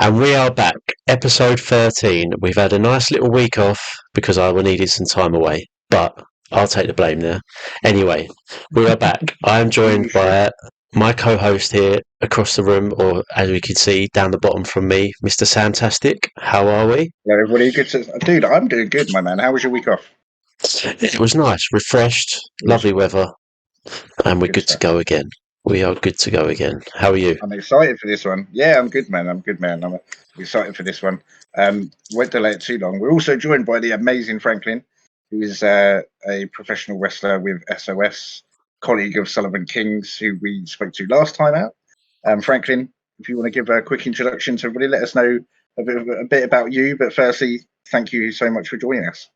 And we are back, episode 13. We've had a nice little week off because I needed some time away, but I'll take the blame there. Anyway, we are back. I am joined by my co-host here across the room, or as we can see down the bottom from me, Mr. Samtastic. How are we? Yeah, everybody good dude, I'm doing good, my man. How was your week off? It was nice, refreshed, lovely weather, and we're good to go again. We are good to go again. How are you? I'm excited for this one. Yeah, I'm good, man. I'm excited for this one. Won't delay it too long. We're also joined by the amazing Franklin, who is a professional wrestler with SOS, colleague of Sullivan Kings, who we spoke to last time out. Franklin, if you want to give a quick introduction to everybody, let us know a bit about you. But firstly, thank you so much for joining us.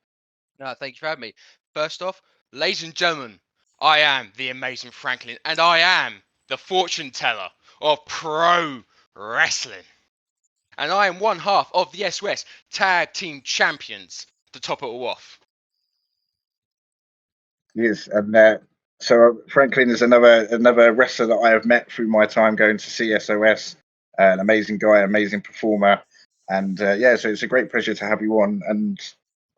No, thank you for having me. First off, ladies and gentlemen, I am the amazing Franklin, and I am the fortune teller of pro wrestling. And I am one half of the SOS Tag Team Champions to top it all off. Yes, and so Franklin is another wrestler that I have met through my time going to see SOS. An amazing guy, amazing performer, and so it's a great pleasure to have you on. And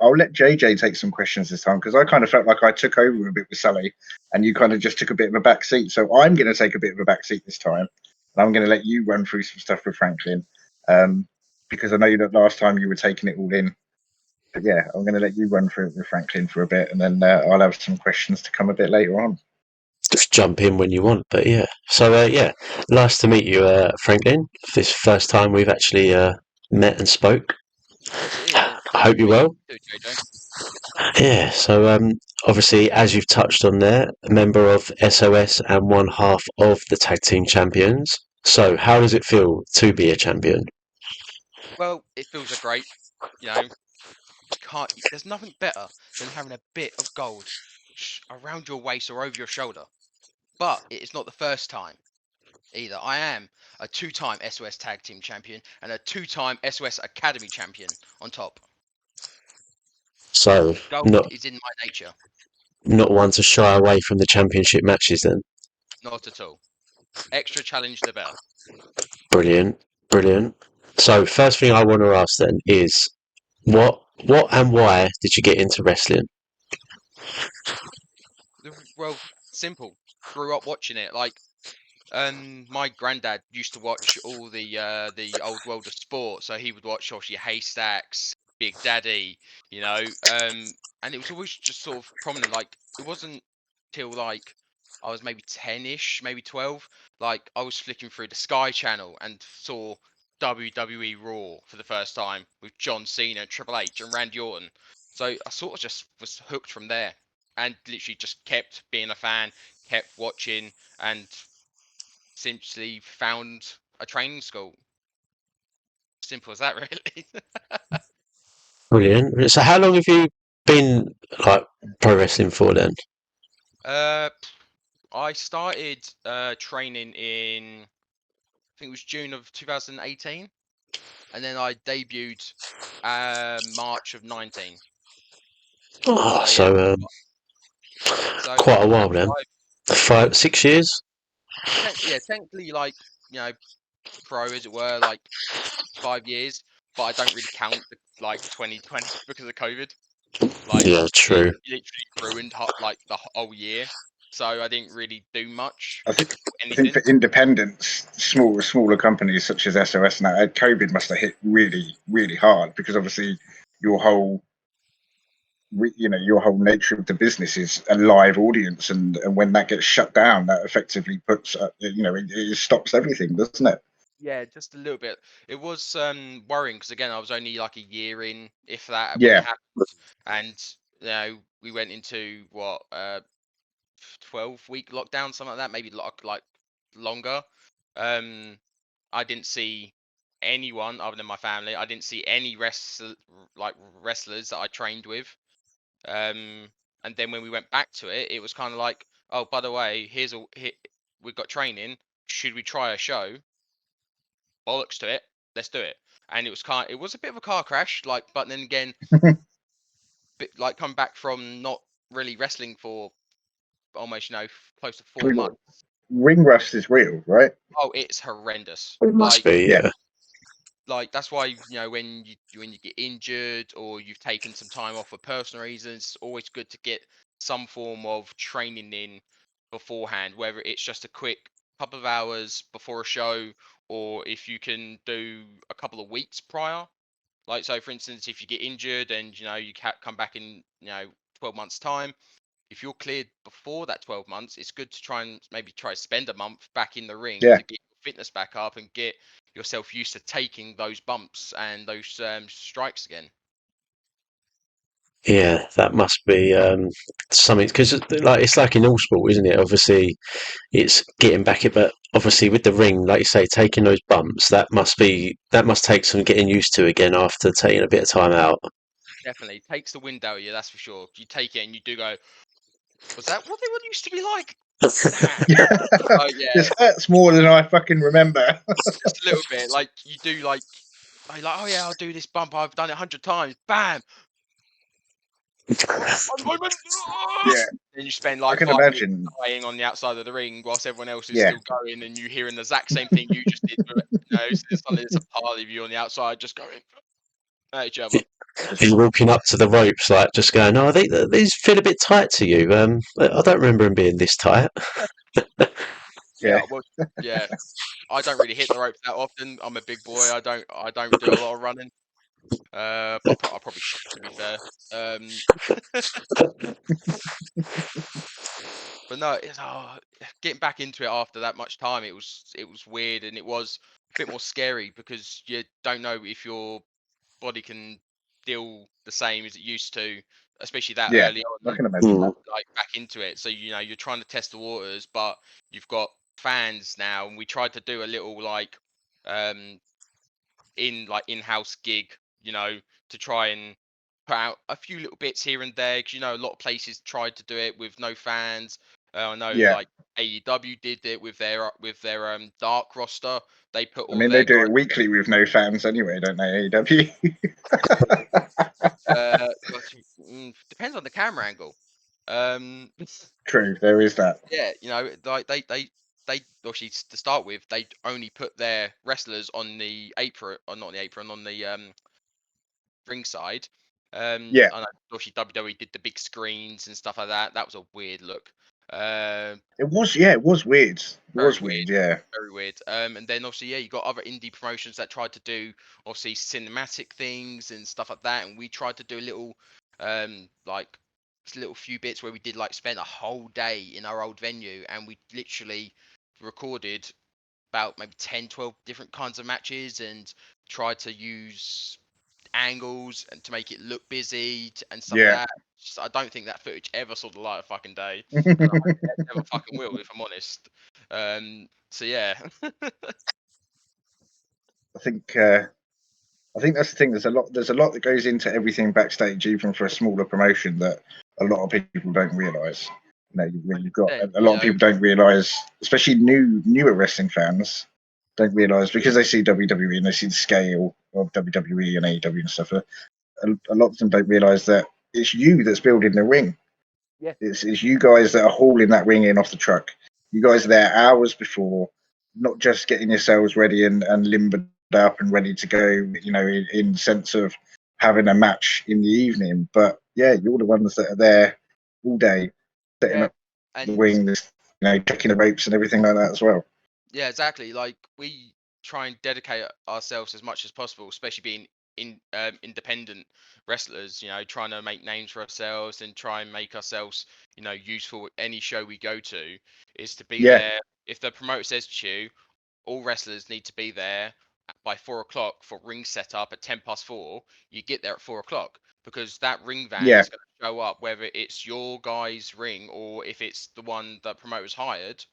I'll let JJ take some questions this time because I kind of felt like I took over a bit with Sally, and you kind of just took a bit of a back seat. So I'm going to take a bit of a back seat this time, and I'm going to let you run through some stuff with Franklin, because I know that last time you were taking it all in. But yeah, I'm going to let you run through it with Franklin for a bit, and then I'll have some questions to come a bit later on. Just jump in when you want, but yeah. So nice to meet you, Franklin. This first time we've actually met and spoke. I hope you're well. Yeah. So obviously, as you've touched on there, a member of SOS and one half of the tag team champions. So how does it feel to be a champion? Well, it feels great. There's nothing better than having a bit of gold around your waist or over your shoulder. But it is not the first time either. I am a two-time SOS Tag Team Champion and a two-time SOS Academy Champion on top. So gold is in my nature. Not one to shy away from the championship matches then? Not at all. Extra challenge the better. Brilliant. So first thing I want to ask then is what and why did you get into wrestling? Well, simple. Grew up watching it. My granddad used to watch all the old world of sport, so he would watch obviously Haystacks, Big Daddy, and it was always just sort of prominent. Like it wasn't till like I was maybe 10-ish, maybe 12. Like I was flicking through the Sky Channel and saw WWE Raw for the first time with John Cena, Triple H, and Randy Orton. So I sort of just was hooked from there, and literally just kept being a fan, kept watching, and simply found a training school. Simple as that, really. Brilliant. So how long have you been like pro wrestling for then? I started training in, I think it was June of 2018, and then I debuted March of 19. So quite a while then. 6 years? Yeah, technically, pro as it were, 5 years, but I don't really count 2020 because of COVID. Yeah, true. It literally ruined the whole year, so I didn't really do much. I think for independents, smaller companies such as SOS now, COVID must have hit really, really hard because obviously your whole nature of the business is a live audience, and when that gets shut down, that effectively puts it stops everything, doesn't it? Yeah, just a little bit. It was worrying because again, I was only like a year in, if that, when it happened, and we went into 12-week lockdown, something like that, maybe like longer. I didn't see anyone other than my family. I didn't see any wrestlers that I trained with. And then when we went back to it, it was kind of like, oh, by the way, we've got training. Should we try a show? Bollocks to it. Let's do it. And it was a bit of a car crash, but then again, come back from not really wrestling for almost close to 4 months. Ring rust is real, right? Oh, it's horrendous. It must be, yeah. like that's why when you get injured or you've taken some time off for personal reasons, it's always good to get some form of training in beforehand, whether it's just a quick couple of hours before a show, or if you can do a couple of weeks prior. Like, so for instance, if you get injured and you come back in 12 months time, if you're cleared before that 12 months, it's good to try to spend a month back in the ring Yeah. to get your fitness back up and get yourself used to taking those bumps and those strikes again. Yeah, that must be something, because it's like in all sport, isn't it? Obviously, it's getting back it, but obviously with the ring, like you say, taking those bumps, that must take some getting used to again after taking a bit of time out. Definitely takes the wind out of you, that's for sure. You take it and you do go, was that what they used to be like? Damn. Oh yeah, This hurts more than I fucking remember. just a little bit. Like you do, like oh yeah, I'll do this bump. I've done it 100 times. Bam. One moment. Yeah, Then you spend I like can 5 minutes imagine. dying on the outside of the ring whilst everyone else is Yeah, still going, and you hearing the exact same thing you just did. But suddenly there's a part of you on the outside just going at each other. just You're walking up to the ropes, like just going, "Oh, these feel a bit tight to you." I don't remember them being this tight. yeah. Yeah, well, yeah. I don't really hit the ropes that often. I'm a big boy. I don't do a lot of running. I probably should, to be fair. Um, but no, getting back into it after that much time, it was weird, and it was a bit more scary because you don't know if your body can deal the same as it used to, especially that Yeah, early I on, can imagine that. like back into it. So you're trying to test the waters, but you've got fans now, and we tried to do a little like um in-house gig, to try and put out a few little bits here and there. Because a lot of places tried to do it with no fans. I know Yeah, like AEW did it with their dark roster. They put I all mean they their do it guys. weekly with no fans anyway, don't they? AEW. Depends on the camera angle. Um, True, there is that. yeah, like they obviously to start with, they only put their wrestlers on the apron, or not on the apron, on the ringside. Yeah, I know obviously WWE did the big screens and stuff like that. That was a weird look. Um, it was. Yeah, it was weird. It Very was weird. weird. Yeah, Very weird. And then obviously, yeah, you got other indie promotions that tried to do obviously cinematic things and stuff like that. And we tried to do a little like little few bits where we did like spend a whole day in our old venue, and we literally recorded about maybe 10, 12 different kinds of matches and tried to use angles and to make it look busy and stuff like yeah. that. Just, I don't think that footage ever saw the light of fucking day, and I never fucking will, if I'm honest. So yeah, I think. I think that's the thing. There's a lot. There's a lot that goes into everything backstage, even for a smaller promotion, that a lot of people don't realise. You've got 100%. a lot of people don't realise, especially newer wrestling fans, don't realise because they see WWE and they see the scale of WWE and AEW and stuff. A lot of them don't realise that it's you that's building the ring. Yeah. It's you guys that are hauling that ring in off the truck. You guys are there hours before, not just getting yourselves ready and limbered up and ready to go, in sense of having a match in the evening. But yeah, you're the ones that are there all day, setting Yeah, up the and wings, checking the ropes and everything like that as well. yeah, exactly. Like we try and dedicate ourselves as much as possible, especially being independent wrestlers. Trying to make names for ourselves and try and make ourselves, useful at any show we go to. Is to be Yeah, there. If the promoter says to you, all wrestlers need to be there by 4 o'clock for ring setup at 4:10. You get there at 4 o'clock because that ring van yeah, is going to show up whether it's your guy's ring or if it's the one that promoter's hired.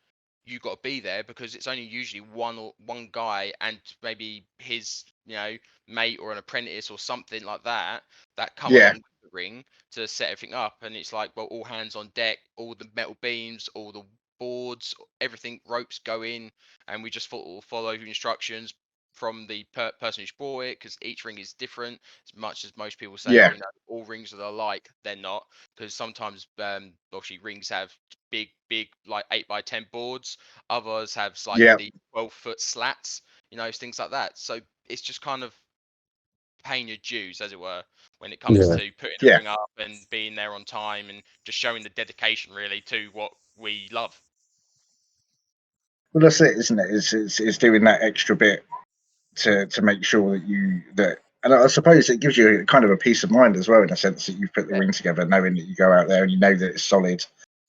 You got to be there because it's only usually one guy and maybe his mate or an apprentice or something like that come yeah, along with the ring to set everything up, and it's like, well, all hands on deck, all the metal beams, all the boards, everything, ropes go in, and we just follow instructions from the person who's bought it, because each ring is different. As much as most people say, yeah, oh, all rings are alike, they're not, because sometimes obviously rings have big like 8x10 boards. Others have like yeah, the 12-foot slats, things like that. So it's just kind of paying your dues, as it were, when it comes to putting the Yeah. ring up and being there on time and just showing the dedication really to what we love. Well, that's it, isn't it? It's doing that extra bit to make sure that, and I suppose it gives you kind of a peace of mind as well, in a sense that you've put the Yeah. ring together, knowing that you go out there and you know that it's solid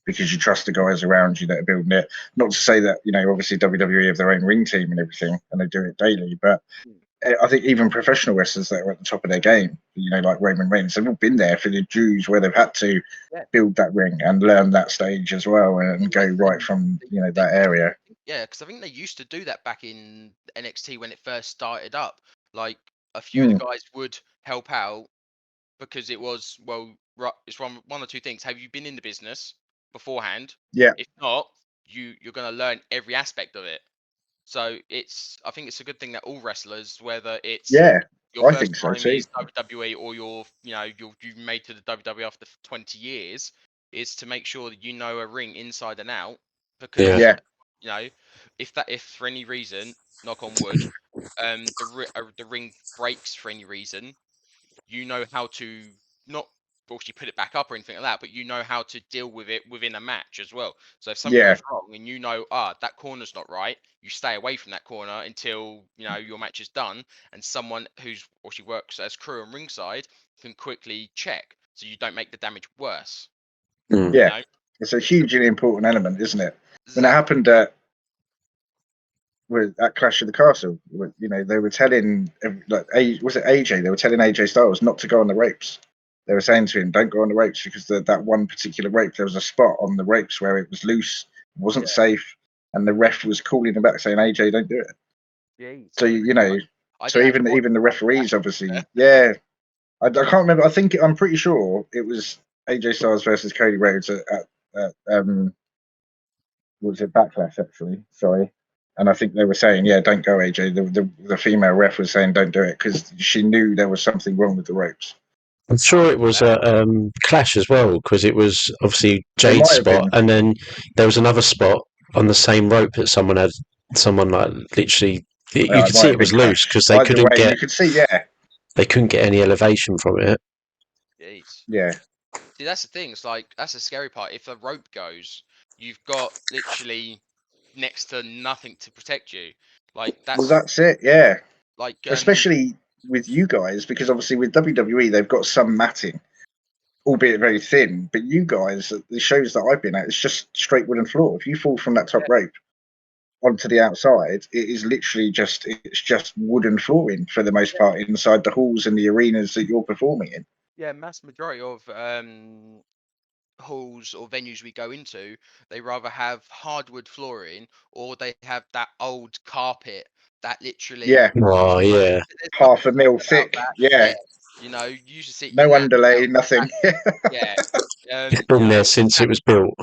because you trust the guys around you that are building it. Not to say that, obviously WWE have their own ring team and everything, and they do it daily, but I think even professional wrestlers that are at the top of their game, like Roman Reigns, they've all been there for the dues where they've had to build that ring and learn that stage as well, and go right from that area. Yeah, because I think they used to do that back in NXT when it first started up. Like a few of the guys would help out because it was it's one or two things. Have you been in the business beforehand? Yeah, If not, you're going to learn every aspect of it. So I think it's a good thing that all wrestlers, whether it's yeah, your I first think so time too. is WWE or you've made to the WWE after 20 years, is to make sure that you know a ring inside and out. Because Yeah, if for any reason, knock on wood, the ring breaks for any reason, you know how to not actually put it back up or anything like that, but you know how to deal with it within a match as well. So if something yeah, goes wrong and that corner's not right, you stay away from that corner until your match is done, and someone who's actually works as crew and ringside can quickly check, so you don't make the damage worse. You yeah. know It's a hugely important element, isn't it? When it exactly. happened at Clash of the Castle, they were telling was it AJ? They were telling AJ Styles not to go on the ropes. They were saying to him, "Don't go on the ropes," because that one particular rope, there was a spot on the ropes where it was loose, wasn't safe, and the ref was calling him back saying, "AJ, don't do it." Jeez. So I so didn't actually watch even the much of referees, that. obviously, yeah. I can't remember. I'm pretty sure it was AJ Styles versus Cody Rhodes at was it Backlash actually? Sorry. And I think they were saying, yeah, don't go, AJ. The female ref was saying, don't do it, because she knew there was something wrong with the ropes. I'm sure it was a Clash as well, because it was obviously It Jade's might have spot, been. and then there was another spot on the same rope that someone like literally. You Yeah, it could might see have it been was loose Clash. because Either way, you could see, yeah, they couldn't get any elevation from it. Jeez. yeah. See, that's the thing. It's like that's the scary part. If the rope goes, you've got literally next to nothing to protect you. Like Well, that's it, yeah. like Especially with you guys, because obviously with WWE, they've got some matting, albeit very thin. But you guys, the shows that I've been at, it's just straight wooden floor. If you fall from that top rope onto the outside, it is literally just wooden flooring for the most part inside the halls and the arenas that you're performing in. mass majority of halls or venues we go into, they rather have hardwood flooring or they have that old carpet that literally Yeah, Oh yeah, there's nothing half a safe mil about thick. that. Yeah, Yeah, you should sit your no naps underlay, out. nothing. Yeah, it's been there since it was built.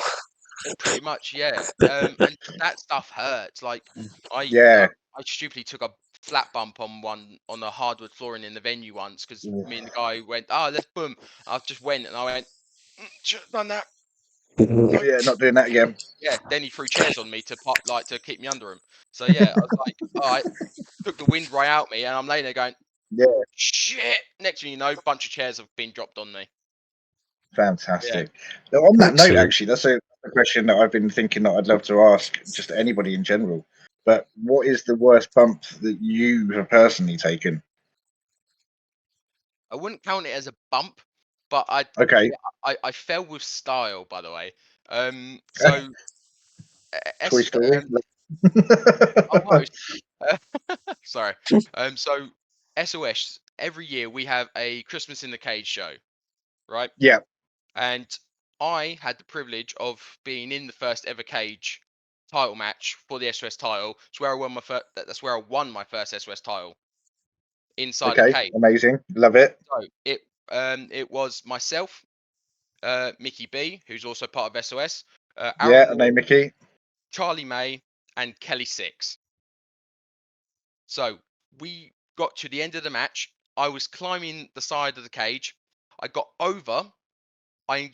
pretty much, yeah. And that stuff hurts. Like I, Yeah, I stupidly took a flat bump on the hardwood flooring in the venue once because me and the guy went, let's boom. I just went and I went, should have done that. No. yeah, not doing that again. Yeah. Then he threw chairs on me to keep me under him. So yeah, I was like, all right, took the wind right out me, and I'm laying there going, Yeah, shit. Next thing you know, bunch of chairs have been dropped on me. Yeah. fantastic. Now, on that note, Excellent. actually, that's a question that I've been thinking that I'd love to ask just anybody in general. But what is the worst bump that you have personally taken? I wouldn't count it as a bump, but Okay, I fell with style, by the way. So Toy S Story. almost. Sorry. So SOS every year we have a Christmas in the Cage show, right? Yeah. And I had the privilege of being in the first ever Cage title match for the SOS title. It's where I won my first. That's where I won my first SOS title inside a Okay. cage. Amazing. Love it. So it was myself, Mickey B, who's also part of SOS, Yeah. Aaron I know Moore, Mickey. Charlie May, and Kelly Six. So we got to the end of the match. I was climbing the side of the cage. I got over. I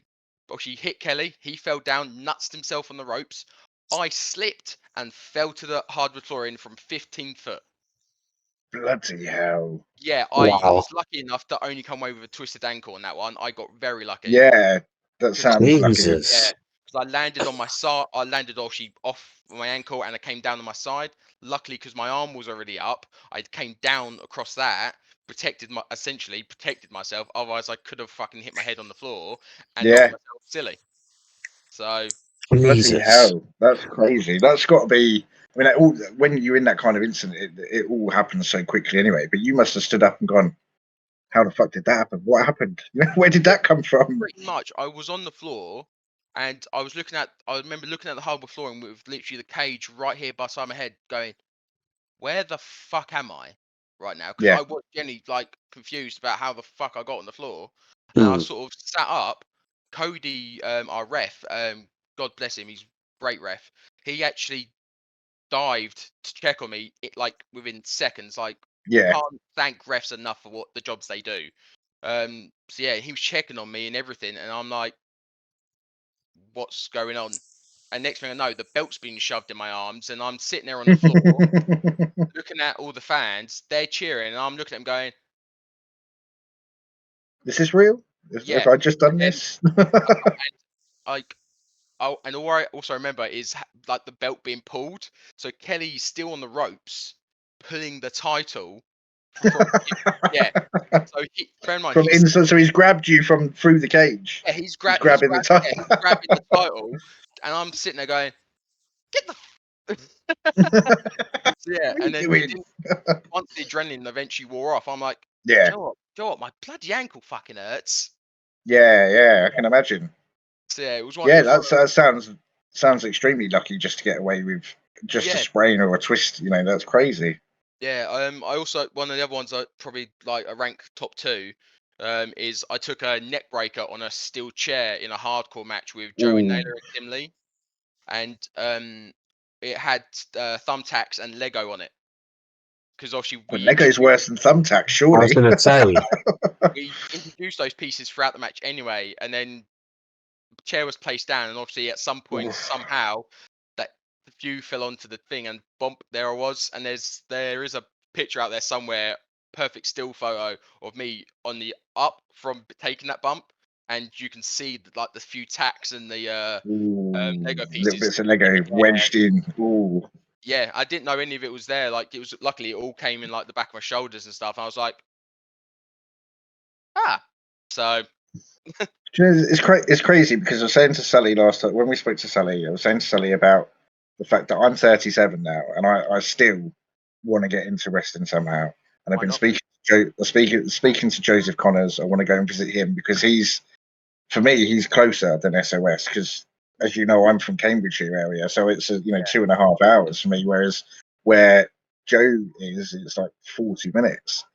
actually hit Kelly. He fell down, nutsed himself on the ropes. I slipped and fell to the hardwood flooring from 15 foot. Bloody hell! Yeah, I Wow. was lucky enough to only come away with a twisted ankle on that one. I got very lucky. Yeah, that 'Cause I- sounds lucky. Jesus. Yeah, because I landed on my side. I landed actually off my ankle, and I came down on my side. Luckily, because my arm was already up, I came down across that, essentially protected myself. Otherwise, I could have fucking hit my head on the floor and knocked Yeah, myself silly. So bloody Jesus. hell! That's crazy. That's got to be. I mean, when you're in that kind of incident, it all happens so quickly anyway. But you must have stood up and gone, "How the fuck did that happen? What happened? Where did yeah, that come from?" pretty much, I was on the floor, and I was looking at. I remember looking at the hardwood flooring with literally the cage right here beside my head, going, where the fuck am I right now? Because Yeah, I was generally like confused about how the fuck I got on the floor, and I Hmm. sort of sat up. Cody, our ref, God bless him, he's a great ref. He actually dived to check on me, like within seconds. Like, yeah. can't thank refs enough for what the jobs they do. So yeah, he was checking on me and everything, and I'm like, what's going on? And next thing I know, the belt's being shoved in my arms, and I'm sitting there on the floor looking at all the fans, they're cheering, and I'm looking at them going, Is this real? Have yeah. I just done And then, this? like, oh, and all I also remember is like the belt being pulled. So Kelly's still on the ropes, pulling the title from, yeah. So bear in mind, From inside, so he's grabbed you from through the cage. yeah, He's grabbing the top. yeah, he's grabbing the title, and I'm sitting there going, get the. So, yeah, What are you and then it doing? didn't. Once the adrenaline eventually wore off, I'm like, Yeah, Joe, Joe, my bloody ankle fucking hurts. yeah. I can imagine. So yeah, it was one. It Yeah, was one of those. that sounds extremely lucky just to get away with just a Yeah, sprain or a twist. That's crazy. yeah. I also one of the other ones I probably like a rank top two. Is I took a neck breaker on a steel chair in a hardcore match with Joey Ooh, Naylor and Tim Lee, and it had thumbtacks and Lego on it because obviously but Lego's worse than thumbtacks, I was surely. going to say, we introduced those pieces throughout the match anyway, and then the chair was placed down, and obviously at some point Oof. somehow that the view fell onto the thing, and bump there I was, and there is a picture out there somewhere, perfect still photo of me on the up from taking that bump, and you can see like the few tacks and the Ooh, Lego little pieces. bits of Lego Yeah, wedged in. Ooh, yeah, I didn't know any of it was there. Like it was luckily it all came in like the back of my shoulders and stuff. I was like, ah, so It's crazy because I was saying to Sally last time when we spoke to Sally, I was saying to Sally about the fact that I'm 37 now and I still want to get into wrestling somehow. And I've why been not? speaking to Joseph Connors. I want to go and visit him because for me he's closer than SOS because as you know I'm from Cambridgeshire area, so it's 2.5 hours for me, whereas where Joe is it's like 40 minutes.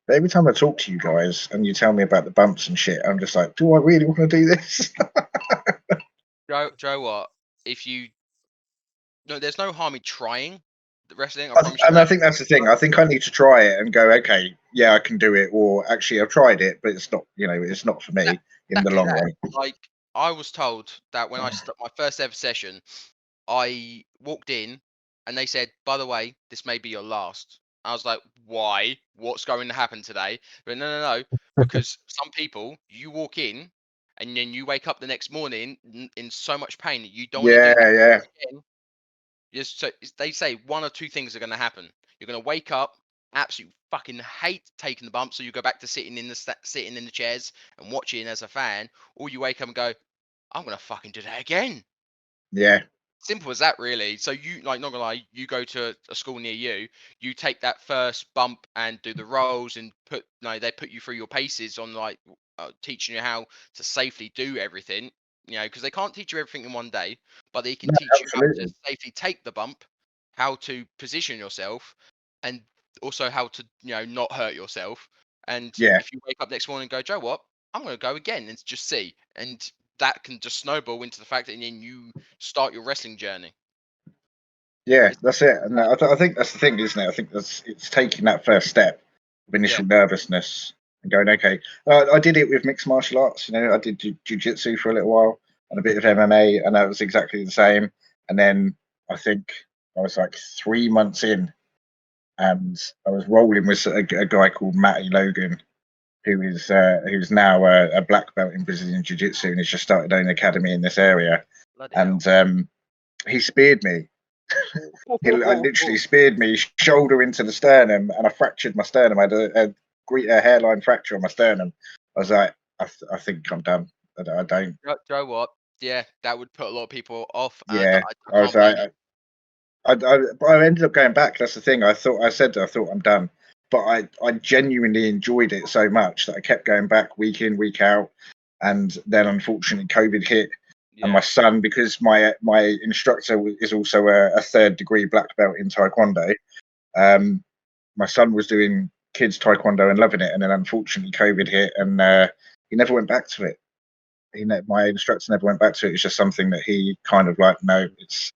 But every time I talk to you guys and you tell me about the bumps and shit, I'm just like, do I really want to do this? Joe, what? If you no, there's no harm in trying the wrestling. I promise you And I that. think that's the thing. I think I need to try it and go, okay, yeah, I can do it. Or actually, I've tried it, but it's not, it's not for That me in the exactly long that. run. Like I was told that when I my first ever session, I walked in and they said, "By the way, this may be your last." I was like, "Why? What's going to happen today?" But no, because some people you walk in and then you wake up the next morning in so much pain that you don't want to Yeah, do that yeah, again. Just so they say one or two things are going to happen. You're going to wake up, absolutely fucking hate taking the bump, so you go back to sitting in sitting in the chairs and watching as a fan, or you wake up and go, I'm going to fucking do that again. yeah, Simple as that, really. So you like not gonna lie, you go to a school near you, you take that first bump and do the rolls and they put you through your paces on like teaching you how to safely do everything. Because they can't teach you everything in one day, but they can no, teach you how to absolutely. safely take the bump, how to position yourself, and also how to not hurt yourself. And Yeah, if you wake up next morning and go, Joe, what? I'm gonna go again and just see, and that can just snowball into the fact that then you start your wrestling journey. yeah, It's that's it. And I think that's the thing, isn't it? I think it's taking that first step of yeah, initial nervousness and going, okay. I did it with mixed martial arts. I did jiu-jitsu for a little while and a bit of MMA, and that was exactly the same. And then I think I was like 3 months in, and I was rolling with a guy called Matty Logan, who's now a black belt in Brazilian Jiu-Jitsu, and he's just started an academy in this area. Bloody hell. And he speared me. I literally speared me shoulder into the sternum, and I fractured my sternum. I had a hairline fracture on my sternum. I was like, I think I'm done. I don't. Do you know what? Yeah, that would put a lot of people off. And Yeah, I can't blame you. but I ended up going back. That's the thing. I thought I'm done, but I genuinely enjoyed it so much that I kept going back week in, week out. And then unfortunately, COVID hit, and my Yeah. son, because my instructor is also a third degree black belt in Taekwondo. My son was doing kids Taekwondo and loving it, and then unfortunately, COVID hit, and he never went back to it. My instructor never went back to it. It's just something that he kind of like, no, it's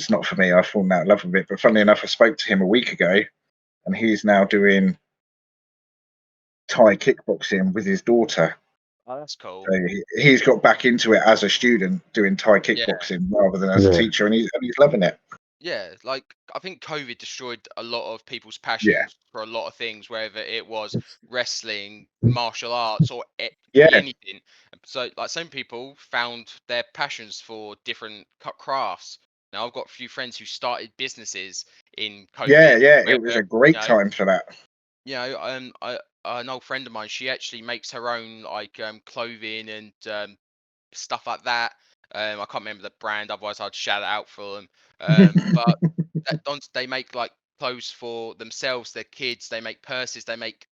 not for me. I've fallen out of love with it. But funnily enough, I spoke to him a week ago, and he's now doing Thai kickboxing with his daughter. Oh, that's cool. So he's got back into it as a student doing Thai kickboxing rather than as a teacher, and he's loving it. Yeah, like I think COVID destroyed a lot of people's passions for a lot of things, whether it was wrestling, martial arts, or anything. So, like some people found their passions for different crafts. Now, I've got a few friends who started businesses in COVID. It was a great time for that. An old friend of mine, she actually makes her own like clothing and stuff like that. I can't remember the brand, otherwise I'd shout it out for them. But they make like clothes for themselves, their kids. They make purses. They make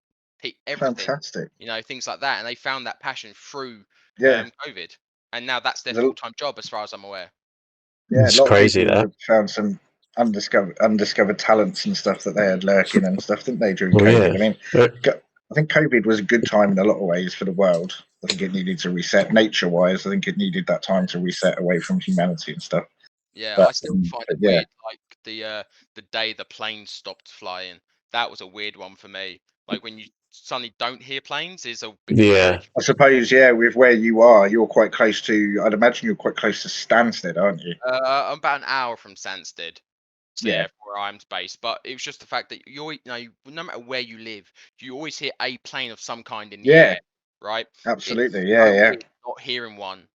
everything. Fantastic. Things like that. And they found that passion through Yeah. COVID, and now that's their There's a- full-time job, as far as I'm aware. Yeah, It's a lot crazy, of people that. have found some undiscovered talents and stuff that they had lurking and stuff, didn't they, during Well, COVID? yeah. I mean, I think COVID was a good time in a lot of ways for the world. I think it needed to reset nature-wise. I think it needed that time to reset away from humanity and stuff. Yeah, But, I still find it yeah. weird, like the day the planes stopped flying. That was a weird one for me. Like when you suddenly don't hear planes is a bit Yeah. weird. I suppose, yeah, with where you are, you're quite close to, I'd imagine you're quite close to Stansted, aren't you? I'm about an hour from Stansted. So Yeah. where I'm based. But it was just the fact that no matter where you live, you always hear a plane of some kind in the air, right? Absolutely. It's Yeah, so yeah. weird not hearing one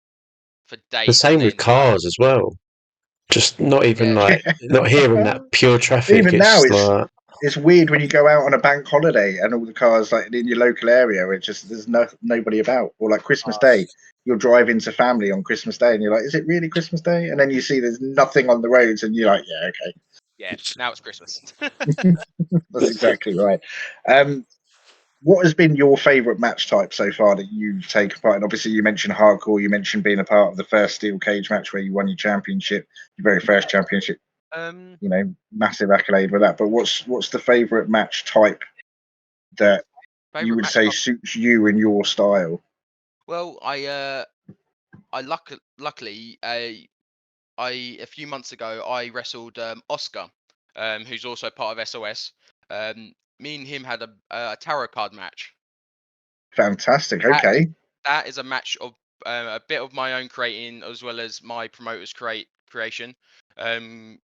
for The days on same with end. Like, cars as well. Just not even yeah, not hearing that pure traffic. Even now, It's like, it's weird when you go out on a bank holiday and all the cars like in your local area, it's just there's nobody about. Or like Christmas Day, you're driving to family on Christmas Day, and you're like, is it really Christmas Day? And then you see there's nothing on the roads, and you're like, yeah, okay. yeah. Now it's Christmas. That's exactly right. What has been your favourite match type so far that you've taken part in? Obviously, you mentioned hardcore. You mentioned being a part of the first steel cage match where you won your championship, your very first championship. Massive accolade with that. But what's the favourite match type that you would say suits you and your style? Well, luckily, a few months ago, I wrestled Oscar, who's also part of SOS. Me and him had a tarot card match. Fantastic. Okay. That is a match of a bit of my own creating as well as my promoter's creation.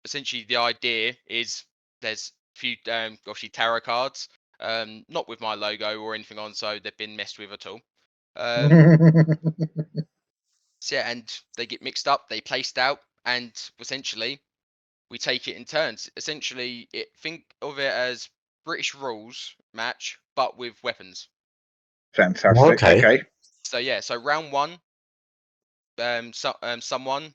Essentially, the idea is there's a few obviously tarot cards, not with my logo or anything on, so they've been messed with at all. So yeah, and they get mixed up, they placed out, and essentially we take it in turns. Essentially, think of it as British rules match, but with weapons. Fantastic. Okay. So yeah, so round one, someone,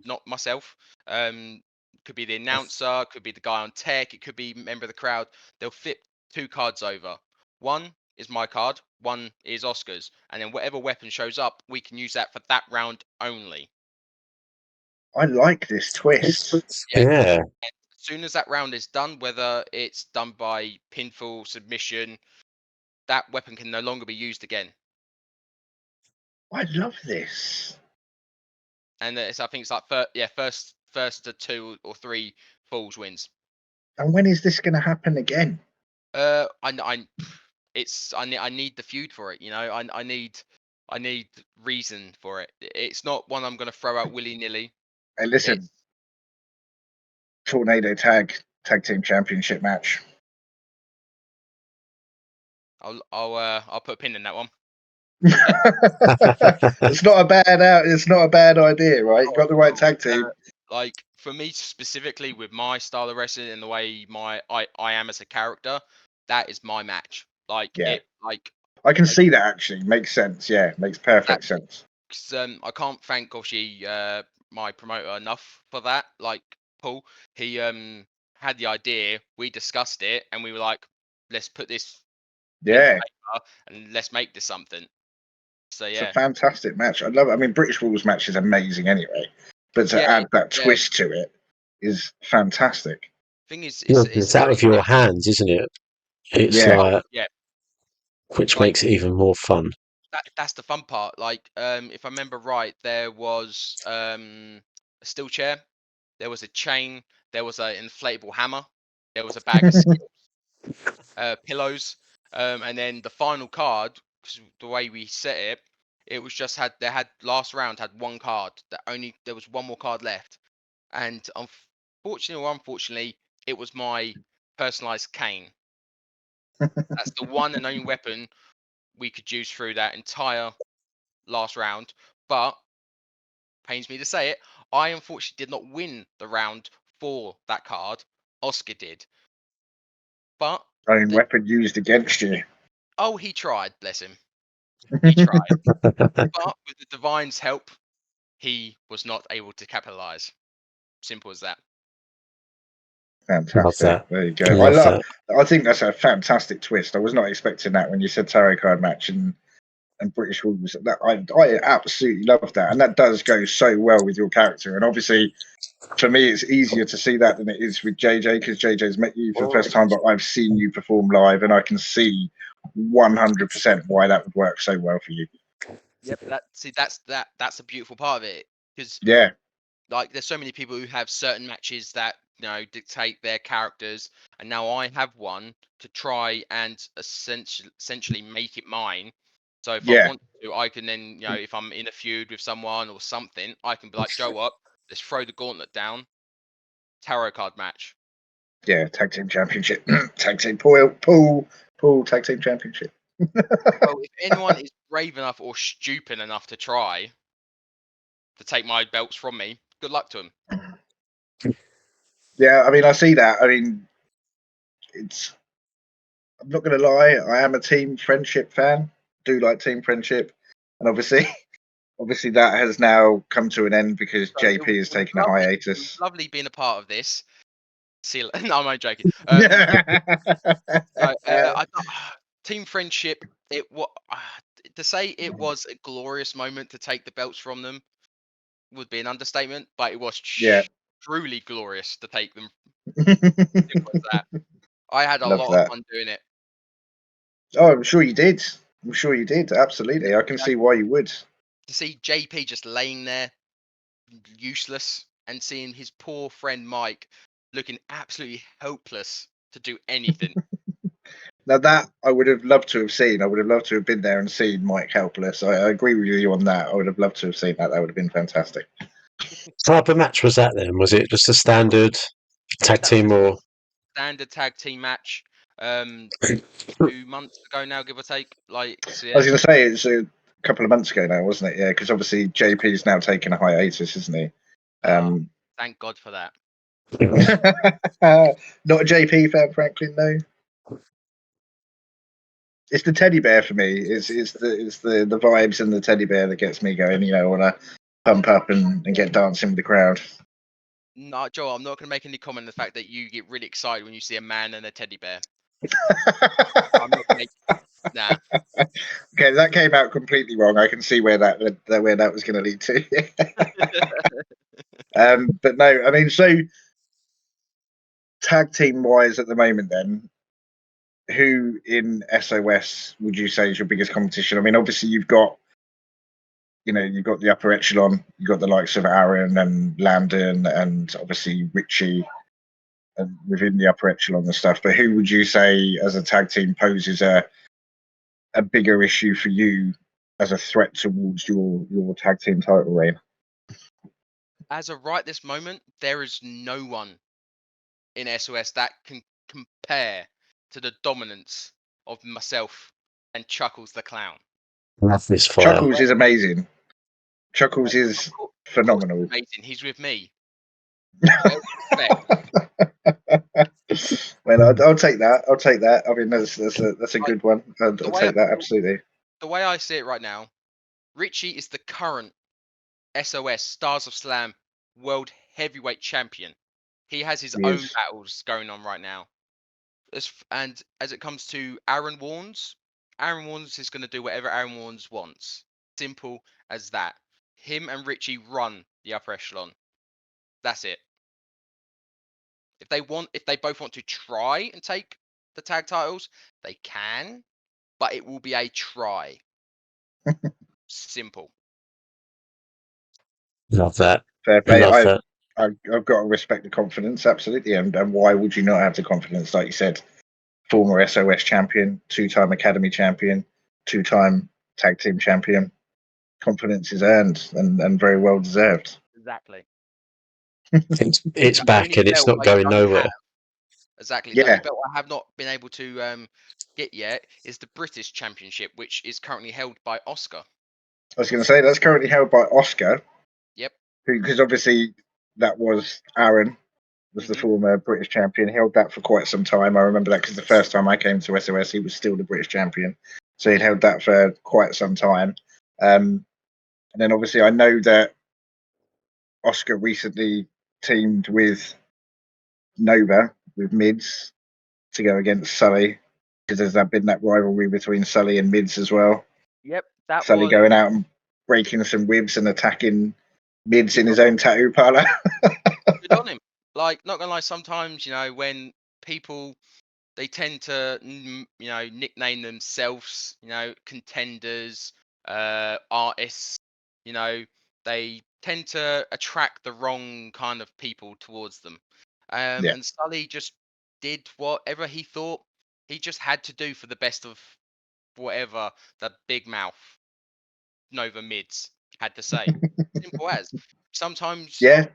not myself, could be the announcer, could be the guy on tech, it could be a member of the crowd. They'll flip two cards over. One is my card, one is Oscar's, and then whatever weapon shows up, we can use that for that round only. I like this twist. Yeah. As soon as that round is done, whether it's done by pinfall, submission, that weapon can no longer be used again. I love this. And I think it's like first to 2 or 3 falls wins. And when is this going to happen again? I need the feud for it. I need reason for it. It's not one I'm going to throw out willy nilly. Hey, listen, tornado tag tag team championship match. I'll put a pin in that one. It's not a bad idea, right? You got the right tag team. Like for me specifically, with my style of wrestling and the way I am as a character, that is my match. Like Yeah. I can see that actually makes sense. Yeah, makes perfect sense. I can't thank obviously my promoter enough for that. Like Paul, he had the idea, we discussed it, and we were like, let's put this pen to paper and let's make this something. So it's a fantastic match. I love it. I mean, British Rules match is amazing anyway, but to add that twist to it is fantastic. Thing is, it's out of your hands, isn't it? It's like, which makes it even more fun. That's the fun part. Like, if I remember right, there was a steel chair, there was a chain, there was an inflatable hammer, there was a bag of skills, pillows, and then the final card. Because the way we set it, it was just last round had one card. There was one more card left, and unfortunately or unfortunately, it was my personalized cane. That's the one and only weapon we could use through that entire last round. But pains me to say it, I unfortunately did not win the round for that card. Oscar did. But own weapon used against you. Oh, he tried, bless him. He tried. But with the Divine's help, he was not able to capitalize. Simple as that. Fantastic. There you go. I think that's a fantastic twist. I was not expecting that when you said tarot card match and British Rules. I absolutely love that, and that does go so well with your character. And obviously, for me, it's easier to see that than it is with JJ, because JJ's met you for the first time, but I've seen you perform live, and I can see 100% why that would work so well for you. Yep. That's a beautiful part of it, because like there's so many people who have certain matches that dictate their characters, and now I have one to try and essentially make it mine. So if I want to, I can then, if I'm in a feud with someone or something, I can be like, Joe, what? Let's throw the gauntlet down. Tarot card match. Yeah, tag team championship. Tag team pool tag team championship. Well, if anyone is brave enough or stupid enough to try to take my belts from me, good luck to them. Yeah, I mean, I see that. I mean, I'm not going to lie, I am a team friendship fan. Do like team friendship, and obviously that has now come to an end because JP has taken a hiatus. Lovely being a part of this. See, no, I'm only joking. Team friendship. To say it was a glorious moment to take the belts from them would be an understatement, but it was truly glorious to take them. I had a lot of fun doing it. Oh, I'm sure you did. Absolutely. I can see why you would. To see JP just laying there, useless, and seeing his poor friend Mike looking absolutely helpless to do anything. Now that I would have loved to have seen. I would have loved to have been there and seen Mike helpless. I agree with you on that. I would have loved to have seen that. That would have been fantastic. What type of match was that then? Was it just a standard tag team or standard tag team match? 2 months ago now, give or take. Like, I was going to say it's a couple of months ago now, wasn't it? Yeah, because obviously JP's now taking a hiatus, isn't he? Thank God for that. Not a JP fan, Franklin. No. It's the teddy bear for me. It's the vibes and the teddy bear that gets me going. I want to pump up and get dancing with the crowd. No, Joel, I'm not going to make any comment on the fact that you get really excited when you see a man and a teddy bear. I'm not going to nah. Okay, that came out completely wrong. I can see where that was going to lead to. But no, I mean, so tag team wise at the moment, then, who in SOS would you say is your biggest competition? I mean, obviously you've got the upper echelon, you've got the likes of Aaron and Landon and obviously Richie within the upper echelon and stuff. But who would you say as a tag team poses a bigger issue for you as a threat towards your tag team title reign? As of right this moment, there is no one in SOS that can compare to the dominance of myself and Chuckles the Clown. Love this fight. Chuckles is amazing. Chuckles is Of course phenomenal. he's amazing. He's with me. What else do you expect? Well, I'll take that. I'll take that. I mean, that's a good one. I'll take that absolutely. The way I see it right now, Richie is the current SOS Stars of Slam World Heavyweight Champion. He has his He own is. battles going on right now. And as it comes to Aaron Warnes is going to do whatever Aaron Warnes wants. Simple as that. Him and Richie run the upper echelon. That's it. If they both want to try and take the tag titles, they can, but it will be a try. Simple. Love that. Fair play. Love that. I've got to respect the confidence, absolutely. And why would you not have the confidence? Like you said, former SOS champion, 2-time Academy champion, 2-time tag team champion. Confidence is earned and very well deserved. Exactly. It's back and it's not going nowhere. Exactly. Yeah. The only belt I have not been able to get yet is the British Championship, which is currently held by Oscar. I was going to say that's currently held by Oscar. Yep. Because obviously that was Aaron, was the former British champion. He held that for quite some time. I remember that because the first time I came to SOS, he was still the British champion. So he'd held that for quite some time. And then obviously I know that Oscar recently teamed with Nova, with Mids, to go against Sully, because there's been that rivalry between Sully and Mids as well. Yep. Sully going out and breaking some ribs and attacking Mids in his own tattoo parlor. Good on him. Like, not gonna lie, sometimes, when people, they tend to, nickname themselves, contenders, artists, they tend to attract the wrong kind of people towards them. Yeah. And Sully just did whatever he thought he just had to do for the best of whatever the big mouth Nova Mids had to say. Simple as. Sometimes, Yeah,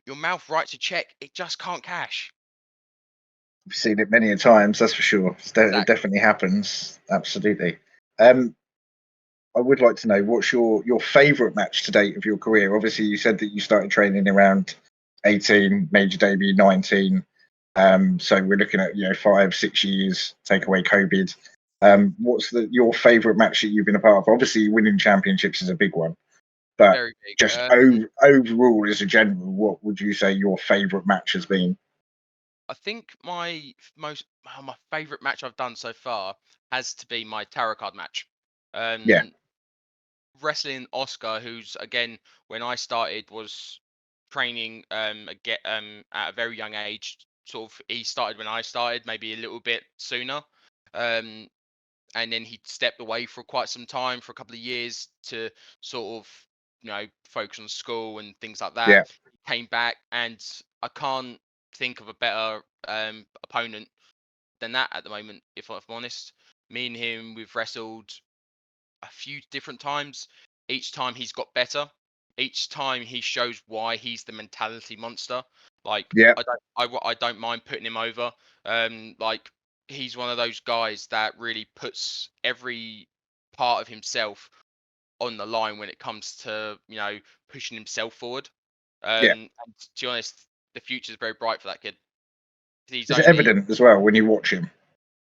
your mouth writes a check, it just can't cash. I've seen it many a times, that's for sure. It definitely happens. Absolutely. I would like to know, what's your favourite match to date of your career? Obviously, you said that you started training around 18, made your debut 19. So we're looking at 5-6 years. Take away COVID. What's your favourite match that you've been a part of? Obviously, winning championships is a big one, but Very big. just overall as a general, what would you say your favourite match has been? I think my favourite match I've done so far has to be my tarot card match. Yeah. Wrestling Oscar, who's, again, when I started, was training at a very young age. Sort of, he started when I started, maybe a little bit sooner. And then he stepped away for quite some time, for a couple of years, to sort of, focus on school and things like that. Yeah. He came back, and I can't think of a better opponent than that at the moment, if I'm honest. Me and him, we've wrestled a few different times. Each time he's got better. Each time he shows why he's the mentality monster. Like, Yeah. I don't mind putting him over. Like, he's one of those guys that really puts every part of himself on the line when it comes to pushing himself forward. And to be honest, the future is very bright for that kid. It's evident as well when you watch him.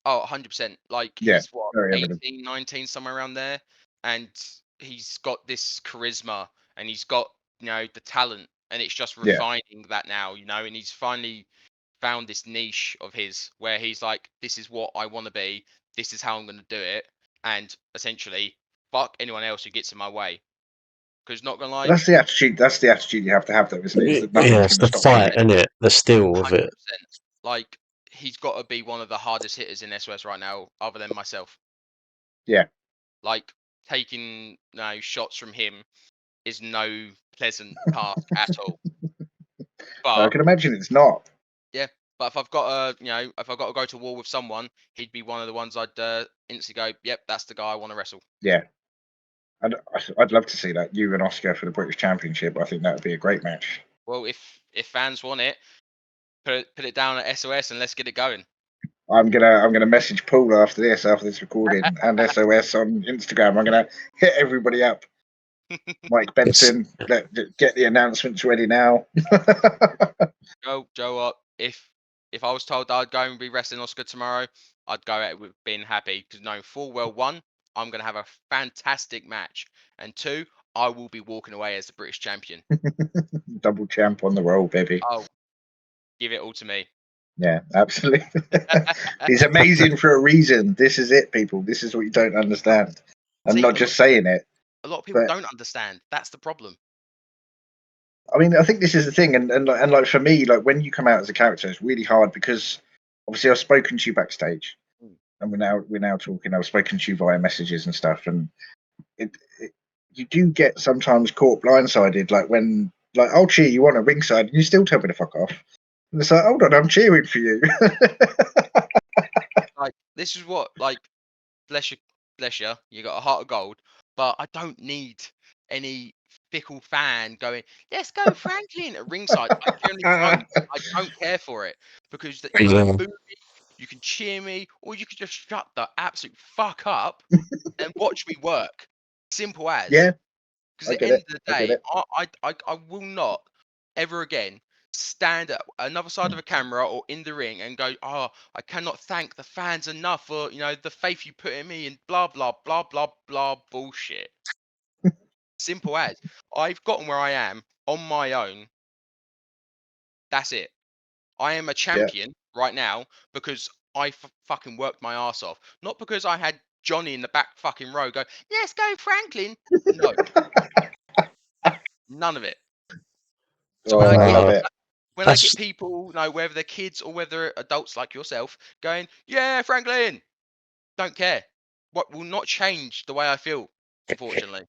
Oh, 100%. Like, Yeah, he's what, very 18, evident. 19, somewhere around there. And he's got this charisma, and he's got, the talent, and it's just Yeah. refining that now, and he's finally found this niche of his where he's like, this is what I want to be, this is how I'm going to do it, and essentially, fuck anyone else who gets in my way. Because, not gonna lie, That's the attitude. That's the attitude you have to have, though, isn't it? Is that nothing's Yeah, going it's to the stop fight, you. isn't it? The steel of 100%. it. Like, he's got to be one of the hardest hitters in SOS right now, other than myself. Yeah. Like, taking shots from him is no pleasant task at all. I But can imagine it's not. yeah, but if I've got to go to war with someone, he'd be one of the ones I'd instantly go, yep, that's the guy I want to wrestle. Yeah. I'd love to see that, you and Oscar for the British Championship. I think that would be a great match. Well, if fans want it, put it down at SOS and let's get it going. I'm gonna message Paul after this recording and SOS on Instagram. I'm gonna hit everybody up. Mike Benson, get the announcements ready now. Joe, what? If I was told that I'd go and be wrestling Oscar tomorrow, I'd go out with being happy because knowing full well, one, I'm gonna have a fantastic match, and two, I will be walking away as the British champion. Double champ on the roll, baby. Oh, give it all to me. Yeah, absolutely. He's amazing for a reason. This is it, people. This is what you don't understand. I'm See, not just saying it. A lot of people but- don't understand. That's the problem. I mean, I think this is the thing, and like for me, like when you come out as a character, it's really hard because obviously I've spoken to you backstage, and we're now talking. I've spoken to you via messages and stuff, and it you do get sometimes caught blindsided, like when like I'll cheer you on at ringside, and you still tell me to fuck off. And it's like, hold on, I'm cheering for you. Like this is what bless you, you got a heart of gold, but I don't need any fickle fan going, let's go Franklin at ringside. I generally don't. I don't care for it because you can boo me, you can cheer me, or you can just shut the absolute fuck up and watch me work. Simple as. Yeah. Because at the end of the day, I will not ever again stand at another side of a camera or in the ring and go, oh, I cannot thank the fans enough for the faith you put in me and blah blah blah blah blah bullshit. Simple as. I've gotten where I am on my own. That's it. I am a champion right now because I fucking worked my ass off, not because I had Johnny in the back fucking row go, let's go Franklin. No. None of it. So when I get people, whether they're kids or whether adults like yourself, going, yeah, Franklin, don't care. What will not change the way I feel, unfortunately.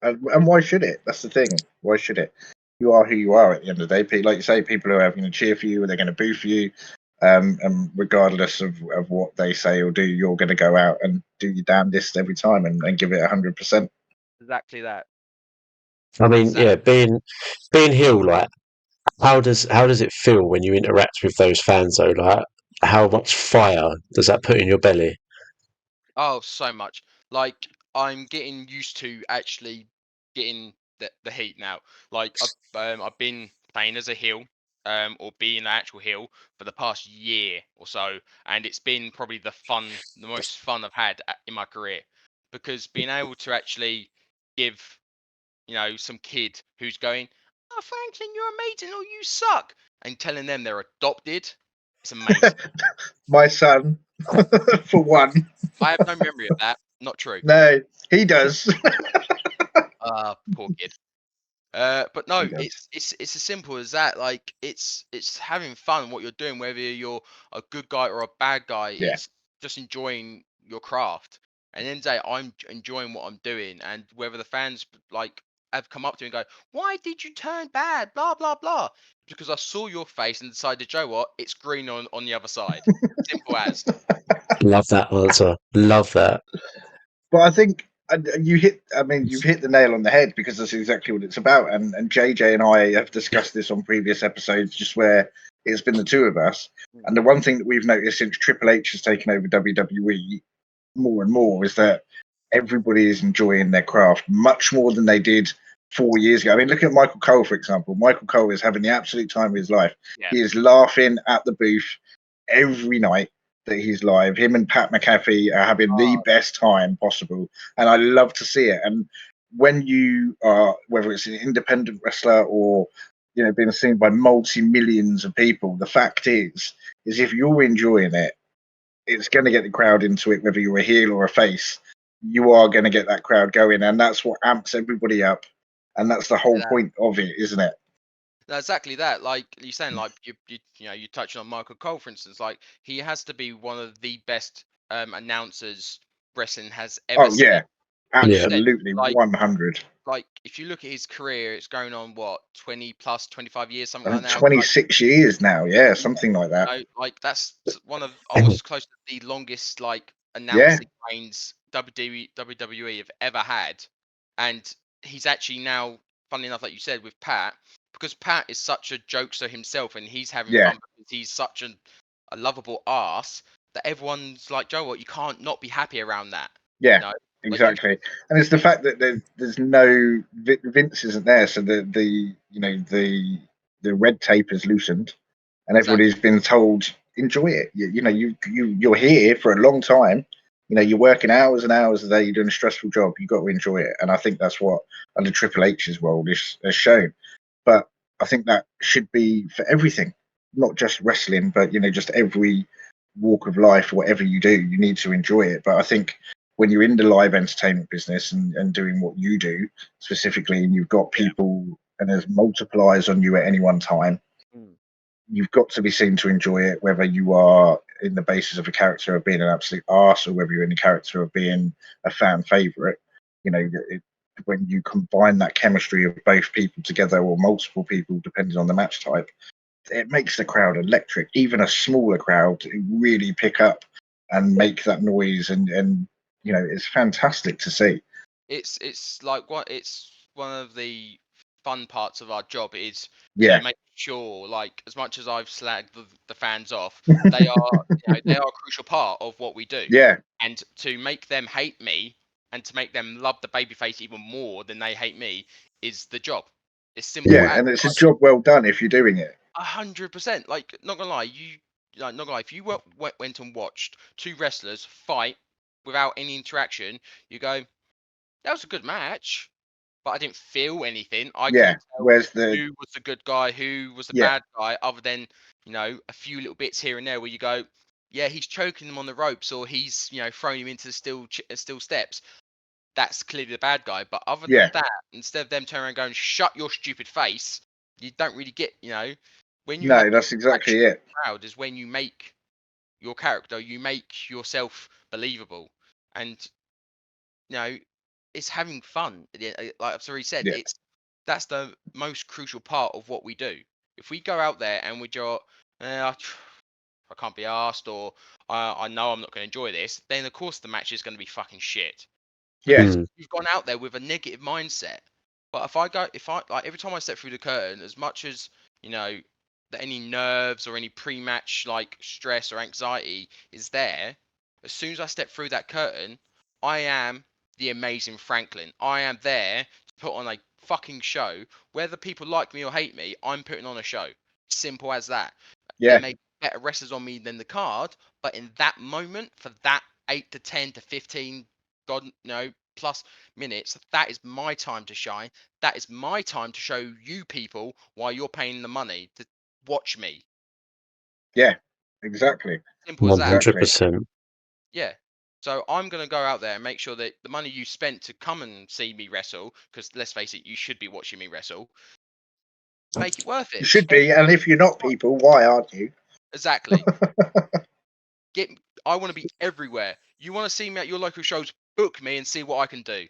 And why should it? That's the thing. Why should it? You are who you are at the end of the day. Like you say, people are going to cheer for you, or they're going to boo for you, and regardless of what they say or do, you're going to go out and do your damnedest every time and give it 100%. Exactly that. I mean, yeah, being heel, like, how does it feel when you interact with those fans though? Like, how much fire does that put in your belly? Oh, so much. Like, I'm getting used to actually getting the heat now. Like, I've been playing as a heel, or being an actual heel for the past year or so, and it's been probably the most fun I've had in my career, because being able to actually give, some kid who's going, oh, Franklin, you're amazing, or you suck, and telling them they're adopted, it's amazing. My son, for one. I have no memory of that. Not true. No, he does. Poor kid. But no, it's as simple as that. Like it's having fun what you're doing, whether you're a good guy or a bad guy. Yeah. It's just enjoying your craft. And then day, I'm enjoying what I'm doing, and whether the fans have come up to me and go, "Why did you turn bad?" Blah blah blah. Because I saw your face and decided, Joe, what? It's green on the other side. Simple as. Love that answer. Love that. But I think you've hit the nail on the head, because that's exactly what it's about. And JJ and I have discussed this on previous episodes, just where it's been the two of us. And the one thing that we've noticed since Triple H has taken over WWE more and more is that everybody is enjoying their craft much more than they did 4 years ago. I mean, look at Michael Cole, for example. Michael Cole is having the absolute time of his life. Yeah. He is laughing at the booth every night that he's live. Him and Pat McAfee are having the best time possible, and I love to see it. And when you are, whether it's an independent wrestler or being seen by multi-millions of people, the fact is if you're enjoying it, it's going to get the crowd into it, whether you're a heel or a face. You are going to get that crowd going, and that's what amps everybody up, and that's the whole point of it, isn't it? No, exactly that. Like you're saying, like you touched on Michael Cole, for instance. Like he has to be one of the best announcers wrestling has ever seen. Yeah, absolutely, 100. Like if you look at his career, it's going on what 20 plus 25 years, something like that. 26 years now, something like that. Like that's almost close to the longest announcing reigns WWE have ever had, and he's actually now, funny enough, like you said with Pat, because Pat is such a jokester himself, and he's having Yeah. fun because he's such a lovable ass that everyone's like, Joe, what you can't not be happy around that. Yeah, you know? exactly. And it's the fact that there's no Vince isn't there, so the the red tape is loosened, and everybody's been told enjoy it. You're here for a long time. You're working hours and hours a day. You're doing a stressful job. You've got to enjoy it. And I think that's what under Triple H's role is shown. But I think that should be for everything, not just wrestling, but just every walk of life, whatever you do, you need to enjoy it. But I think when you're in the live entertainment business and doing what you do specifically, and you've got people and there's multiple eyes on you at any one time, you've got to be seen to enjoy it, whether you are in the basis of a character of being an absolute arse or whether you're in the character of being a fan favorite. When you combine that chemistry of both people together or multiple people, depending on the match type, it makes the crowd electric. Even a smaller crowd really pick up and make that noise, and it's fantastic to see. It's like it's one of the fun parts of our job is Yeah. to make sure, like, as much as I've slagged the fans off, they are they are a crucial part of what we do. Yeah. And to make them hate me and to make them love the babyface even more than they hate me is the job. It's simple. Yeah, and it's a job well done if you're doing it. 100%. Like, not gonna lie, if you went and watched two wrestlers fight without any interaction, you go, that was a good match, but I didn't feel anything. I Yeah. couldn't tell Where's the who was the good guy, who was the Yeah. bad guy, other than a few little bits here and there where you go, yeah, he's choking them on the ropes, or he's throwing him into the steel steps. That's clearly the bad guy. But other than Yeah. that, instead of them turning around and going, shut your stupid face, you don't really get, when you No, have that's exactly it. crowd is when you make your character, you make yourself believable, and it's having fun. Like I've already said, Yeah. that's the most crucial part of what we do. If we go out there and we just, I can't be asked, or I know I'm not going to enjoy this, then of course the match is going to be fucking shit. Yeah. Because you've gone out there with a negative mindset. But if I like every time I step through the curtain, as much as that any nerves or any pre-match like stress or anxiety is there, as soon as I step through that curtain, I am the amazing Franklin. I am there to put on a fucking show. Whether people like me or hate me, I'm putting on a show. Simple as that. Yeah. There may be better wrestlers on me than the card, but in that moment, for that 8 to 10 to 15, plus minutes, that is my time to shine. That is my time to show you people why you're paying the money to watch me. Yeah. Exactly. Simple as that. 100%. Yeah. So I'm going to go out there and make sure that the money you spent to come and see me wrestle, because let's face it, you should be watching me wrestle, make it worth it. You should be, and if you're not, people, why aren't you? Exactly. I want to be everywhere. You want to see me at your local shows, book me and see what I can do.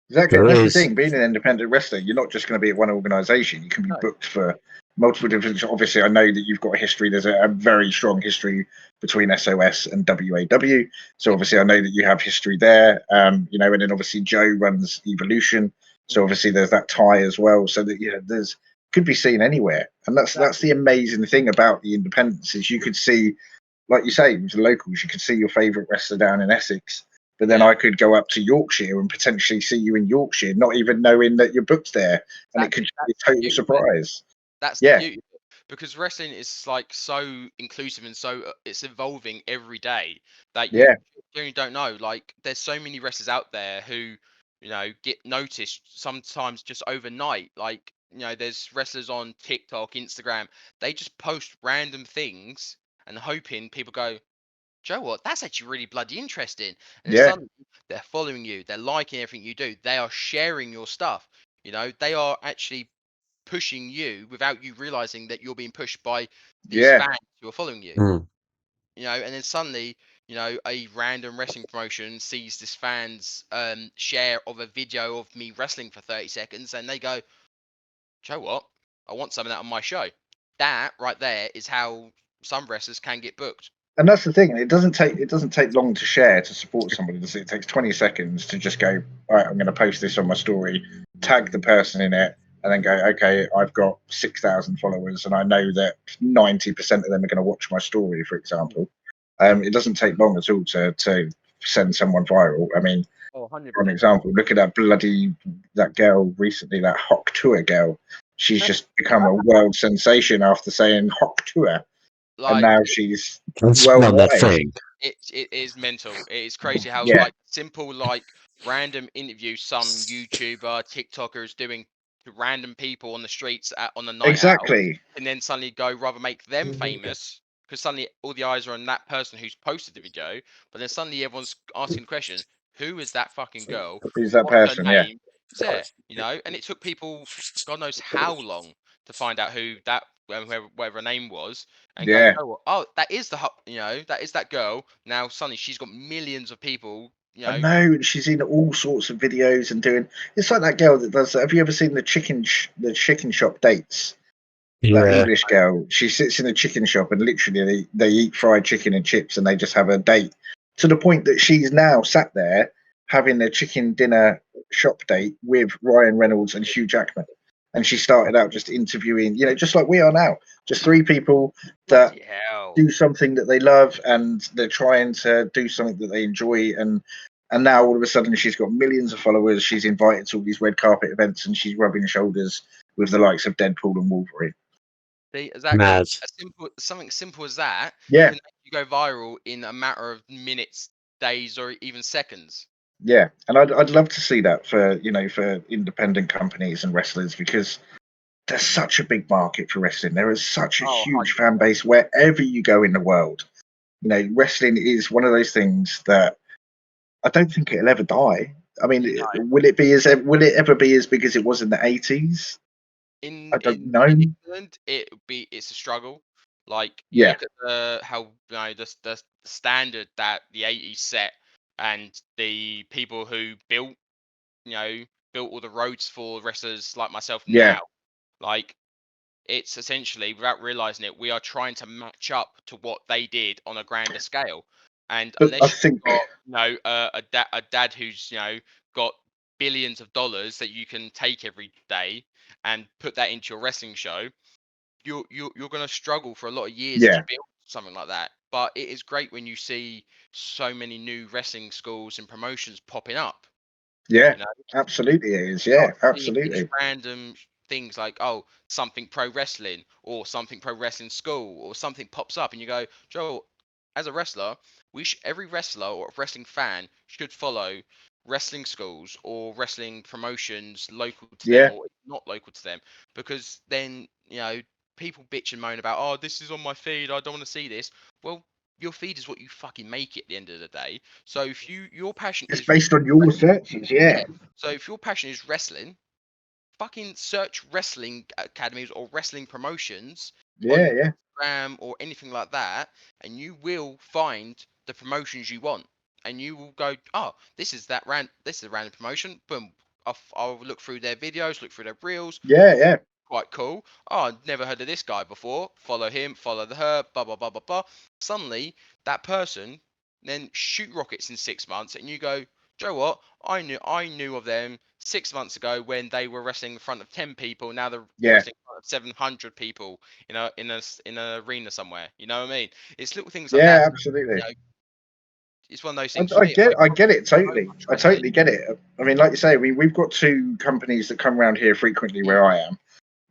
Exactly. There And that's is. the thing, being an independent wrestler, you're not just going to be at one organisation. You can be booked for multiple different. Obviously, I know that you've got a history. There's a very strong history between SOS and WAW. So obviously, I know that you have history there. And then obviously Joe runs Evolution. So obviously, there's that tie as well. So that there's could be seen anywhere. And that's the amazing thing about the independents is you could see, like you say, with the locals, you could see your favourite wrestler down in Essex. But then I could go up to Yorkshire and potentially see you in Yorkshire, not even knowing that you're booked there, and it could be a total surprise. That's the beauty, because wrestling is like so inclusive and so it's evolving every day that you generally don't know. Like, there's so many wrestlers out there who get noticed sometimes just overnight. Like, there's wrestlers on TikTok, Instagram, they just post random things and hoping people go, Joe, what? That's actually really bloody interesting. And then suddenly they're following you, they're liking everything you do, they are sharing your stuff. They are actually pushing you without you realizing that you're being pushed by these fans who are following you. And then suddenly, a random wrestling promotion sees this fan's share of a video of me wrestling for 30 seconds, and they go, Joe, what? I want some of that on my show. That right there is how some wrestlers can get booked. And that's the thing. It doesn't take long to share to support somebody. It takes 20 seconds to just go, all right, I'm going to post this on my story, tag the person in it, and then go, okay, I've got 6,000 followers, and I know that 90% of them are going to watch my story, for example. It doesn't take long at all to send someone viral. I mean, Oh, 100%. for an example, look at that girl recently, that Hawk Tour girl. She's just become a world sensation after saying Hawk Tour, and now she's That's not that worldwide. thing. It is mental. It is crazy how Yeah. like simple random interviews some YouTuber, TikToker is doing to random people on the streets on the night out, Exactly. and then suddenly go rather make them famous because suddenly all the eyes are on that person who's posted the video, but then suddenly everyone's asking the question, who is that fucking girl? Who's that What's her person? Yeah. name? Who's there? You know, and it took people God knows how long to find out who that whatever her name was, and go, Yeah. oh, that is that is that girl. Now suddenly she's got millions of people. I know she's in all sorts of videos and doing. It's like that girl that does. Have you ever seen the chicken shop dates? That Yeah. English girl. She sits in a chicken shop and literally they eat fried chicken and chips and they just have a date to the point that she's now sat there having a chicken dinner shop date with Ryan Reynolds and Hugh Jackman. And she started out just interviewing, just like we are now, just three people that Bloody hell. do something that they love and they're trying to do something that they enjoy, and now all of a sudden she's got millions of followers, she's invited to all these red carpet events, and she's rubbing shoulders with the likes of Deadpool and Wolverine. See, exactly. Mad. Something simple as that Yeah. can make you go viral in a matter of minutes, days, or even seconds. Yeah, and I'd love to see that for for independent companies and wrestlers, because there's such a big market for wrestling. There is such a huge fan base wherever you go in the world. Wrestling is one of those things that I don't think it'll ever die. I mean, will it ever be as big as it was in the 80s? I don't know. In England, it's a struggle. Like you look at how the standard that the 80s set, and the people who built all the roads for wrestlers like myself now. Like, it's essentially, without realizing it, we are trying to match up to what they did on a grander scale. And But unless you've got a dad who's got billions of dollars that you can take every day and put that into your wrestling show, you're going to struggle for a lot of years to build something like that. But it is great when you see so many new wrestling schools and promotions popping up. Yeah, absolutely it is. Yeah, absolutely. These random things like, oh, something pro wrestling or something pro wrestling school or something pops up, and you go, Joel, as a wrestler, every wrestler or wrestling fan should follow wrestling schools or wrestling promotions local to them or not local to them, because then people bitch and moan about, oh, this is on my feed, I don't want to see this. Well, your feed is what you fucking make it at the end of the day. So if your passion it's is based on your searches, so if your passion is wrestling, fucking search wrestling academies or wrestling promotions on Instagram or anything like that, and you will find the promotions you want, and you will go, oh, this is a random promotion. Boom, I'll look through their videos, look through their reels. Quite cool. Oh, I've never heard of this guy before. Follow him, follow her, blah blah blah blah blah. Suddenly, that person then shoot rockets in 6 months, and you go, Joe, what? I knew of them 6 months ago when they were wrestling in front of 10 people. Now they're wrestling in front of 700 people in an arena somewhere. You know what I mean? It's little things like that. Yeah, absolutely. It's one of those things. I get it totally. I totally get it. I mean, like you say, we've got two companies that come around here frequently where I am.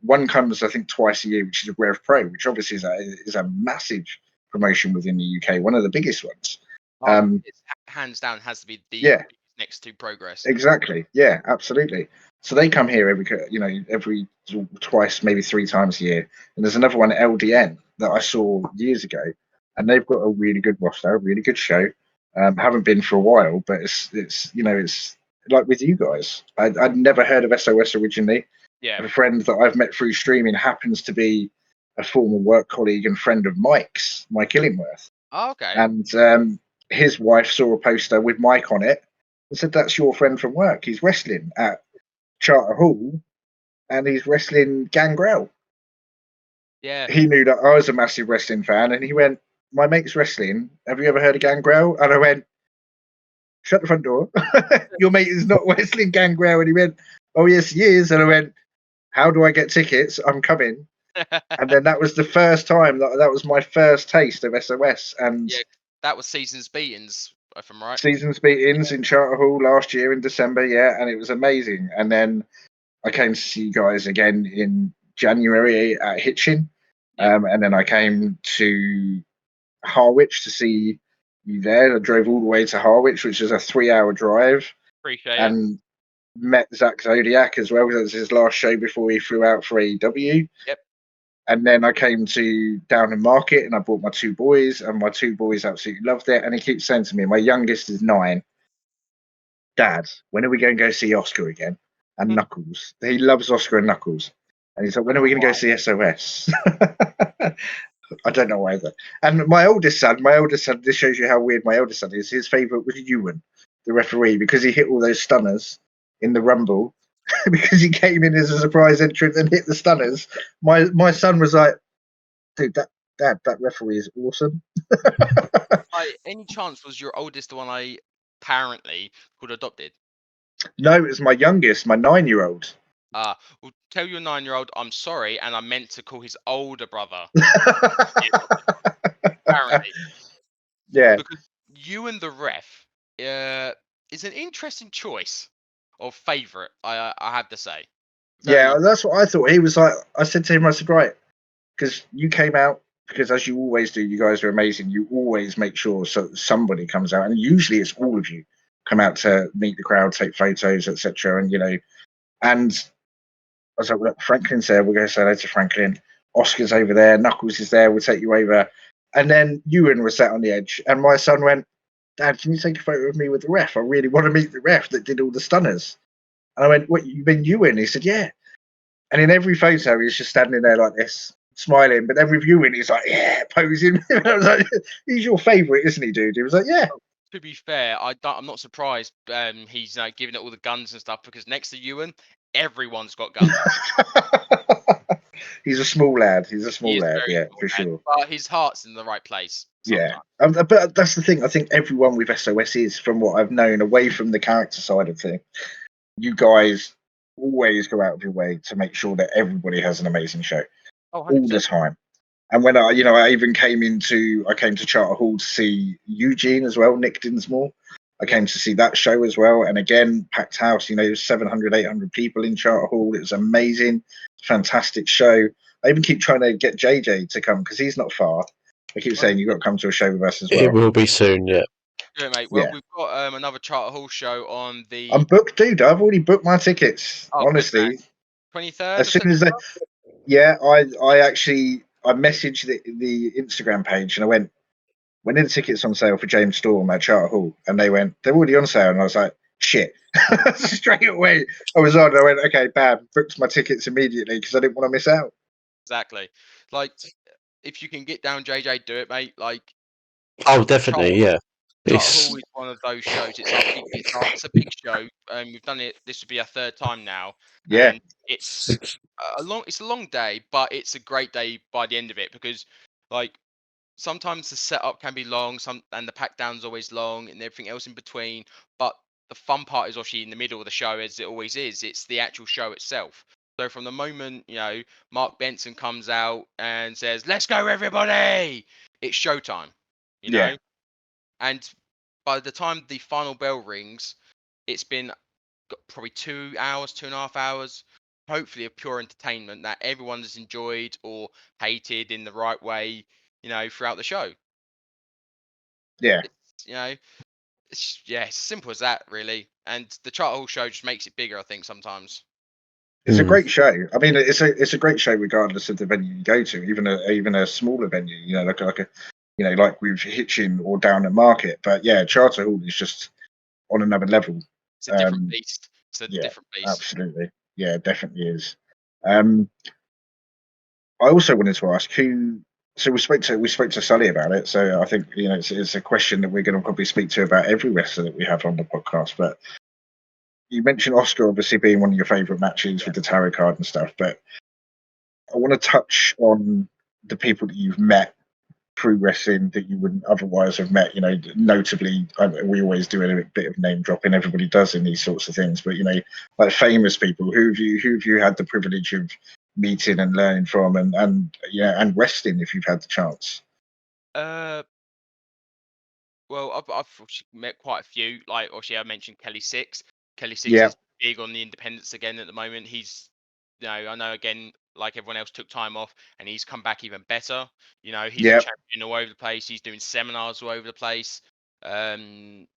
One comes, I think, twice a year, which is Rev Pro, which obviously is a massive promotion within the UK, one of the biggest ones. It's hands down has to be the next to Progress. Exactly. Yeah, absolutely. So they come here every twice, maybe 3 times a year. And there's another one, LDN, that I saw years ago, and they've got a really good roster, a really good show. Haven't been for a while, but it's like with you guys. I'd never heard of SOS originally. Yeah. A friend that I've met through streaming happens to be a former work colleague and friend of Mike's, Mike Illingworth. Oh, okay. And his wife saw a poster with Mike on it and said, "That's your friend from work. He's wrestling at Charter Hall, and he's wrestling Gangrel." Yeah. He knew that I was a massive wrestling fan, and he went, "My mate's wrestling. Have you ever heard of Gangrel?" And I went, "Shut the front door. Your mate is not wrestling Gangrel." And he went, "Oh yes, he is." And I went, how do I get tickets? I'm coming. And then that was the first time that was my first taste of SOS. And Yeah, that was season's beatings, if I'm right. season's beatings in Charter Hall last year in December, yeah, and it was amazing. And then I came to see you guys again in January at Hitchin, Yep. and then I came to Harwich to see you there. I drove all the way to Harwich, which is a 3-hour drive, Appreciate it. and met Zach Zodiac as well. That was his last show before he flew out for AEW. Yep. And then I came to Downham Market and I brought my two boys, and my two boys absolutely loved it. And he keeps saying to me, my youngest is 9, Dad, when are we going to go see Oscar again? And Knuckles. He loves Oscar and Knuckles. And he's like, when are we going to go see SOS? I don't know either. And my oldest son, this shows you how weird my oldest son is. His favourite was Ewan, the referee, because he hit all those stunners in the Rumble. Because he came in as a surprise entrant and hit the stunners. My son was like, dude, that referee is awesome. Any chance was your oldest the one I apparently could adopted? No, it was my youngest, my 9-year-old. Well, tell your 9-year-old I'm sorry, and I meant to call his older brother. Apparently, Yeah. because you and the ref is an interesting choice of favourite. I have to say. Yeah, that's what I thought. He was like, I said to him, I said, right, because you came out, because as you always do, you guys are amazing. You always make sure so somebody comes out, and usually it's all of you come out to meet the crowd, take photos, etc. And and I was like, look, Franklin's there. We're going to say hello to Franklin. Oscar's over there. Knuckles is there. We'll take you over. And then Ewan was sat on the edge, and my son went, Dad, can you take a photo of me with the ref? I really want to meet the ref that did all the stunners. And I went, what, you mean Ewan? He said, yeah. And in every photo, he's just standing there like this, smiling. But then with Ewan, he's like, yeah, posing. I was like, he's your favourite, isn't he, dude? He was like, yeah. To be fair, I'm not surprised. He's giving it all the guns and stuff, because next to Ewan, everyone's got guns. He's a small lad. He's a small He is lad, very yeah, small, for sure. but his heart's in the right place. Yeah, Sometimes. but that's the thing. I think everyone with SOS is, from what I've known, away from the character side of things. You guys always go out of your way to make sure that everybody has an amazing show Oh, all 100%. the time. And when I even came to Charter Hall to see Eugene as well, Nick Dinsmore. I came to see that show as well, and again, packed house. 700, 800 people in Charter Hall. It was amazing, fantastic show. I even keep trying to get JJ to come because he's not far. I keep saying you've got to come to a show with us as well. It will be soon, yeah. Yeah, mate. Well, Yeah. we've got another Charter Hall show on the. I'm booked, dude. I've already booked my tickets. Oh, good honestly, man. 23rd. as soon as I messaged the Instagram page and I went, when are the tickets on sale for James Storm at Charter Hall? And they went, they're already on sale. And I was like, shit. Straight away, I was on. I went, okay, bam, booked my tickets immediately because I didn't want to miss out. Exactly. Like, if you can get down JJ, do it, mate. Like, oh, definitely, yeah. Charter Hall is one of those shows. It's a big show. We've done it. This would be our 3rd time now. Yeah. And it's a long day, but it's a great day by the end of it, because, like, sometimes the setup can be long, and the pack down's always long, and everything else in between. But the fun part is actually in the middle of the show, as it always is. It's the actual show itself. So from the moment Mark Benson comes out and says, "Let's go, everybody!" It's showtime. Yeah. And by the time the final bell rings, it's been probably 2 hours, 2.5 hours, hopefully of pure entertainment that everyone has enjoyed or hated in the right way, throughout the show. Yeah. It's as simple as that, really. And the Charter Hall show just makes it bigger, I think, sometimes. It's a great show. I mean, it's a great show regardless of the venue you go to, even a smaller venue. Like with Hitchin or down at Market. But yeah, Charter Hall is just on another level. It's a different beast. It's a different beast. Absolutely. Yeah, it definitely is. I also wanted to ask who. So we spoke to Sully about it. So I think it's a question that we're going to probably speak to about every wrestler that we have on the podcast. But you mentioned Oscar obviously being one of your favourite matches with the tarot card and stuff. But I want to touch on the people that you've met through wrestling that you wouldn't otherwise have met. Notably, we always do a bit of name dropping. Everybody does in these sorts of things, but like famous people. Who have you had the privilege of meeting and learning from, and wrestling if you've had the chance? Well, I've met quite a few. Like, obviously, I mentioned Kelly Six. Kelly Six Yeah, is big on the independents again at the moment. I know again, like everyone else, took time off, and he's come back even better. He's a yeah, champion all over the place. He's doing seminars all over the place. Um,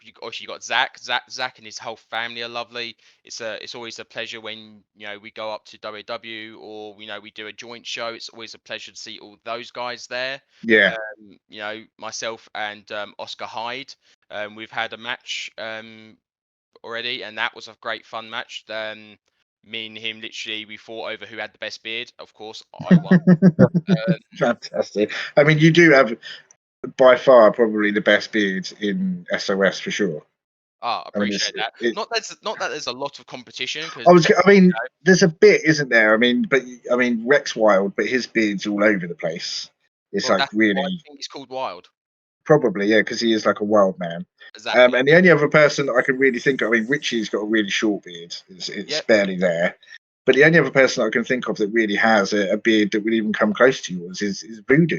you got Zach. Zach and his whole family are lovely. It's always a pleasure when we go up to WW, or we do a joint show. It's always a pleasure to see all those guys there. yeah. Myself and Oscar Hyde. We've had a match already, and that was a great fun match. Me and him, literally, we fought over who had the best beard. Of course, I won. Fantastic. I mean, you do have by far probably the best beard in SOS for sure. I I mean, appreciate that. Not that there's a lot of competition, because I mean, there's a bit, isn't there? I mean, Rex Wild, but his beard's all over the place. It's well, like that's why I really, think he's called Wild. probably, yeah, because he is like a wild man. Exactly. And the only other person that I can really think of, I mean, Richie's got a really short beard. It's Yep. barely there. But the only other person I can think of that really has a beard that would even come close to yours is Voodoo.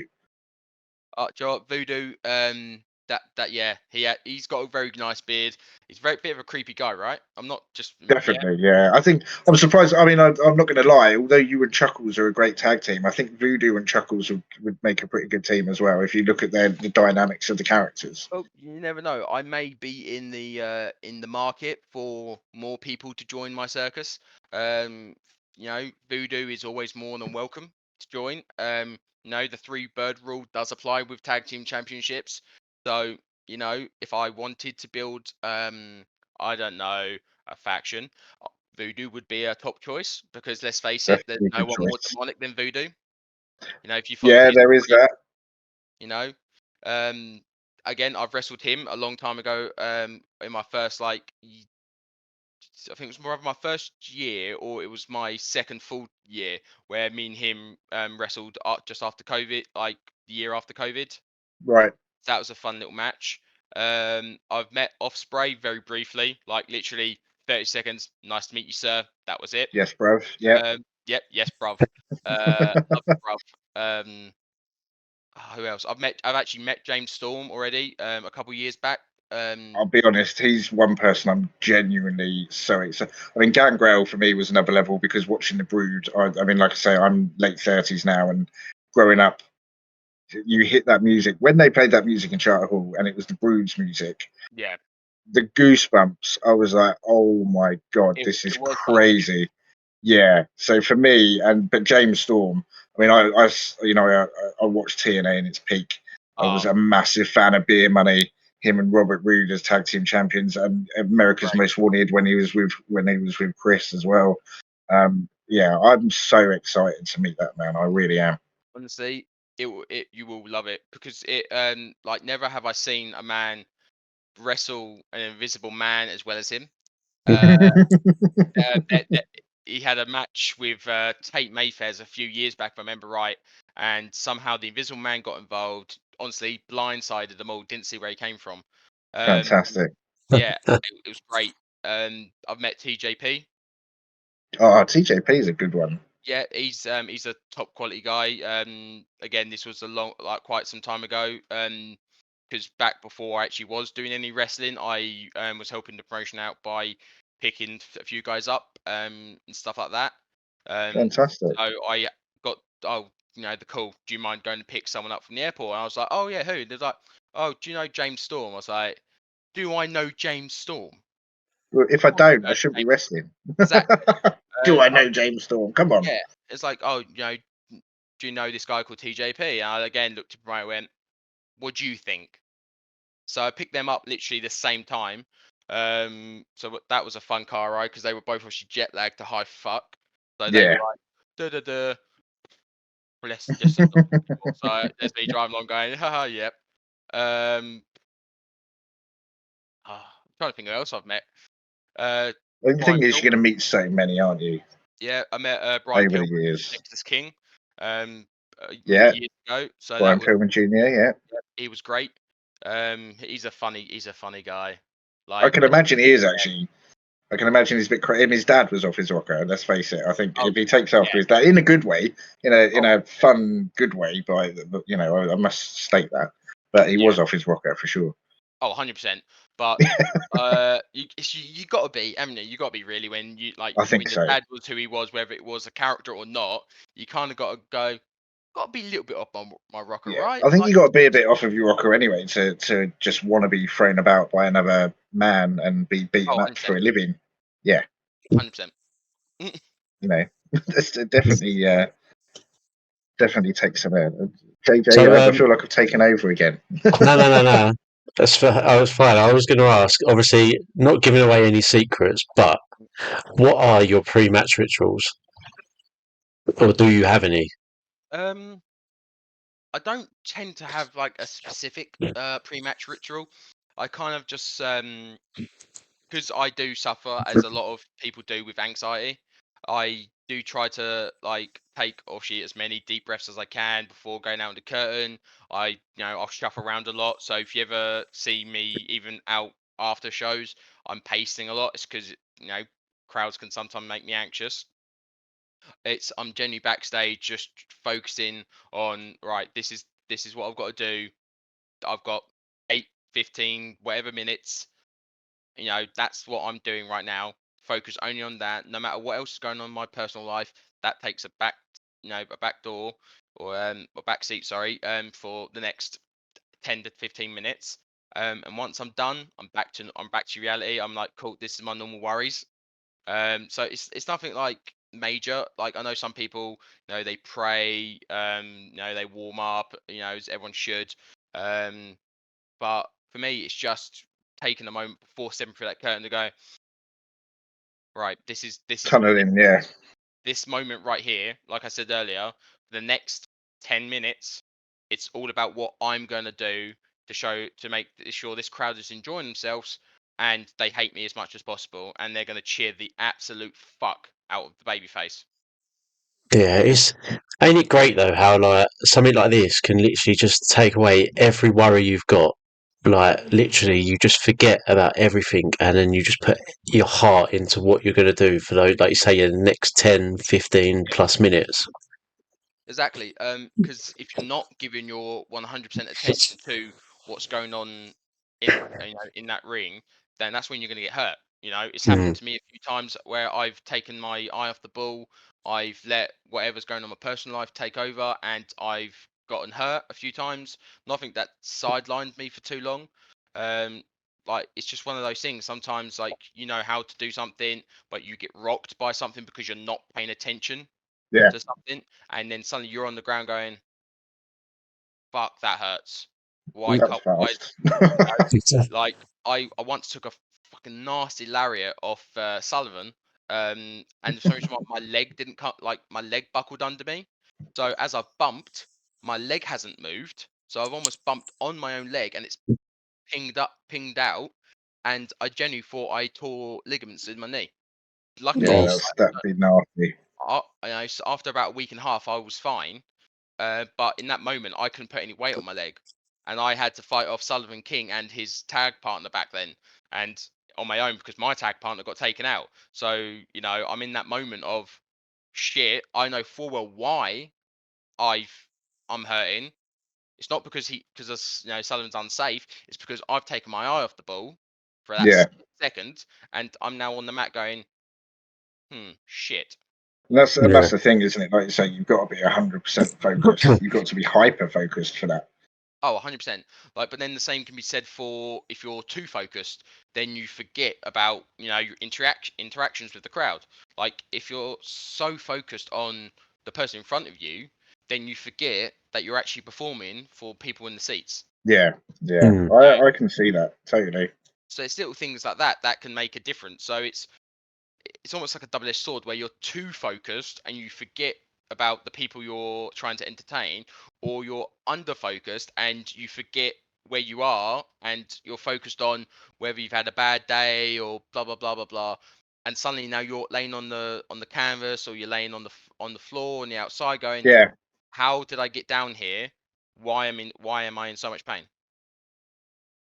Do you know what, Voodoo, yeah, he's got a very nice beard. He's a very bit of a creepy guy, right? I'm not just yeah. Definitely, yeah. I think I'm surprised. I mean, I'm not going to lie. Although you and Chuckles are a great tag team, I think Voodoo and Chuckles would make a pretty good team as well if you look at the dynamics of the characters. Well, you never know. I may be in the market for more people to join my circus. Voodoo is always more than welcome to join. The three bird rule does apply with tag team championships. So, if I wanted to build, I don't know, a faction, Voodoo would be a top choice, because let's face it, there's Definitely a no good one more choice. demonic than Voodoo. If you follow Yeah, his there is that. you know. Um, Again, I've wrestled him a long time ago. In my first I think it was more of my first year, or it was my second full year, where me and him wrestled just after COVID, like the year after COVID. Right. That was a fun little match. I've met Offspray very briefly, like literally 30 seconds. Nice to meet you, sir. That was it. Yes, bruv. Yeah. Yep, yes, bruv. Love you, bruv. Who else? I've actually met James Storm already, a couple years back. I'll be honest, he's one person I'm genuinely so excited. I mean, Gangrel for me was another level because watching the Brood, I mean, like I say, I'm late 30s now, and growing up, you hit that music. When they played that music in Charter Hall and it was the Brood's music, Yeah, the goosebumps, I was like, oh my God, this it is was something. crazy. Yeah. So for me, but James Storm, I mean, I watched TNA in its peak. I was Oh, a massive fan of Beer Money. Him and Robert Roode as tag team champions, and America's right. Most Wanted when he was with Chris as well. Yeah, I'm so excited to meet that man. I really am. Honestly, you will love it, because like, never have I seen a man wrestle an invisible man as well as him. Uh, he had a match with Tate Mayfair's a few years back, if I remember right, and somehow the Invisible Man got involved. Honestly, blindsided them all. Didn't see where he came from. Um, Fantastic. yeah, it was great. I've met TJP. Oh, TJP is a good one. Yeah, he's a top quality guy. Again, this was quite some time ago. Because back before I actually was doing any wrestling, I was helping the promotion out by picking a few guys up and stuff like that. Fantastic. So I got the call. Do you mind going to pick someone up from the airport? And I was like, oh yeah, who? They're like, oh, do you know James Storm? I was like, do I know James Storm? Well, if I Of course don't, I I know shouldn't be James. wrestling. Exactly. Do I I know James Storm? Come on. Yeah, it's like, oh, do you know this guy called TJP? And I again looked at Brian and went, what do you think? So I picked them up literally the same time. That was a fun car ride, because they were both obviously jet lagged to high fuck. So they were Yeah. like, da da da. Just as normal. So there's me driving along going, haha, yep. I'm trying to think who else I've met. The Brian thing is, Pil- you're going to meet so many, aren't you, yeah, I met Brian over the Pilgrim, years? Texas King. Um, Yeah. years ago. So Brian that was Pillman Jr. Yeah. he was great. He's a funny guy. I Like, can imagine he is actually. I can imagine he's a bit crazy. His dad was off his rocker. Let's face it. I think Oh, if he takes after his dad in a good way, in a fun, good way, by I must state that. But he was off his rocker for sure. Oh, 100%. But you got to be, I mean, you got to be really when you like I think when your so. dad was who he was, whether it was a character or not. You kind of got to go. Got to be a little bit off my rocker, Yeah, right? I think Like, you got to be a bit off of your rocker anyway to just want to be thrown about by another man and be beaten up 100%, for a living. Yeah, 100%. that's definitely definitely takes some. JJ, So, I feel like I've taken over again. no. I was fine. I was going to ask, obviously, not giving away any secrets, but what are your pre-match rituals, or do you have any? I don't tend to have like a specific pre-match ritual. I kind of just because I do suffer, as a lot of people do, with anxiety. I do try to like take obviously as many deep breaths as I can before going out on the curtain. I'll shuffle around a lot. So if you ever see me even out after shows, I'm pacing a lot. It's because crowds can sometimes make me anxious. I'm genuinely backstage just focusing on, right, this is what I've got to do. I've got 8, 15, whatever minutes. That's what I'm doing right now. Focus only on that. No matter what else is going on in my personal life, that takes a back door, or a back seat, sorry, for the next 10 to 15 minutes. And once I'm done, I'm back to reality. I'm like, cool, this is my normal worries. So it's nothing like major. Like, I know some people, they pray, they warm up, as everyone should. Um, but for me, it's just taking a moment before stepping through that curtain to go, right, this is Tunneling, yeah. this moment right here. Like I said earlier, for the next 10 minutes, it's all about what I'm going to do to make sure this crowd is enjoying themselves and they hate me as much as possible, and they're going to cheer the absolute fuck out of the babyface. Yeah, ain't it great though how like something like this can literally just take away every worry you've got. Like literally, you just forget about everything, and then you just put your heart into what you're going to do for those, like you say, the next 10, 15 plus minutes. Exactly. Because if you're not giving your 100% attention to what's going on in that ring, then that's when you're going to get hurt. It's happened Mm. to me a few times where I've taken my eye off the ball. I've let whatever's going on in my personal life take over, and I've gotten hurt a few times. Nothing that sidelined me for too long. Um, like, it's just one of those things. Sometimes, like, you know how to do something, but you get rocked by something because you're not paying attention Yeah, to something, and then suddenly you're on the ground going, "Fuck, that hurts." Why that's can't why fast. like I once took a fucking nasty lariat off Sullivan, and for some reason my leg didn't cut, like my leg buckled under me. So as I bumped, my leg hasn't moved. So I've almost bumped on my own leg, and it's pinged out, and I genuinely thought I tore ligaments in my knee. Yeah, Luckily, Oh, that'd be nasty. so after about a week and a half, I was fine. But in that moment, I couldn't put any weight on my leg, and I had to fight off Sullivan King and his tag partner back then, and on my own because my tag partner got taken out. So I'm in that moment of shit. I know full well why I've I'm hurting. It's not because Sullivan's unsafe. It's because I've taken my eye off the ball for that Yeah, second, and I'm now on the mat going, shit. and yeah. that's the thing, isn't it? Like you say, you've got to be 100% focused. You've got to be hyper focused for that. Oh, 100%. Like, but then the same can be said for if you're too focused, then you forget about, your interactions with the crowd. Like, if you're so focused on the person in front of you, then you forget that you're actually performing for people in the seats. Yeah, yeah. Mm. I can see that totally. So it's little things like that can make a difference. So it's almost like a double-edged sword where you're too focused and you forget about the people you're trying to entertain, or you're under focused and you forget where you are and you're focused on whether you've had a bad day or blah blah blah blah blah, and suddenly now you're laying on the canvas, or you're laying on the floor on the outside going, Yeah, how did I get down here? Why am I in so much pain?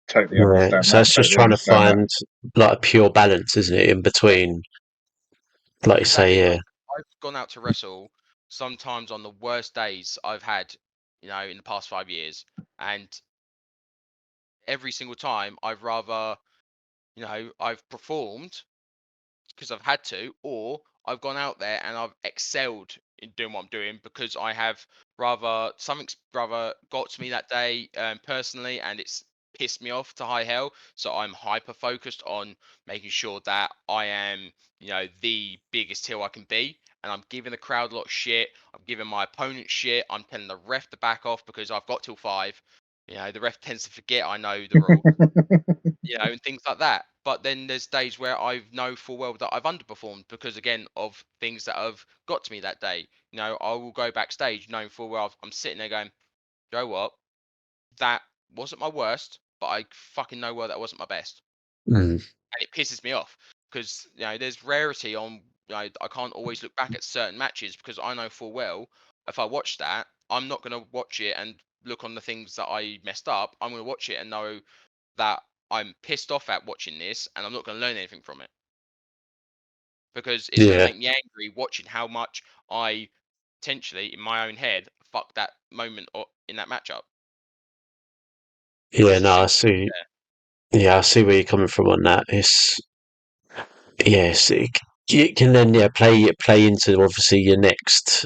Totally Right. understand So that. it's just Totally trying to understand that. find like a pure balance, isn't it, in between, like you say, Exactly. yeah. Like I've gone out to wrestle sometimes on the worst days I've had, in the past 5 years, and every single time I've performed because I've had to, or I've gone out there and I've excelled in doing what I'm doing because I have something's rather got to me that day personally, and it's pissed me off to high hell. So I'm hyper focused on making sure that I am, the biggest heel I can be. And I'm giving the crowd a lot of shit. I'm giving my opponent shit. I'm telling the ref to back off because I've got till 5. The ref tends to forget I know the rule, and things like that. But then there's days where I know full well that I've underperformed because, again, of things that have got to me that day. I will go backstage knowing full well I'm sitting there going, you know what? That wasn't my worst, but I fucking know well that wasn't my best. Mm. And it pisses me off because, there's rarity on, I can't always look back at certain matches because I know full well if I watch that, I'm not going to watch it and look on the things that I messed up. I'm going to watch it and know that I'm pissed off at watching this and I'm not going to learn anything from it because it's going to Yeah. make me angry watching how much I potentially in my own head fuck that moment or in that matchup. Yeah, It's as no, I simple. see. Yeah, I see where you're coming from on that. Yes, it can then play into obviously your next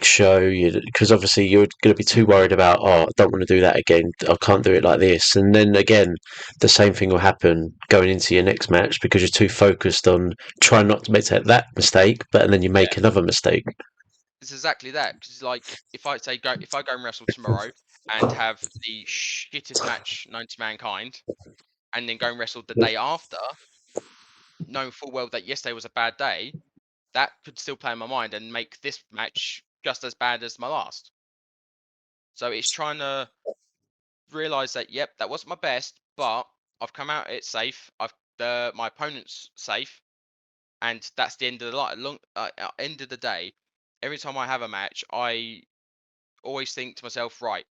show, because obviously you're going to be too worried about, oh, I don't want to do that again. I can't do it like this, and then again, the same thing will happen going into your next match because you're too focused on trying not to make that mistake, but then you Yeah, make another mistake. it's exactly that. Because like if I go and wrestle tomorrow and have the shittest match known to mankind, and then go and wrestle the day after, knowing full well that yesterday was a bad day, that could still play in my mind and make this match just as bad as my last. So it's trying to realize that, yep, that wasn't my best, but I've come out it safe. My opponent's safe, and that's the end of the end of the day. Every time I have a match, I always think to myself, right,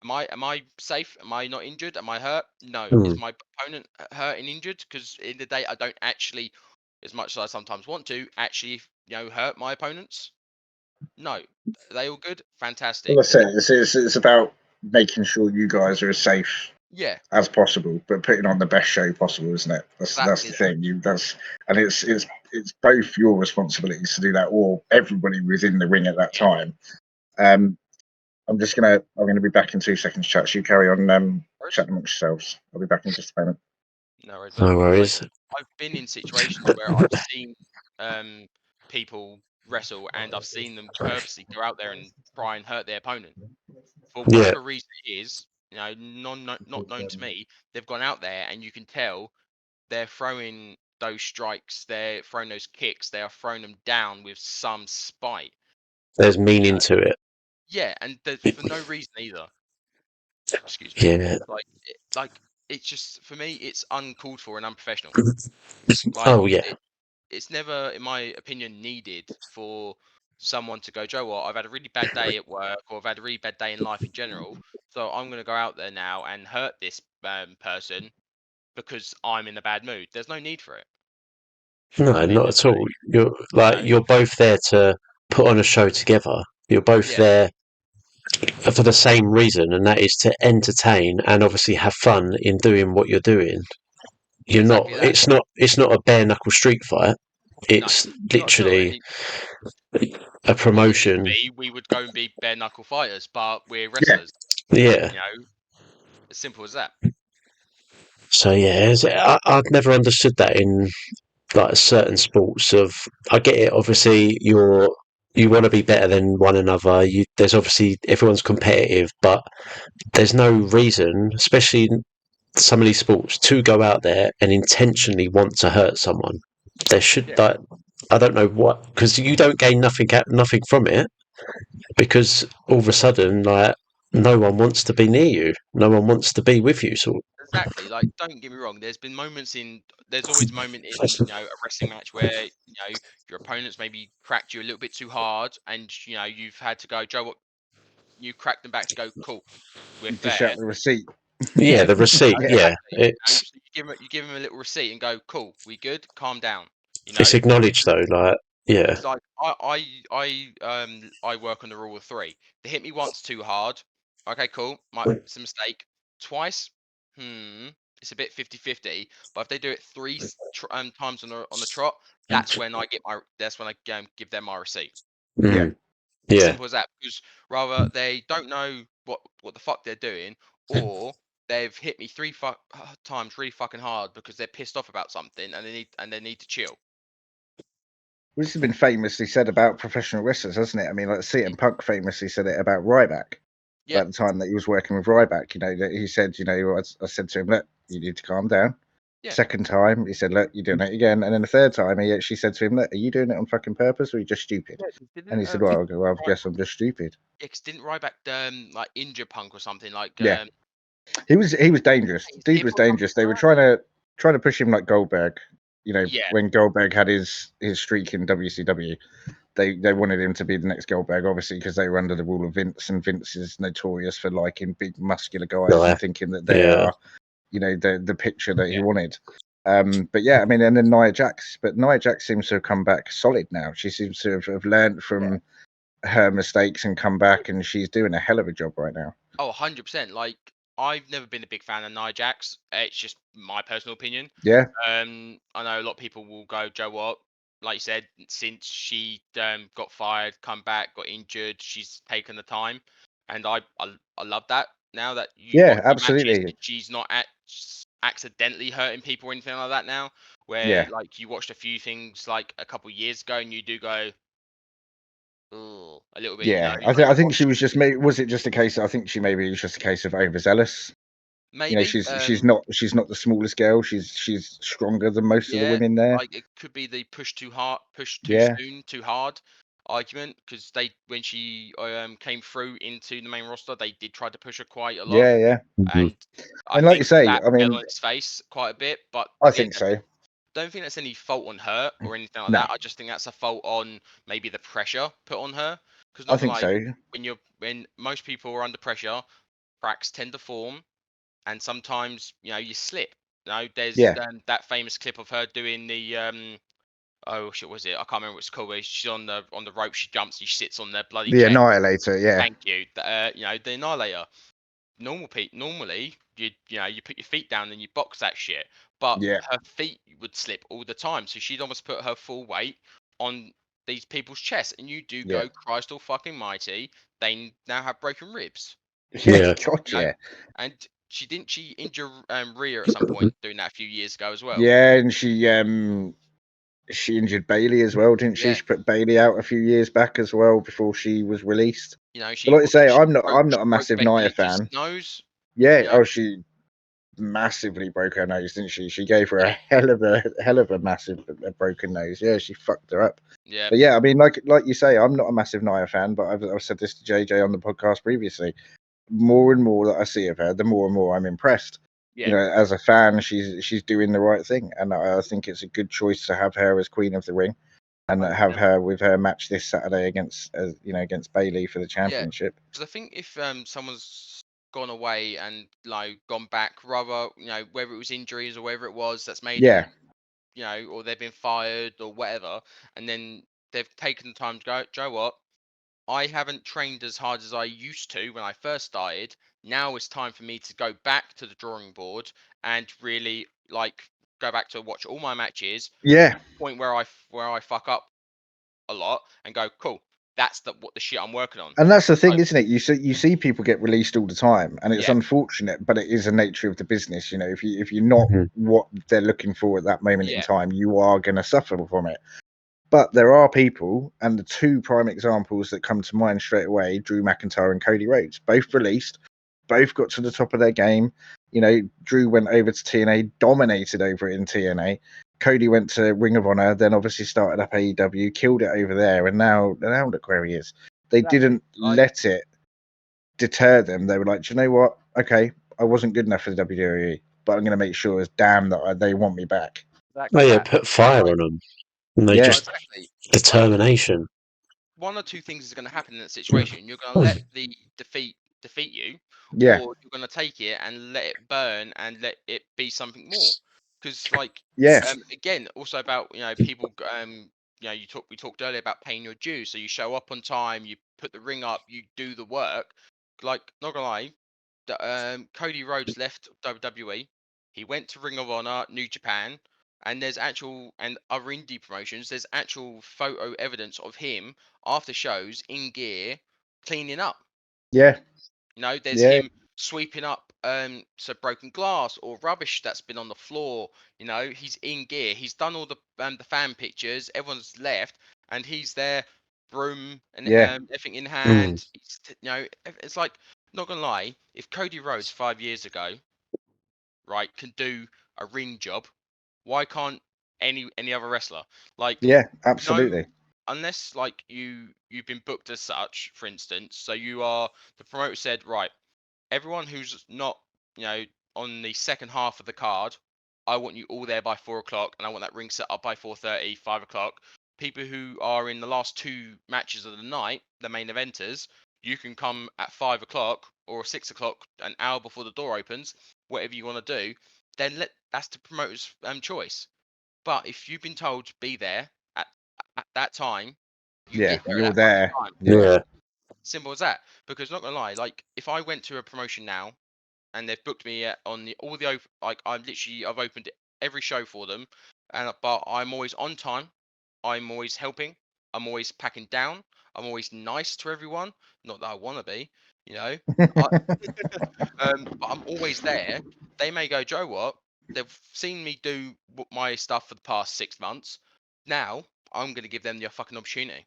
am I safe? Am I not injured? Am I hurt? No. Is Mm. my opponent hurt and injured? Because in the day, I don't actually, as much as I sometimes want to, actually, hurt my opponents. No. Are they all good? Well, Fantastic. that's it. It's about making sure you guys are as safe Yeah, as possible, but putting on the best show possible, isn't it? That's exactly the that. thing. And it's both your responsibilities to do that, or everybody within the ring at that Yeah. time. I'm gonna be back in 2 seconds, chat. You carry on Worries? chatting amongst yourselves. I'll be back in just a moment. No worries. No Like worries. I've been in situations where I've seen um people wrestle and I've seen them purposely go out there and try and hurt their opponent. For Yeah, whatever reason it is, not known to me, they've gone out there and you can tell they're throwing those strikes, they're throwing those kicks, they are throwing them down with some spite. there's You meaning know? to it. Yeah, and for no reason either. Excuse me. Yeah. Like it's just for me, it's uncalled for and unprofessional. Like Oh yeah. it's never, in my opinion, needed for someone to go, Joe, what? I've had a really bad day at work, or I've had a really bad day in life in general. So I'm going to go out there now and hurt this person because I'm in a bad mood. There's no need for it. No, At the end not of at the all. You're day, like you're both there to put on a show together. You're both yeah, there for the same reason, and that is to entertain and obviously have fun in doing what you're doing. You're not. exactly that. It's not a bare knuckle street fight. No, It's not at all. literally a If it needed promotion. be, we would go and be bare knuckle fighters, but we're Yeah, wrestlers. Yeah. You know, as simple as that. So yeah, I've never understood that in like certain sports. I get it. Obviously, you want to be better than one another. There's obviously everyone's competitive, but there's no reason, especially in some of these sports, to go out there and intentionally want to hurt someone. There should Yeah, like I don't know what, because you don't gain nothing from it, because all of a sudden like no one wants to be near you, no one wants to be with you. So exactly. Like, don't get me wrong. There's always a moment in a wrestling match where your opponent's maybe cracked you a little bit too hard, and you've had to go, Joe, what? you crack them back to go, cool, we're You dish out fair. the receipt. Yeah, the receipt. Exactly. It's So you give him a little receipt and go, cool, we good, calm down. it's acknowledged though. Like, yeah, It's like I work on the rule of three. They hit me once too hard. Okay, cool. It's a mistake. Twice, it's a bit 50-50. But if they do it times on the trot, that's when I give them my receipt. mm, yeah, Simple as that. Because rather they don't know what the fuck they're doing, or they've hit me times really fucking hard because they're pissed off about something and they need to chill. This has been famously said about professional wrestlers, hasn't it? I mean, like CM Punk famously said it about Ryback. Yeah. About the time that he was working with Ryback, that he said, I said to him, look, you need to calm down. Yeah. Second time, he said, look, you're doing it again. And then the third time, he actually said to him, look, are you doing it on fucking purpose or are you just stupid? And he said, well, I guess I'm just stupid. Yeah, because didn't Ryback like injure Punk or something like? Yeah. He was dangerous. Dude was dangerous. They were trying to push him like Goldberg. When Goldberg had his streak in WCW, they wanted him to be the next Goldberg, obviously, because they were under the rule of Vince, and Vince is notorious for liking big muscular guys and thinking that they are, the picture that he wanted. But yeah, I mean, and then Nia Jax, but Nia Jax seems to have come back solid now. She seems to have learned from her mistakes and come back, and she's doing a hell of a job right now. Oh, 100%. Like, I've never been a big fan of Nia Jax. It's just my personal opinion. Yeah. I know a lot of people will go, Joe, what? Like you said, since she got fired, come back, got injured, she's taken the time, and I love that. Now that you watch the absolutely. matches, she's not accidentally hurting people or anything like that now. Where like you watched a few things like a couple years ago, and you do go, oh, a little bit. Yeah, I think she was just was it just a case? I think she maybe was just a case of overzealous. Maybe she's not the smallest girl. She's stronger than most of the women there. Like it could be the push too soon, too hard argument, because when she came through into the main roster, they did try to push her quite a lot. Yeah. And I like you say, that I mean, fell on its face quite a bit. But I think so. Don't think that's any fault on her or anything like that. I just think that's a fault on maybe the pressure put on her. Because I think so. When most people are under pressure, cracks tend to form, and sometimes you slip. There's that famous clip of her doing the oh shit, was it? I can't remember what it's called. Where she's on the rope, she jumps, she sits on the bloody the chest. Annihilator. Yeah. Thank you. The Annihilator. Normally you put your feet down and you box that shit, but her feet would slip all the time, so she'd almost put her full weight on these people's chests, and you do go, Christ all fucking mighty, they now have broken ribs. Yeah, gotcha. And she injure Rhea at some point doing that a few years ago as well. Yeah, and she injured Bailey as well, didn't she? She put Bailey out a few years back as well before she was released. But like I say, I'm not a massive Nia fan. Nose. Yeah. She massively broke her nose, didn't she? She gave her a hell of a massive broken nose. Yeah, she fucked her up. Yeah. But yeah, I mean, like you say, I'm not a massive Nia fan, but I've said this to JJ on the podcast previously. More and more that I see of her, the more and more I'm impressed. Yeah. As a fan, she's doing the right thing, and I think it's a good choice to have her as Queen of the Ring, and have her with her match this Saturday against Bailey for the championship. Because I think if someone's gone away and like gone back, rather whether it was injuries or whatever it was that's made them, or they've been fired or whatever, and then they've taken the time to go, Joe, what? I haven't trained as hard as I used to when I first started. Now it's time for me to go back to the drawing board and really go back to watch all my matches. Yeah. Point where I fuck up a lot and go, cool. That's what the shit I'm working on. And that's the thing, isn't it? You see people get released all the time, and it's unfortunate, but it is the nature of the business. If you're not what they're looking for at that moment in time, you are going to suffer from it. But there are people, and the two prime examples that come to mind straight away, Drew McIntyre and Cody Rhodes, both released, both got to the top of their game. Drew went over to TNA, dominated over it in TNA. Cody went to Ring of Honor, then obviously started up AEW, killed it over there, and now look where he is. They didn't let it deter them. They were like, do you know what? Okay, I wasn't good enough for the WWE, but I'm going to make sure as damn that they want me back. Put fire on them. And they just determination. one or two things is going to happen in that situation. You're going to let the defeat you, Yeah, or you're going to take it and let it burn and let it be something more. Because like yeah, again, also about people we talked earlier about paying your dues. So you show up on time, you put the ring up, you do the work. Like, not gonna lie, Cody Rhodes left WWE. He went to Ring of Honor, New Japan, and there's actual and other indie promotions. There's actual photo evidence of him after shows in gear, cleaning up. yeah, There's yeah, him sweeping up so broken glass or rubbish that's been on the floor. He's in gear. He's done all the fan pictures. Everyone's left, and he's there, broom and yeah, everything in Mm. hand. It's like, not gonna lie, if Cody Rhodes 5 years ago, right, can do a ring job, why can't any other wrestler? Like, yeah, no, absolutely. unless like you've been booked as such, for instance. So the promoter said, right, everyone who's not, on the second half of the card, I want you all there by 4 o'clock, and I want that ring set up by 4:30, 5 o'clock. People who are in the last two matches of the night, the main eventers, you can come at 5 o'clock or 6 o'clock, an hour before the door opens, whatever you want to do. Then that's the promoter's choice. But if you've been told to be there at that time, you Yeah, get there at you're that fucking there. time. Yeah, Yeah. Simple as that. Because, not gonna lie, like, if I went to a promotion now and they've booked me on all the like, I've opened every show for them, but I'm always on time. I'm always helping. I'm always packing down. I'm always nice to everyone. Not that I want to be, you know. I, but I'm always there. They may go, Joe, what? They've seen me do my stuff for the past 6 months. Now I'm going to give them the fucking opportunity.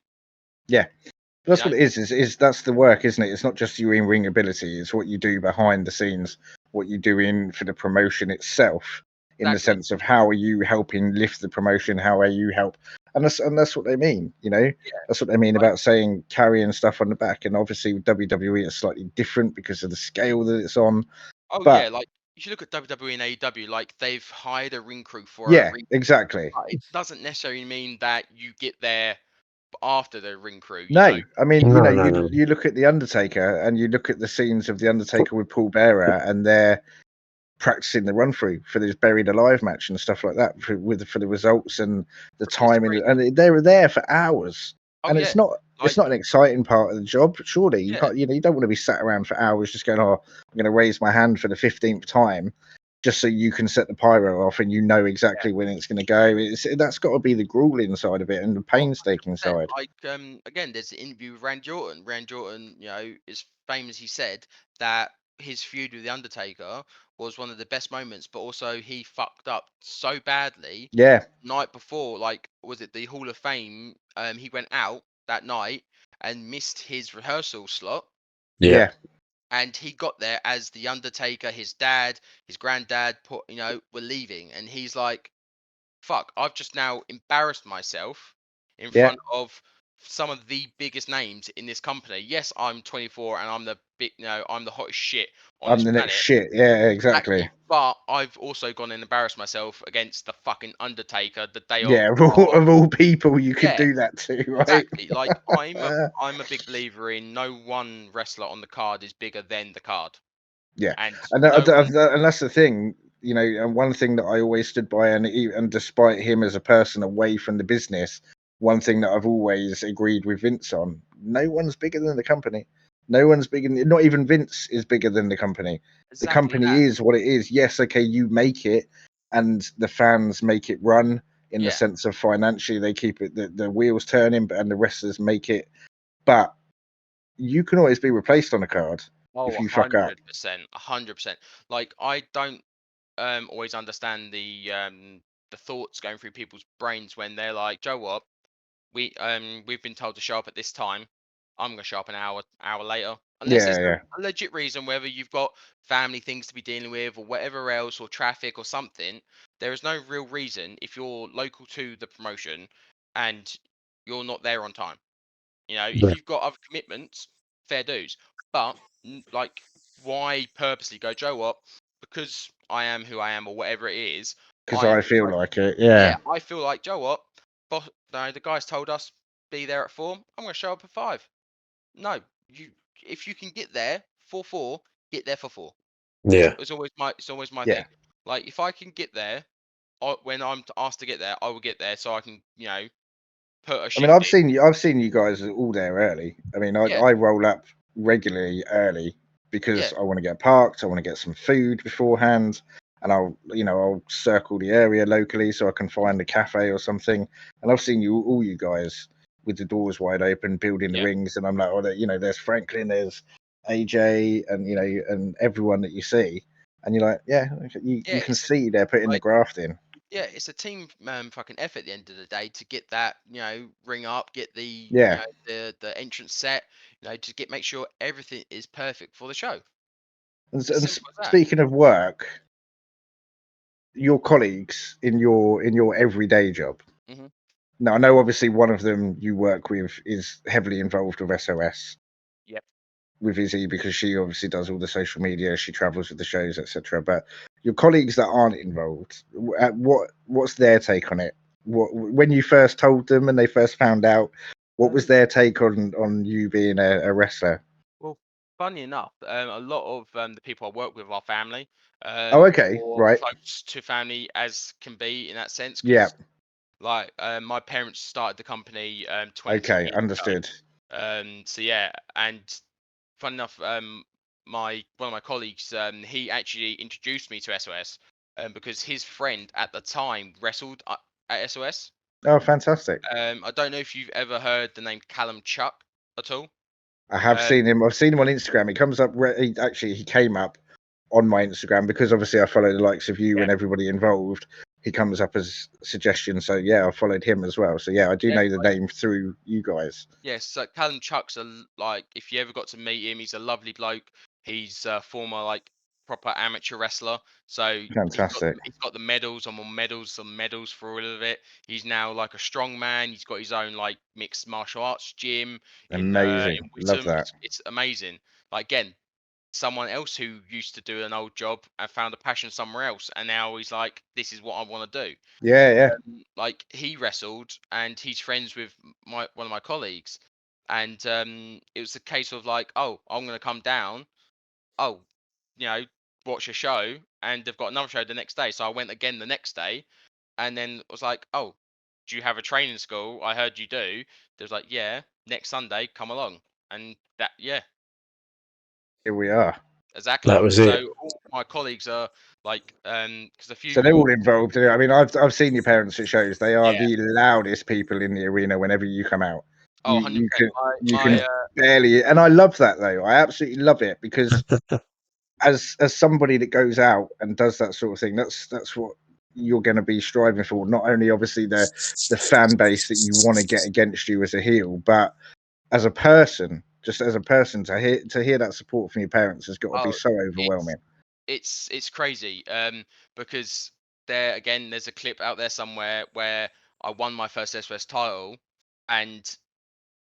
yeah. You That's know, what it is that's the work, isn't it? It's not just your in-ring ability; it's what you do behind the scenes, what you do in for the promotion itself, in the exactly. sense of how are you helping lift the promotion, how are you help, and that's what they mean. Yeah. That's what they mean Like, about saying carrying stuff on the back. And obviously with WWE, it's slightly different because of the scale that it's on. oh yeah, But like, you should look at WWE and AEW. Like, they've hired a ring crew for a yeah, ring. exactly. It doesn't necessarily mean that you get there after the ring crew. No, I mean, No, no, you no. you look at the Undertaker and you look at the scenes of the Undertaker with Paul Bearer, and they're practicing the run through for this buried alive match and stuff like that for the results and the timing, History. and they were there for hours. Oh And yeah, it's like, not an exciting part of the job. Surely you yeah. can't, you don't want to be sat around for hours just going, oh, I'm going to raise my hand for the 15th time, just so you can set the pyro off and you know exactly when it's going to go. That's got to be the grueling side of it and the Oh, painstaking 100%. side. Like, again, there's an interview with Randy Orton. Randy Orton, is famous. He said that his feud with the Undertaker was one of the best moments, but also he fucked up so badly Yeah, night before. Like, was it the Hall of Fame? He went out that night and missed his rehearsal slot, Yeah. yeah, and he got there as the Undertaker. His dad, his granddad, were leaving, and he's like, fuck, I've just now embarrassed myself in yeah. front of some of the biggest names in this company. Yes, I'm 24 and I'm the I'm the hottest shit on I'm this the next planet. shit. Yeah, exactly. Exactly. But I've also gone and embarrassed myself against the fucking Undertaker the day of. Yeah, of all people you could Yeah, do that to, right? exactly. Like, I'm a big believer in no one wrestler on the card is bigger than the card. Yeah, And and no one. and that's the thing, and one thing that I always stood by, and despite him as a person away from the business, one thing that I've always agreed with Vince on: no one's bigger than the company. No one's bigger. Not even Vince is bigger than the company. The Exactly company that. is what it is. Yes, okay, you make it, and the fans make it run in the Yeah. sense of financially they keep it the wheels turning, and the wrestlers make it. But you can always be replaced on a card Oh, if you fuck up. 100%. 100%. Like, I don't always understand the thoughts going through people's brains when they're like, Joe, what? We've been told to show up at this time. I'm gonna show up an hour later. Unless Yeah, there's yeah. a legit reason, whether you've got family things to be dealing with or whatever else, or traffic or something, there is no real reason if you're local to the promotion and you're not there on time. If Yeah. you've got other commitments, fair dues. But like, why purposely go, Joe, what? Because I am who I am, or whatever it is. Because I feel I like it. Yeah, Yeah, I feel like, Joe, what? Boss, no, the guys told us. be there at 4, I'm going to show up at 5. No, if you can get there for 4, get there for 4. Yeah. It's always my Yeah. thing. Like if I can get there, when I'm asked to get there, I will get there so I can put a I mean, shift in. I've seen you guys all there early. I mean, Yeah, I roll up regularly early yeah, because I want to get parked. I want to get some food beforehand, and I'll circle the area locally so I can find a cafe or something. And I've seen all you guys with the doors wide open, building the yeah. rings, and I'm like, oh, there's Franklin, there's AJ, and and everyone that you see, and you're like, yeah, Yeah, you can see they're putting the like graft in. yeah, it's a team fucking effort at the end of the day to get that ring up, get the Yeah, the entrance set, to make sure everything is perfect for the show. and As simple as that. speaking of work, your colleagues in your everyday job. Hmm. Now, I know obviously one of them you work with is heavily involved with SOS Yep. with Izzy because she obviously does all the social media, she travels with the shows, etc. But your colleagues that aren't involved, what's their take on it? When you first told them and they first found out, what was their take on you being a wrestler? Well, funny enough, a lot of the people I work with are family, Oh, okay, or right, close to family as can be in that sense, yeah, because like my parents started the company 20 okay, years ago. understood. So yeah, and fun enough, one of my colleagues, he actually introduced me to SOS, because his friend at the time wrestled at SOS. Oh, fantastic. I don't know if you've ever heard the name Callum Chuck at all. I have Um, seen him. I've seen him on Instagram. He comes up. He came up on my Instagram because obviously I follow the likes of you yeah, and everybody involved. He comes up as suggestions. So yeah, I followed him as well. So yeah, I do yeah, know the name through you guys. yes. So Callum Chuck's like, if you ever got to meet him, he's a lovely bloke. He's a former like proper amateur wrestler. So Fantastic, he's got the medals. I'm on medals, some medals for all of it. He's now like a strong man. He's got his own like mixed martial arts gym in amazing. Love Witham. that. It's amazing. Like again, someone else who used to do an old job and found a passion somewhere else, and now he's like, this is what I want to do. Yeah, yeah, Like he wrestled and he's friends with one of my colleagues, and it was a case of like, oh, I'm gonna come down, oh, you know watch a show, and they've got another show the next day, so I went again the next day, and then it was like, oh, do you have a training school? I heard you do. They was like, yeah, next Sunday come along. And that, yeah, here we are. That exactly. was it. So all my colleagues are like, because a So they're few, all involved. I mean, I've seen your parents at shows. They are yeah, the loudest people in the arena whenever you come out. oh, You 100%. can you My can barely, and I love that though. I absolutely love it because as somebody that goes out and does that sort of thing, that's what you're going to be striving for. Not only obviously the fan base that you want to get against you as a heel, but as a person, just as a person, to hear that support from your parents has got to be oh, so it's overwhelming. it's crazy, because there's a clip out there somewhere where I won my first SOS title, and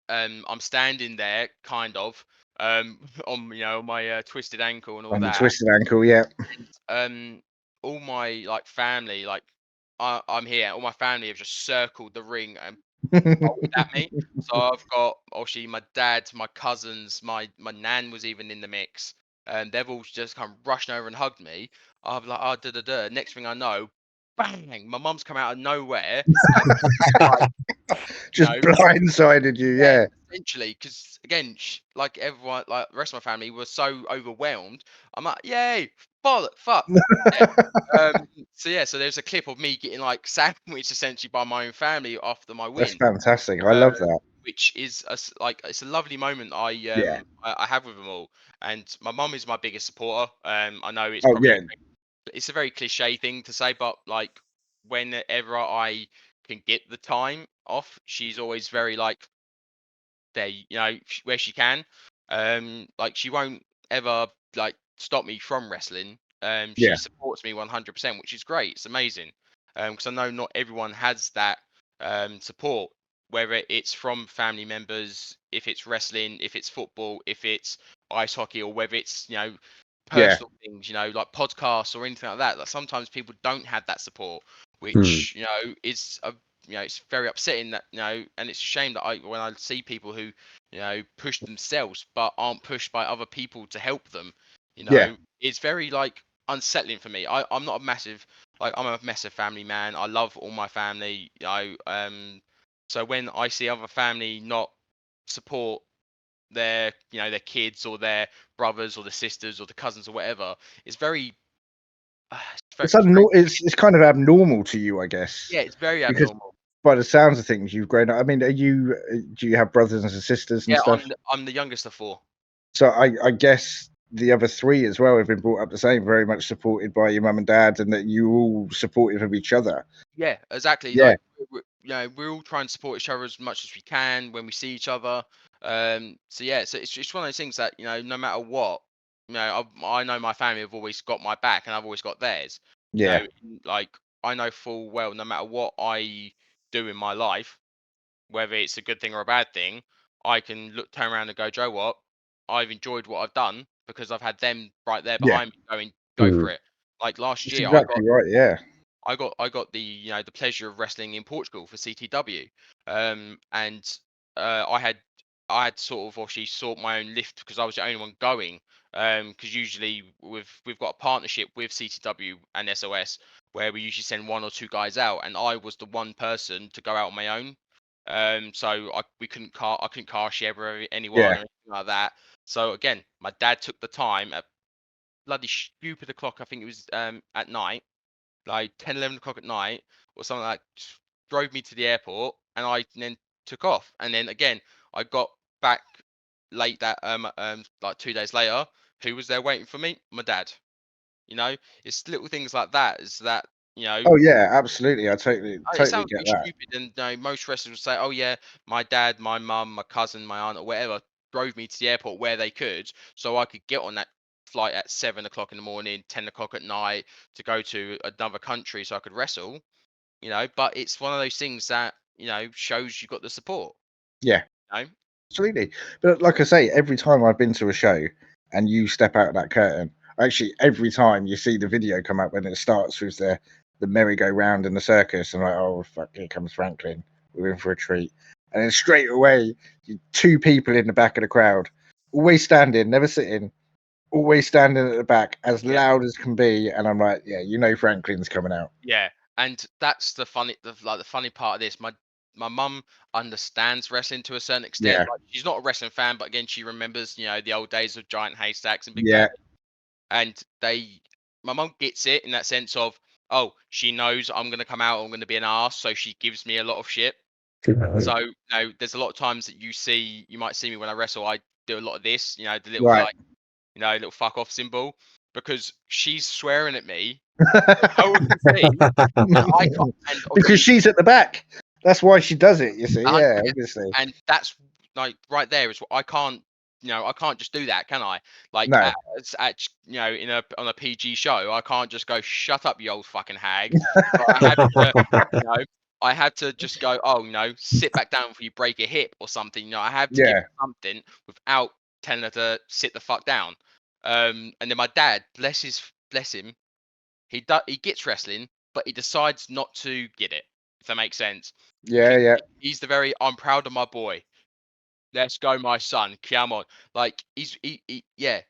I'm standing there kind of on my twisted ankle and all On the that, twisted ankle, yeah. and all my like family, like I'm here, all my family have just circled the ring and bolted at me. So I've got obviously my dad, my cousins, my nan was even in the mix, and they've all just come rushing over and hugged me. I'm like, oh, da da da. Next thing I know, bang! My mum's come out of nowhere and like, you Just know, blindsided you, yeah, yeah. essentially, because again, like everyone, like the rest of my family, was so overwhelmed. I'm like, yay, fuck. Yeah. So yeah, so there's a clip of me getting like sandwiched essentially by my own family after my That's win, fantastic. I love that. which is like it's a lovely moment Yeah. I have with them all. And my mum is my biggest supporter. I know Oh yeah, it's a very cliche thing to say, but like whenever I can get the time off, she's always very like there, where she can. Like she won't ever like stop me from wrestling. She yeah, supports me 100%, which is great. It's amazing. Because I know not everyone has that support, whether it's from family members, if it's wrestling, if it's football, if it's ice hockey, or whether it's yeah. personal things, like podcasts or anything like that. Like sometimes people don't have that support, Hmm. which is it's very upsetting that and it's a shame that when I see people who push themselves but aren't pushed by other people to help them, Yeah. it's very like unsettling for me. I'm not a massive I'm a massive family man. I love all my family, so when I see other family not support their kids or their brothers or the sisters or the cousins or whatever, it's very It's strange. it's kind of abnormal to you, I guess, Yeah, it's very because abnormal. by the sounds of things, you've grown up. I mean, do you have brothers and sisters and Yeah, stuff? I'm the youngest of four. So I guess the other three as well have been brought up the same, very much supported by your mum and dad, and that you all supportive of each other. Yeah, exactly. Yeah. Like we all try and support each other as much as we can when we see each other. So yeah, so it's one of those things that no matter what, I know my family have always got my back and I've always got theirs. Yeah. Like I know full well no matter what I do in my life, whether it's a good thing or a bad thing, I can turn around and go, Joe, what? I've enjoyed what I've done because I've had them right there Yeah. behind me going, go Mm. for it. Like last That's year, exactly right. Yeah. I got the the pleasure of wrestling in Portugal for CTW, and I had sort of actually sought my own lift because I was the only one going. Because usually we've got a partnership with CTW and SOS where we usually send one or two guys out, and I was the one person to go out on my own. So I couldn't car share with anyone Yeah. or anything like that. So again, my dad took the time at bloody stupid o'clock. I think it was at night like 10, 11 o'clock at night or something like that, drove me to the airport and I then took off. And then again, I got back late that like 2 days later. Who was there waiting for me? My dad. You know, it's little things like that. Is that you know Oh yeah, absolutely. I it totally sounds get really that. stupid, and most wrestlers would say, "Oh yeah, my dad, my mum, my cousin, my aunt, or whatever drove me to the airport where they could, so I could get on that flight at 7 o'clock in the morning, 10 o'clock at night to go to another country so I could wrestle." But it's one of those things that shows you got the support. Yeah. You know? Absolutely. But like I say, every time I've been to a show and you step out of that curtain, actually every time you see the video come up when it starts with the merry-go-round in the circus, and like, oh fuck, here comes Franklin. We're in for a treat. And then straight away, two people in the back of the crowd, always standing, never sitting, always standing at the back, as Yeah. loud as can be. And I'm like, yeah, Franklin's coming out. Yeah, and that's the funny part of this. My mum understands wrestling to a certain extent. Yeah, Like she's not a wrestling fan, but again, she remembers the old days of giant haystacks and Big yeah, Daddy. And my mum gets it in that sense of, oh, she knows I'm gonna come out, I'm gonna be an ass, so she gives me a lot of shit. So there's a lot of times that you might see me when I wrestle. I do a lot of this, the little right. like little fuck off symbol because she's swearing at me. No one can see, and I can't. And Because obviously, she's at the back. That's why she does it, you see. Yeah, 100%. obviously. And that's like right there is what I can't. I can't just do that, can I? Like No. in on a PG show, I can't just go shut up, you old fucking hag. So I have to, you know, I have to just go, oh, sit back down before you break a hip or something. I have to give Yeah. her something without telling her to sit the fuck down. And then my dad, bless him, he gets wrestling, but he decides not to get it. If that makes sense. Yeah, yeah. He's the very I'm proud of my boy. Let's go, my son. Come on. Like yeah,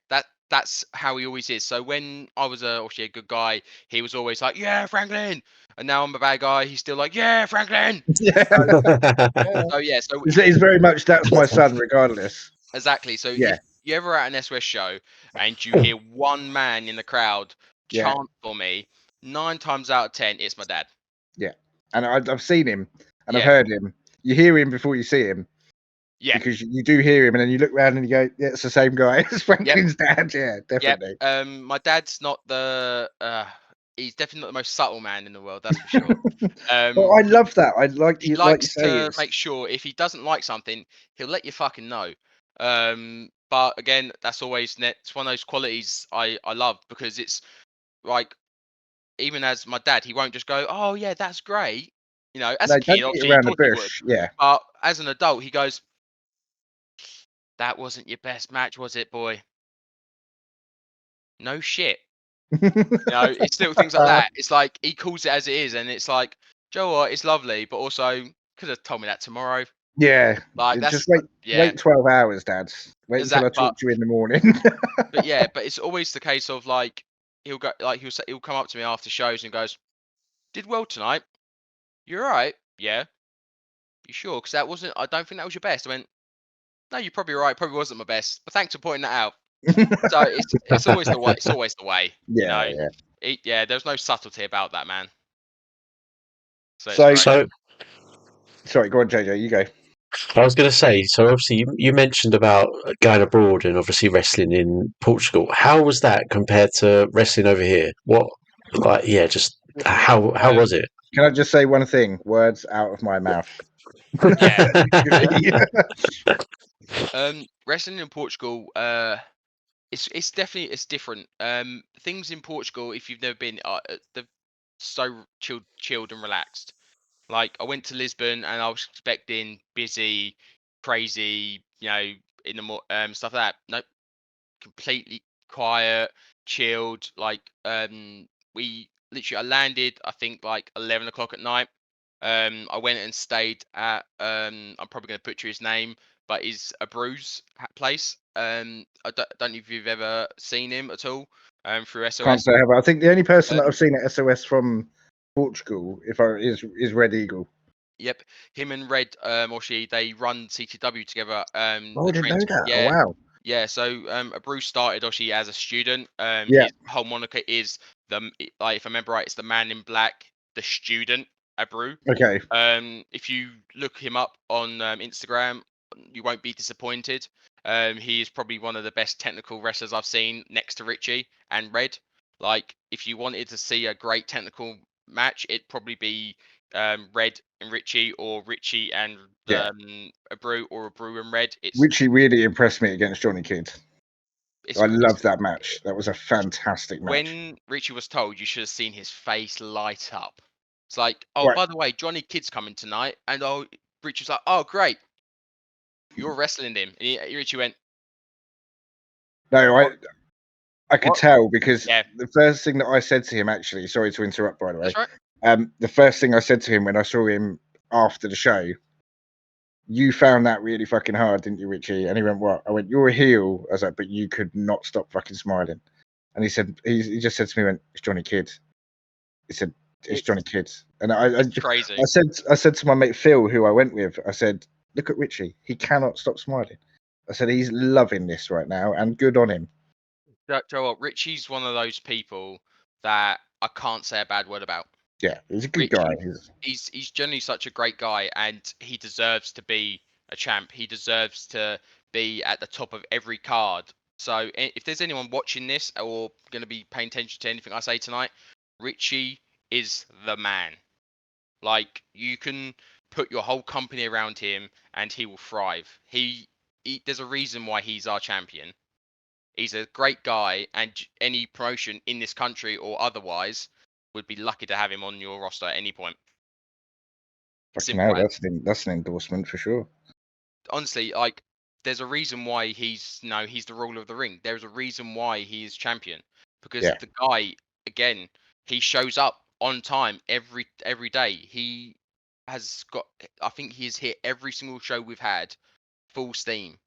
that's how he always is. So when I was obviously a good guy, he was always like, yeah, Franklin. And now I'm a bad guy. He's still like, yeah, Franklin. Yeah. So yeah, so It's very much that's my son, regardless. exactly. So Yeah, if you ever at an SOS show and you hear one man in the crowd yeah, chant for me, 9 times out of 10, it's my dad. yeah. And I've seen him and I've Yeah, heard him. You hear him before you see him yeah. because you do hear him, and then you look around and you go, "Yeah, it's the same guy. It's Yep. Franklin's dad." Yeah, Yep. definitely. My dad's not he's definitely not the most subtle man in the world, that's for sure. Well, I love that. I He like you likes say to it's make sure if he doesn't like something, he'll let you fucking know. But again, that's always it's one of those qualities I love because it's like even as my dad, he won't just go, "Oh yeah, that's great." As no, a don't kid, beat obviously he around the thought he would, bush. Yeah. but as an adult, he goes, "That wasn't your best match, was it, boy?" No shit. It's little things like that. It's like he calls it as it is, and it's like you know what? It's lovely, but also could have told me that tomorrow. Yeah, Like that's just yeah, wait 12 hours, Dad. Wait until I exact. talk to you in the morning. But yeah, but it's always the case of like he'll go like he'll come up to me after shows and goes, "Did well tonight. You're all right. Yeah, you sure? Because that wasn't. I don't think that was your best." I went, "No, you're probably right. Probably wasn't my best. But thanks for pointing that out." So it's always the way. It's always the way. You know. Yeah. Yeah. There's no subtlety about that, man. So it's So, great. So sorry, go on, JJ. You go. I was going to say, so obviously you mentioned about going abroad and obviously wrestling in Portugal. How was that compared to wrestling over here? What, like, yeah, just how was it? Can I just say one thing? Words out of my mouth. Yeah. Yeah. Wrestling in Portugal. It's definitely it's different. Things in Portugal, if you've never been, they're so chilled and relaxed. Like I went to Lisbon and I was expecting busy, crazy, in the more stuff like that. Nope, completely quiet, chilled. Like we literally I landed I think like 11 o'clock at night. I went and stayed at I'm probably going to butcher his name, but is a Bruce place. I don't know if you've ever seen him at all. Through Can't SOS. say I have. I think the only person that Um, I've seen at SOS from Portugal, is Red Eagle. Yep, him and Red, or she, they run CTW together. Oh, The I didn't know trains, that. Oh, yeah, wow. yeah. So, Bruce started Oshi as a student. Yeah. His whole moniker is like if I remember right, it's the Man in Black, the student, Abru. Okay. If you look him up on Instagram, you won't be disappointed. He is probably one of the best technical wrestlers I've seen next to Richie and Red. Like, if you wanted to see a great technical match, it'd probably be Red and Richie, or Richie and Yeah. a Brew, or a Brew and Red. Richie really impressed me against Johnny Kidd. It's, I it's loved that match. That was a fantastic match. when Richie was told, you should have seen his face light up. It's like, oh, Right. by the way, Johnny Kidd's coming tonight, and Richie was like, oh, great, you're wrestling him. And Richie went, No, what? I could What? tell because Yeah, the first thing that I said to him, actually, sorry to interrupt, by the way. that's right. The first thing I said to him when I saw him after the show, you found that really fucking hard, didn't you, Richie? And he went, what? I went, you're a heel. I was like, but you could not stop fucking smiling. And he said, he just said to me, went, it's Johnny Kidd. He said, it's Johnny Kidd. And It's crazy. I said to my mate Phil, who I went with, I said, look at Richie. He cannot stop smiling. I said, he's loving this right now, and good on him. Do you know what? Richie's one of those people that I can't say a bad word about. Yeah, he's a good guy. Richie, he's generally such a great guy, and he deserves to be a champ. He deserves to be at the top of every card. So if there's anyone watching this or going to be paying attention to anything I say tonight, Richie is the man. Like, you can put your whole company around him and he will thrive. There's a reason why he's our champion. He's a great guy, and any promotion in this country or otherwise would be lucky to have him on your roster at any point. Fucking Simple hell, as. that's an endorsement for sure. Honestly, like, there's a reason why he's the ruler of the ring. There's a reason why he is champion, because Yeah. the guy, again, he shows up on time every day. He has got, I think he's hit every single show we've had full steam.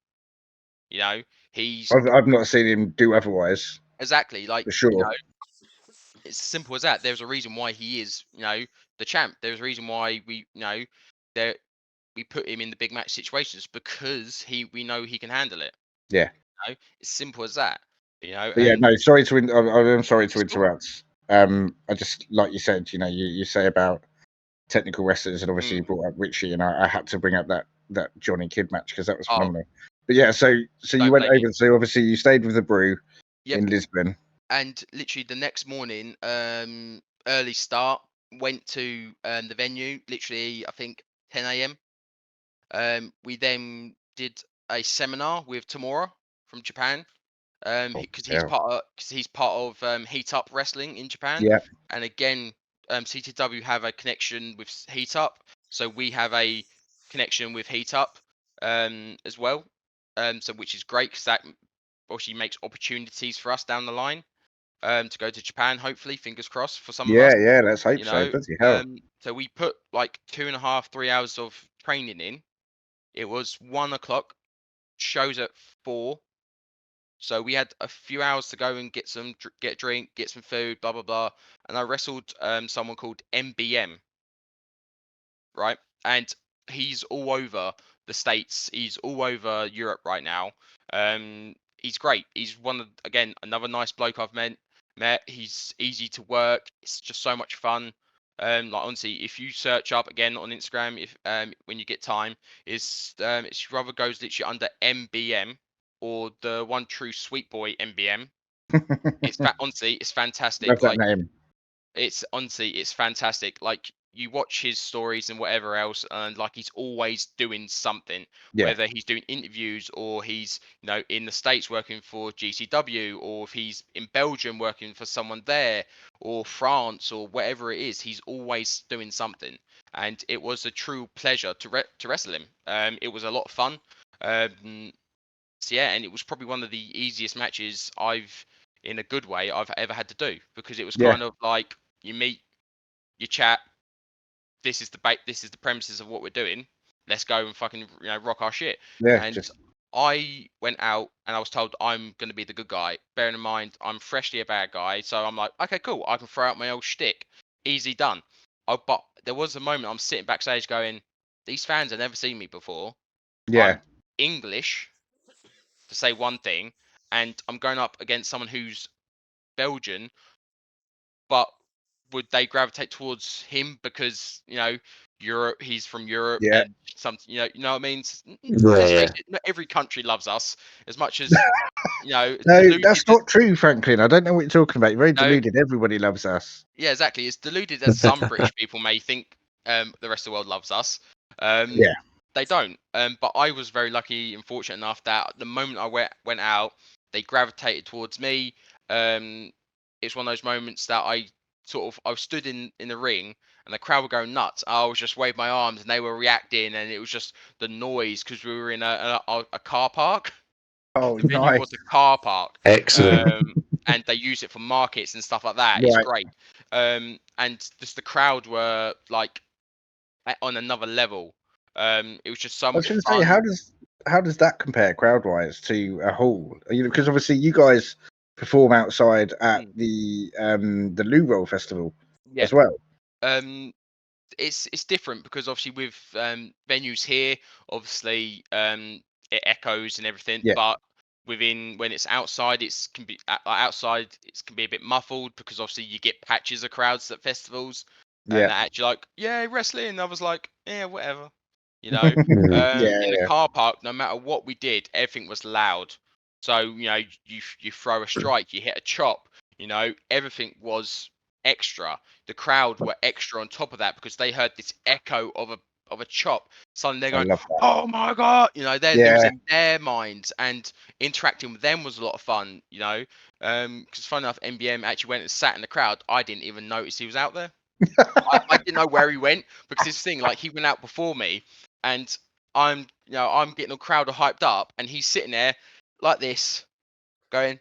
You know, he's I've not seen him do otherwise, exactly like, for sure. it's as simple as that. There's a reason why he is, the champ. There's a reason why there we put him in the big match situations, because we know he can handle it. Yeah. It's simple as that. But yeah, And no, sorry to I'm sorry to it's cool. interrupt. I just, like you said, you say about technical wrestlers, and obviously you brought up Richie, and I had to bring up that Johnny Kidd match because that was Oh, phenomenal. But yeah, so you don't went blame me. over. So obviously you stayed with the Brew Yep. in Lisbon. And literally the next morning, early start, went to the venue. Literally, I think 10 a.m. We then did a seminar with Tamura from Japan. Because he's Yeah. part of Heat Up Wrestling in Japan. Yeah. And again, CTW have a connection with Heat Up, so we have a connection with Heat Up as well. So which is great, because that obviously makes opportunities for us down the line to go to Japan. Hopefully, fingers crossed for some of Yeah, us. yeah. Let's hope You so. know, Bloody hell. so we put like 2.5, 3 hours of training in. It was 1 o'clock. Shows at 4. So we had a few hours to go and get a drink, get some food, blah blah blah. And I wrestled someone called MBM, right? And he's all over the States. He's all over Europe right now. He's great. He's again, another nice bloke I've met. He's easy to work. It's just so much fun. Like honestly, if you search up again on Instagram, if when you get time, it's rather goes literally under MBM or the one true sweet boy MBM. Honestly, it's Love fantastic. that Like name. it's fantastic. Like you watch his stories and whatever else, and like he's always doing something. Yeah. Whether he's doing interviews or he's in the States working for GCW, or if he's in Belgium working for someone there, or France or whatever it is, he's always doing something. And it was a true pleasure to wrestle him. It was a lot of fun. So yeah, and it was probably one of the easiest matches in a good way, I've ever had to do, because it was Yeah. kind of like you meet, you chat. This is the premises of what we're doing. Let's go and fucking rock our shit. Yeah. And Just I went out and I was told I'm going to be the good guy. Bearing in mind I'm freshly a bad guy, so I'm like, okay, cool. I can throw out my old shtick. Easy done. But there was a moment I'm sitting backstage going, these fans have never seen me before. yeah. I'm English, to say one thing, and I'm going up against someone who's Belgian, but would they gravitate towards him because Europe? He's from Europe, Yeah. and something you know what I mean. Yeah, Let's yeah. face it, not every country loves us as much as No, deluded. that's not true, Franklin. I don't know what you're talking about. You're very No, deluded. Everybody loves us. yeah, exactly. As deluded as some British people may think the rest of the world loves us, Yeah. they don't. But I was very lucky and fortunate enough that the moment I went out, they gravitated towards me. It's one of those moments that I stood in the ring and the crowd were going nuts. I was just waving my arms and they were reacting, and it was just the noise because we were in a car park. Oh, The venue nice. was a car park, Excellent. and they use it for markets and stuff like that. It's Right. great. And just the crowd were like on another level. It was just so I was much going to say, fun. how does that compare crowd wise to a hall? Because obviously you guys perform outside at Mm, the Lou Roll Festival yeah. as well. It's different because obviously with venues here, obviously it echoes and everything, Yeah. but when it's outside, outside it can be a bit muffled because obviously you get patches of crowds at festivals, and Yeah. they're actually like, yeah, wrestling. I was like, yeah, whatever, you know. Mm. Yeah. In a Yeah. car park, no matter what we did, everything was loud. So you throw a strike, you hit a chop, everything was extra. The crowd were extra on top of that because they heard this echo of a chop. Suddenly they're I going, love that. "Oh my god!" They're Yeah. losing their minds, and interacting with them was a lot of fun. Because fun enough, MBM actually went and sat in the crowd. I didn't even notice he was out there. I didn't know where he went because this thing, like, he went out before me, and I'm getting a crowd all hyped up, and he's sitting there like this, going.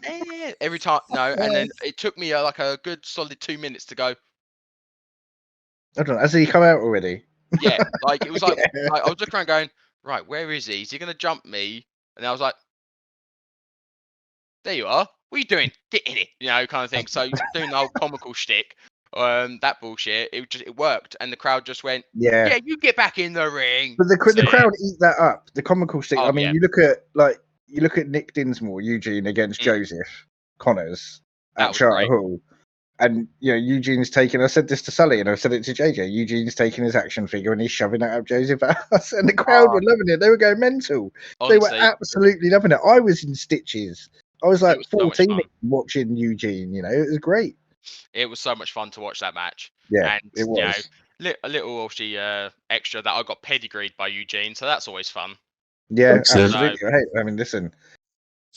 "Eh, every time, no, and then it took me like a good solid 2 minutes to go. I don't know. Has he come out already? Yeah, like it was like, Yeah. I was looking around going, right, where is he? Is he gonna jump me? And I was like, there you are. What are you doing? Get in it, kind of thing. So doing the whole comical shtick, that bullshit, it worked, and the crowd just went, Yeah. yeah, you get back in the ring. But the So yeah, crowd eat that up. The comical stick. oh I mean, yeah, you look at Nick Dinsmore, Eugene against mm, Joseph Connors that at was Charter great. Hall, and Eugene's taking. I said this to Sully, and I said it to JJ. Eugene's taking his action figure and he's shoving it up Joseph's ass, and the crowd Oh, were loving it. They were going mental. They were honestly, absolutely loving it. I was in stitches. I was it like was so much 14 fun. watching Eugene. It was great. It was so much fun to watch that match, Yeah, and it was. a little obviously extra that I got pedigreed by Eugene, so that's always fun. Yeah, Excellent. So, absolutely. Hey, I mean, listen.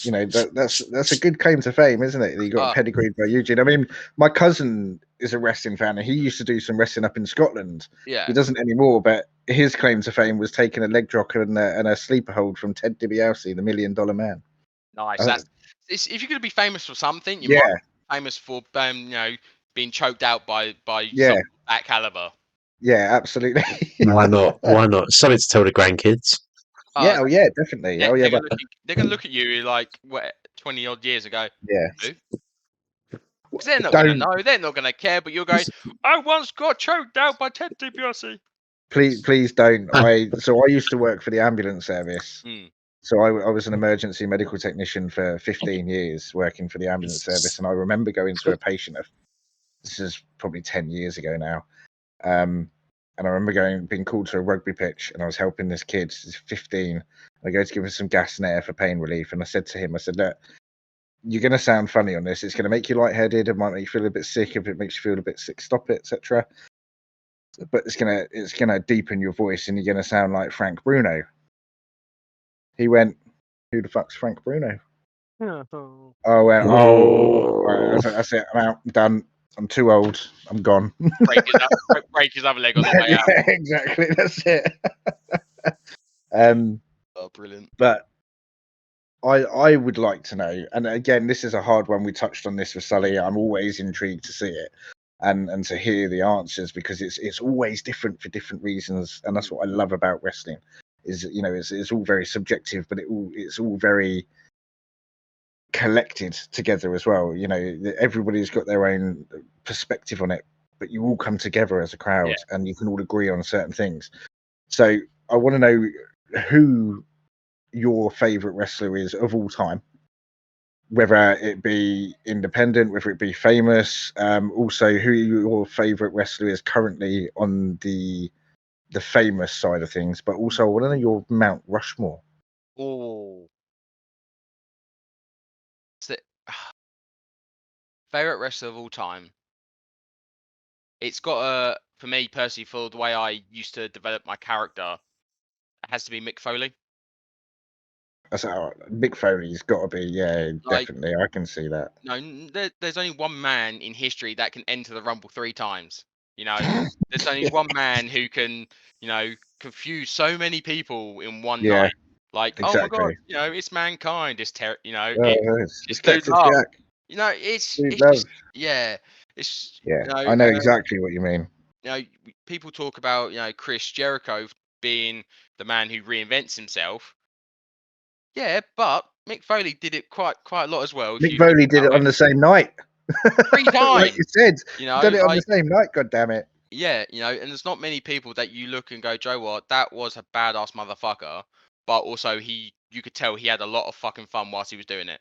That's a good claim to fame, isn't it? That you got pedigreed by Eugene. I mean, my cousin is a wrestling fan, and he used to do some wrestling up in Scotland. yeah, He doesn't anymore, but his claim to fame was taking a leg drop and a sleeper hold from Ted DiBiase, the $1 Million Man. nice. Uh, if you're going to be famous for something, you Yeah, might be famous for being choked out by yeah, someone of that caliber. yeah, absolutely. Why not? Why not? Something to tell the grandkids. Yeah, oh yeah, definitely. Oh yeah, They're but gonna look at you like 20 odd years ago. yeah, Who? 'Cause they're not gonna don't know. They're not gonna care. But you're going. I once got choked out by Ted DiBiase. please don't. I used to work for the ambulance service. Mm. So I was an emergency medical technician for 15 years, working for the ambulance service, and I remember going to a patient. This is probably 10 years ago now. And I remember being called to a rugby pitch, and I was helping this kid. He's 15. I go to give him some gas and air for pain relief, and I said to him, I said, look, you're going to sound funny on this. It's going to make you lightheaded. It might make you feel a bit sick. If it makes you feel a bit sick, stop it, etc. But it's gonna deepen your voice, and you're going to sound like Frank Bruno. He went, who the fuck's Frank Bruno? I went, right, that's it. I'm out. I'm done. I'm too old. I'm gone. break his other leg on the way out. Yeah, exactly. That's it. Oh, brilliant. But I would like to know, and again, this is a hard one. We touched on this with Sully. I'm always intrigued to see it and to hear the answers, because it's always different for different reasons, and that's what I love about wrestling. Is it's all very subjective, but it's all very collected together as well. Everybody's got their own perspective on it, but you all come together as a crowd, and you can all agree on certain things. So I want to know who your favorite wrestler is of all time, whether it be independent, whether it be famous. Also, who your favorite wrestler is currently on the famous side of things, but also I want to know your Mount Rushmore. Oh. Favorite wrestler of all time. It's got for me personally, for the way I used to develop my character, it has to be Mick Foley. That's how Mick Foley's got to be. Yeah, Like, definitely. I can see that. no, there's only one man in history that can enter the Rumble 3 times. There's only one man who can, confuse so many people in one Yeah, night. Like, oh my God, exactly. it's Mankind. It's It's Dude Texas Love. Jack. It's Dude just Love. it's Yeah, I know exactly what you mean. people talk about Chris Jericho being the man who reinvents himself. Yeah, but Mick Foley did it quite a lot as well. If Mick you think Foley did it about on the same night. 3 Like times, you said, he done it on the same night. God damn it. yeah, and there's not many people that you look and go, Joe, what, that was a badass motherfucker, but also you could tell he had a lot of fucking fun whilst he was doing it.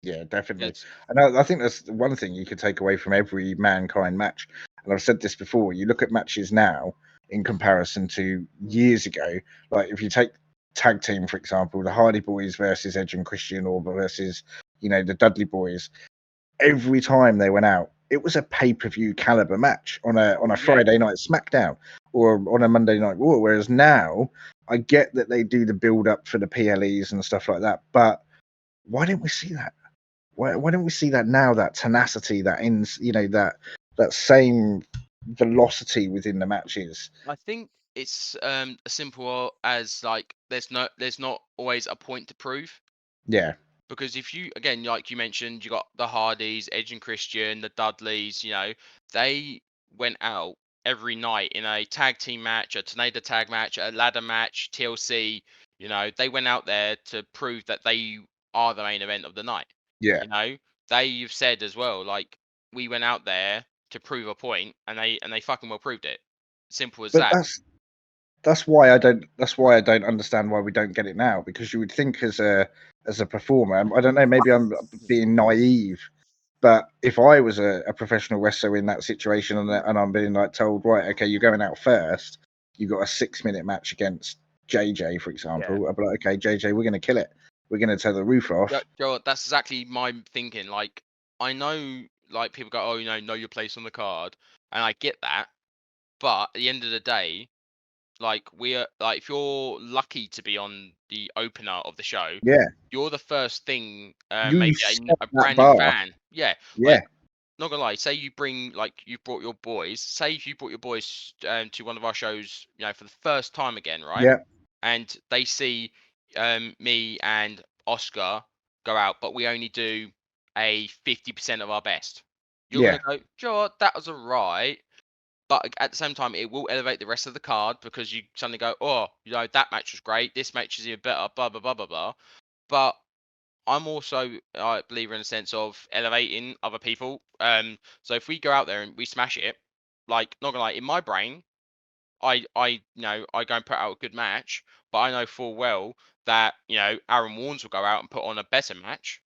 Yeah, definitely. And I think that's one thing you could take away from every Mankind match. And I've said this before. You look at matches now in comparison to years ago. Like if you take tag team, for example, the Hardy Boys versus Edge and Christian, or versus the Dudley Boys. Every time they went out, it was a pay-per-view caliber match on a Friday night SmackDown or on a Monday Night Raw. Whereas now, I get that they do the build up for the PLEs and stuff like that, but why didn't we see that? Why don't we see that now? That tenacity, that same velocity within the matches. I think it's as simple as like there's not always a point to prove. Yeah, Because if you, again, like you mentioned, you got the Hardys, Edge and Christian, the Dudleys, they went out every night in a tag team match, a tornado tag match, a ladder match, TLC. They went out there to prove that they are the main event of the night. yeah. They've said as well, like, we went out there to prove a point, and they fucking well proved it. Simple as But that. that's why I don't understand why we don't get it now, because you would think as a performer, I don't know, maybe I'm being naive, but if I was a professional wrestler in that situation and I'm being like told, right, okay, you're going out first, you got a 6-minute match against JJ, for example, I'd be like, okay, JJ, we're going to kill it. We're going to tear the roof off. Joe, that's exactly my thinking. Like, I know, like, people go, oh, know your place on the card, and I get that. But at the end of the day, like, if you're lucky to be on the opener of the show, Yeah, you're the first thing, you maybe set a that brand new bar. fan. Yeah, Yeah, not gonna lie. Say you brought your boys. Say if you brought your boys to one of our shows, for the first time again, right? yeah, And they see me and Oscar go out, but we only do a 50% of our best. You're Yeah. gonna go, sure, that was alright, but at the same time, it will elevate the rest of the card because you suddenly go, oh, that match was great. This match is even better. Blah blah blah blah blah. But I'm also a believer in the sense of elevating other people. So if we go out there and we smash it, like not gonna lie, in my brain, I I go and put out a good match, but I know full well that Aaron Warnes will go out and put on a better match.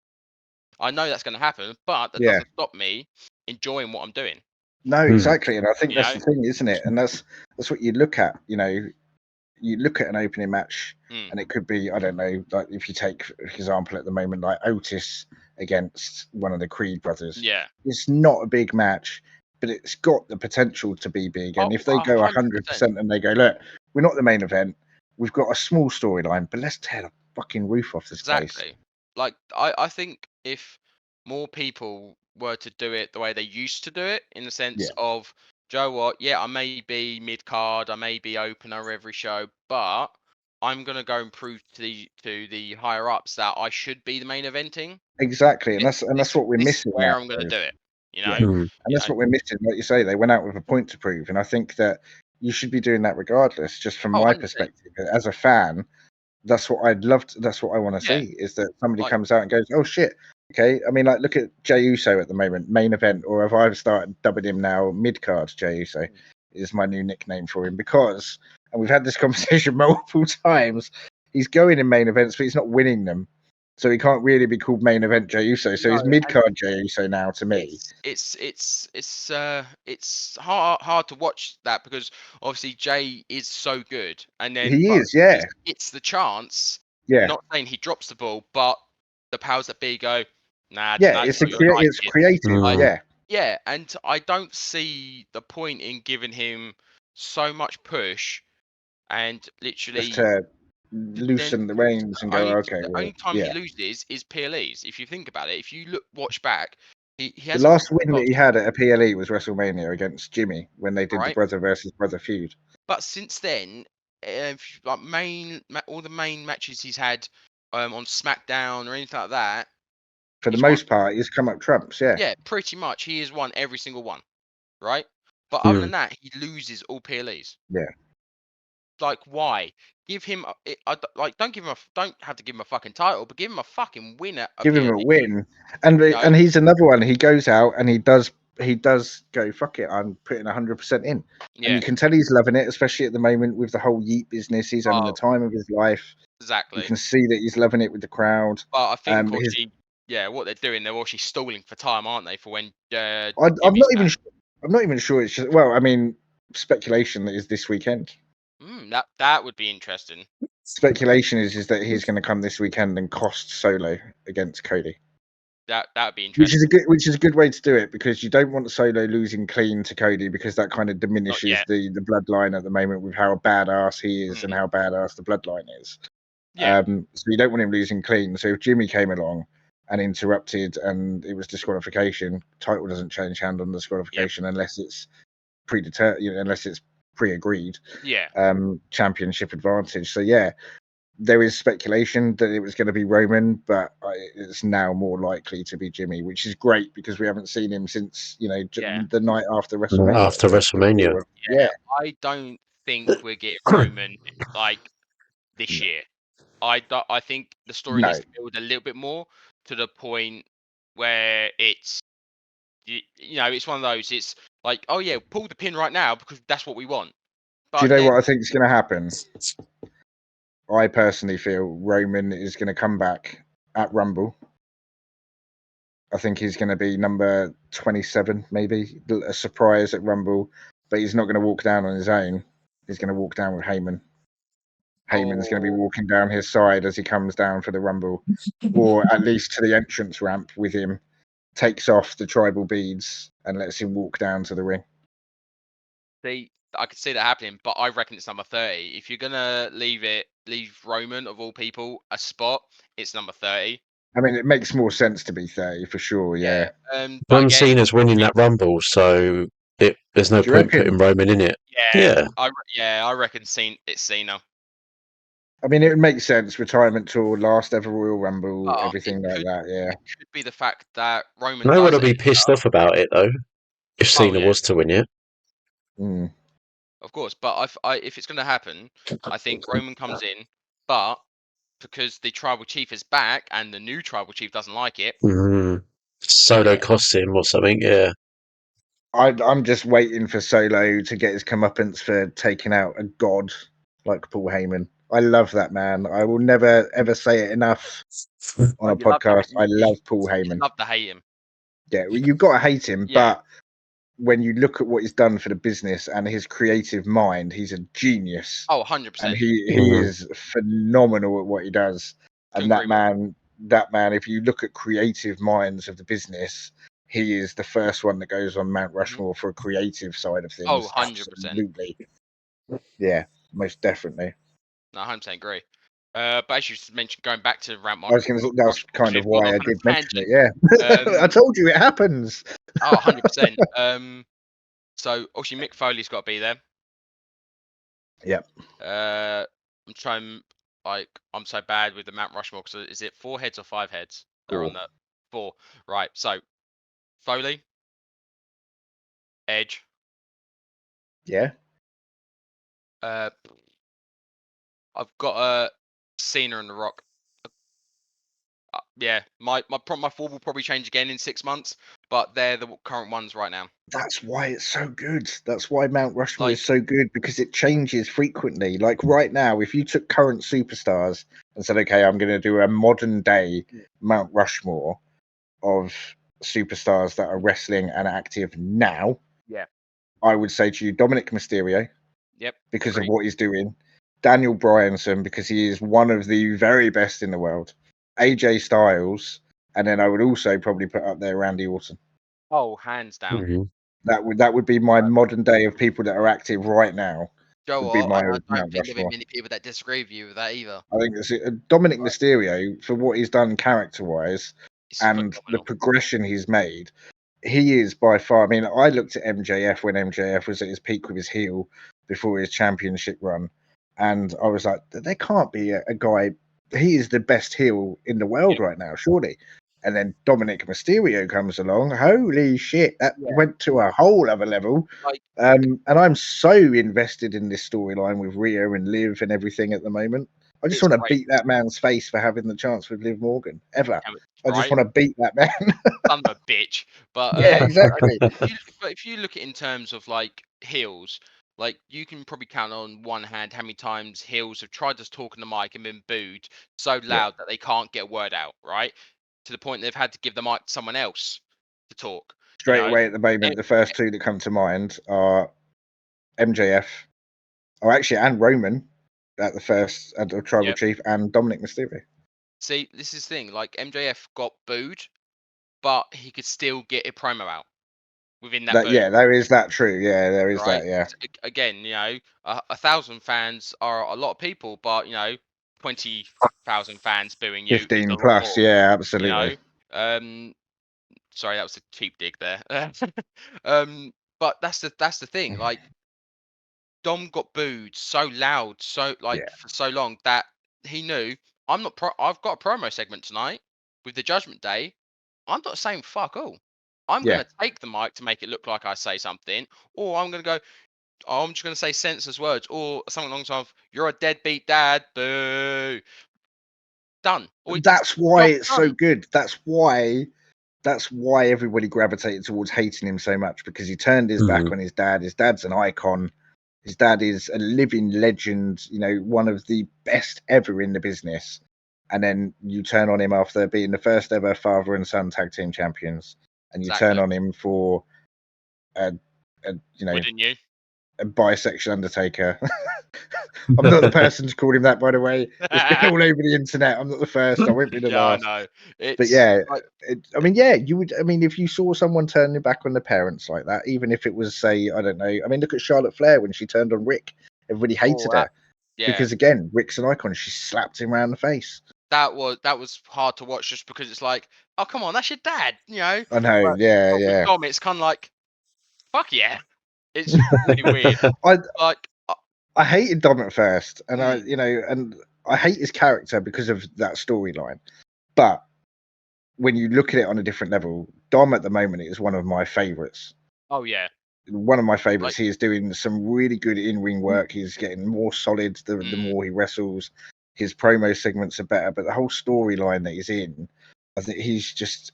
I know that's going to happen, but that Yeah. doesn't stop me enjoying what I'm doing. No, exactly, and I think You that's know, the thing, isn't it? And that's what you look at. You look at an opening match, and it could be, I don't know, like if you take, for example, at the moment, like Otis against one of the Creed brothers. yeah. It's not a big match, but it's got the potential to be big. And Oh, if they go 100%. 100% and they go, look, we're not the main event, we've got a small storyline, but let's tear the fucking roof off this place. Exactly. Like I think if more people were to do it the way they used to do it, in the sense of, Joe, what? Yeah, I may be mid card, I may be opener every show, but I'm gonna go and prove to the higher ups that I should be the main eventing. Exactly, and This that's what we're this is missing where now. I'm gonna do it. You Yeah. know, And that's what we're missing. Like you say, they went out with a point to prove, and I think that you should be doing that regardless. Just from my 100%. perspective, as a fan, that's what I'd love to. That's what I want to Yeah. see, is that somebody Like- comes out and goes, "Oh shit, okay." I mean, like, look at Jey Uso at the moment, main event, or if I've started dubbing him now mid card. Jey Uso is my new nickname for him because, and we've had this conversation multiple times. He's going in main events, but he's not winning them. So he can't really be called main event Jey Uso. So he's No, mid card Jey Uso now to me. It's hard to watch that because obviously Jay is so good, and then He but is, yeah. he gets the chance. Yeah. Not saying he drops the ball, but the powers that be go, nah, Yeah, nah, it's not your night, it's kid." creative. Like, Yeah. yeah, and I don't see the point in giving him so much push and Just literally to then loosen the reins and go, okay, the well, only time he yeah. loses is PLEs. If you think about it, if you watch back, he The hasn't last win that lost, he had at a PLE was WrestleMania against Jimmy when they did the right? brother versus brother feud. But since then, like all the main matches he's had on SmackDown or anything like that, For the he's won. most part, he's come up trumps, yeah. Yeah, pretty much. He has won every single one, right? But other than that, he loses all PLEs. Yeah. Like, why? Give him don't give him don't have to give him a fucking title, but give him a fucking win at a Give him PLE. a win. And he's another one. He goes out and he does go, fuck it, I'm putting 100% in. Yeah, And you can tell he's loving it, especially at the moment with the whole Yeet business. He's having the time of his life. exactly. You can see that he's loving it with the crowd. But I think what they're doing, they're actually stalling for time, aren't they? For when I'm Jimmy's not even back. I'm not even sure it's just, well, I mean, speculation that is this weekend. That would be interesting. Speculation is that he's going to come this weekend and cost Solo against Cody. That would be interesting. Which is a good way to do it, because you don't want Solo losing clean to Cody, because that kind of diminishes the bloodline at the moment with how badass he is and how badass the bloodline is. Yeah. So you don't want him losing clean. So if Jimmy came along and interrupted and it was disqualification, title doesn't change hand on disqualification unless it's unless it's pre-agreed. Yeah. Championship advantage. So yeah, there is speculation that it was going to be Roman, but it's now more likely to be Jimmy, which is great because we haven't seen him since the night after WrestleMania. After WrestleMania. Yeah, I don't think we're getting Roman like this year. I think the story needs to build a little bit more to the point where it's it's one of those. It's like, oh yeah, pull the pin right now because that's what we want. But do you know what I think is going to happen? I personally feel Roman is going to come back at Rumble. I think he's going to be number 27, maybe a surprise at Rumble, but he's not going to walk down on his own. He's going to walk down with Heyman. Heyman's going to be walking down his side as he comes down for the Rumble, or at least to the entrance ramp with him, takes off the tribal beads and lets him walk down to the ring. See, I could see that happening, but I reckon it's number 30. If you're gonna leave Roman of all people a spot, it's number 30. I mean, it makes more sense to be 30 for sure. Yeah. But again, Cena's winning that Rumble, so there's no point putting Roman in it. Yeah. I reckon it's Cena. I mean, it would make sense. Retirement tour, last ever Royal Rumble, everything like that. Yeah. It could be the fact that Roman No one does will be pissed off about it though, if Cena was to win it. Mm. Of course, but if it's going to happen, I think Roman comes in, but because the tribal chief is back and the new tribal chief doesn't like it, Solo costs him or something. Yeah. I'm just waiting for Solo to get his comeuppance for taking out a god like Paul Heyman. I love that man. I will never ever say it enough on a podcast. I love Paul Heyman. You love to hate him. Yeah, well, you've got to hate him, but when you look at what he's done for the business and his creative mind, he's a genius. Oh, 100%. And he is phenomenal at what he does. And that man, if you look at creative minds of the business, he is the first one that goes on Mount Rushmore for a creative side of things. Oh, 100%. Absolutely. Yeah, most definitely. No, 100% agree. But as you mentioned, going back to Ramp I was going to say, that's kind of why I did mention it, yeah. I told you it happens. Oh, 100%. So, obviously, Mick Foley's got to be there. Yep. I'm trying, I'm so bad with the Mount Rushmore, because is it 4 heads or 5 heads? They're on the 4. Right, so, Foley. Edge. Yeah. I've got Cena and The Rock. Yeah, my 4 will probably change again in 6 months, but they're the current ones right now. That's why it's so good. That's why Mount Rushmore is so good, because it changes frequently. Like right now, if you took current superstars and said, okay, I'm going to do a modern day Mount Rushmore of superstars that are wrestling and active now, I would say to you, Dominic Mysterio, because of what he's doing, Daniel Bryanson, because he is one of the very best in the world, AJ Styles, and then I would also probably put up there Randy Orton. Oh, hands down. That would be my modern day of people that are active right now. Joe, I don't think there'll be many people that disagree with you with that either. I think it's Dominic Mysterio, for what he's done character-wise and the progression he's made. He is by far. I mean, I looked at MJF when MJF was at his peak with his heel before his championship run, and I was like, there can't be a guy. He is the best heel in the world right now, surely. And then Dominic Mysterio comes along. Holy shit, that went to a whole other level. And I'm so invested in this storyline with Rhea and Liv and everything at the moment. I just want to beat that man's face for having the chance with Liv Morgan ever. I just want to beat that man. Son of a bitch. But yeah, exactly. If you look at it in terms of like heels, like you can probably count on one hand how many times heels have tried to talk on the mic and been booed so loud that they can't get a word out, right? To the point they've had to give the mic to someone else to talk. Straight away at the moment, the first two that come to mind are MJF, and Roman at the first at the Tribal Chief, and Dominic Mysterio. See, this is the thing. Like MJF got booed, but he could still get a promo out within that. There is that true. Yeah, there is that. Yeah. Again, 1,000 fans are a lot of people, but 20,000 fans booing you. 15 plus. More, yeah, absolutely. Sorry, that was a cheap dig there. But that's the thing. Like Dom got booed so loud, for so long that he knew I've got a promo segment tonight with the Judgment Day. I'm not saying fuck all. I'm going to take the mic to make it look like I say something, or I'm going to go, I'm just going to say senseless words, or something along the lines of, you're a deadbeat dad, boo. Done. That's why it's so good. That's why everybody gravitated towards hating him so much, because he turned his back on his dad. His dad's an icon. His dad is a living legend, one of the best ever in the business. And then you turn on him after being the first ever father and son tag team champions, and you turn on him for Wouldn't you? A bisexual Undertaker. I'm not the person to call him that, by the way. It's been all over the internet. I'm not the first. I won't be the last. I know. But you would. I mean, if you saw someone turning back on the parents like that, even if it was, say, I don't know. I mean, look at Charlotte Flair when she turned on Rick. Everybody hated her because, again, Rick's an icon. She slapped him around the face. That was hard to watch, just because it's like, oh come on, that's your dad, I know. But, yeah. Tom, it's kind of like, fuck yeah. It's really weird. I hated Dom at first, and I hate his character because of that storyline, but when you look at it on a different level, Dom at the moment is one of my favorites. Oh yeah, One of my favorites. Like- He is doing some really good in-ring work. He's getting more solid the more he wrestles. His promo segments are better, but the whole storyline that he's in, I think he's just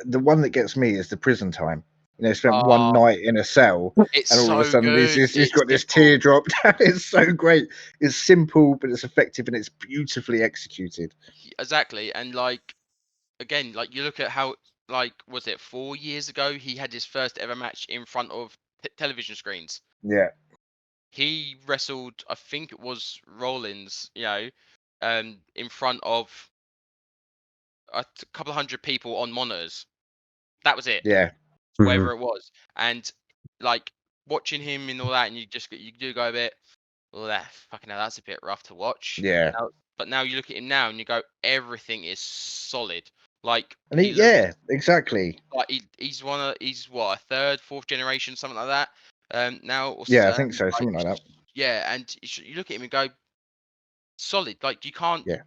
the one that gets me is the prison time. You know, spent one night in a cell, it's and all of a so sudden good. he's got this teardrop. It's so great. It's simple, but it's effective and it's beautifully executed. Exactly, and like again, like you look at how, like, was it 4 years ago he had his first ever match in front of television screens. Yeah, He wrestled, I think it was Rollins, in front of a couple of hundred people on monitors. That was it. yeah, Whatever it was, and like watching him and all that, and you do go a bit, well, that fucking hell, that's a bit rough to watch. yeah. But now you look at him now and you go, everything is solid. Like And he looks exactly. like he's what, a third, fourth generation, something like that. Now or Yeah, I think so, something like that. Yeah, and you look at him and go, solid. Like you can't, Yeah.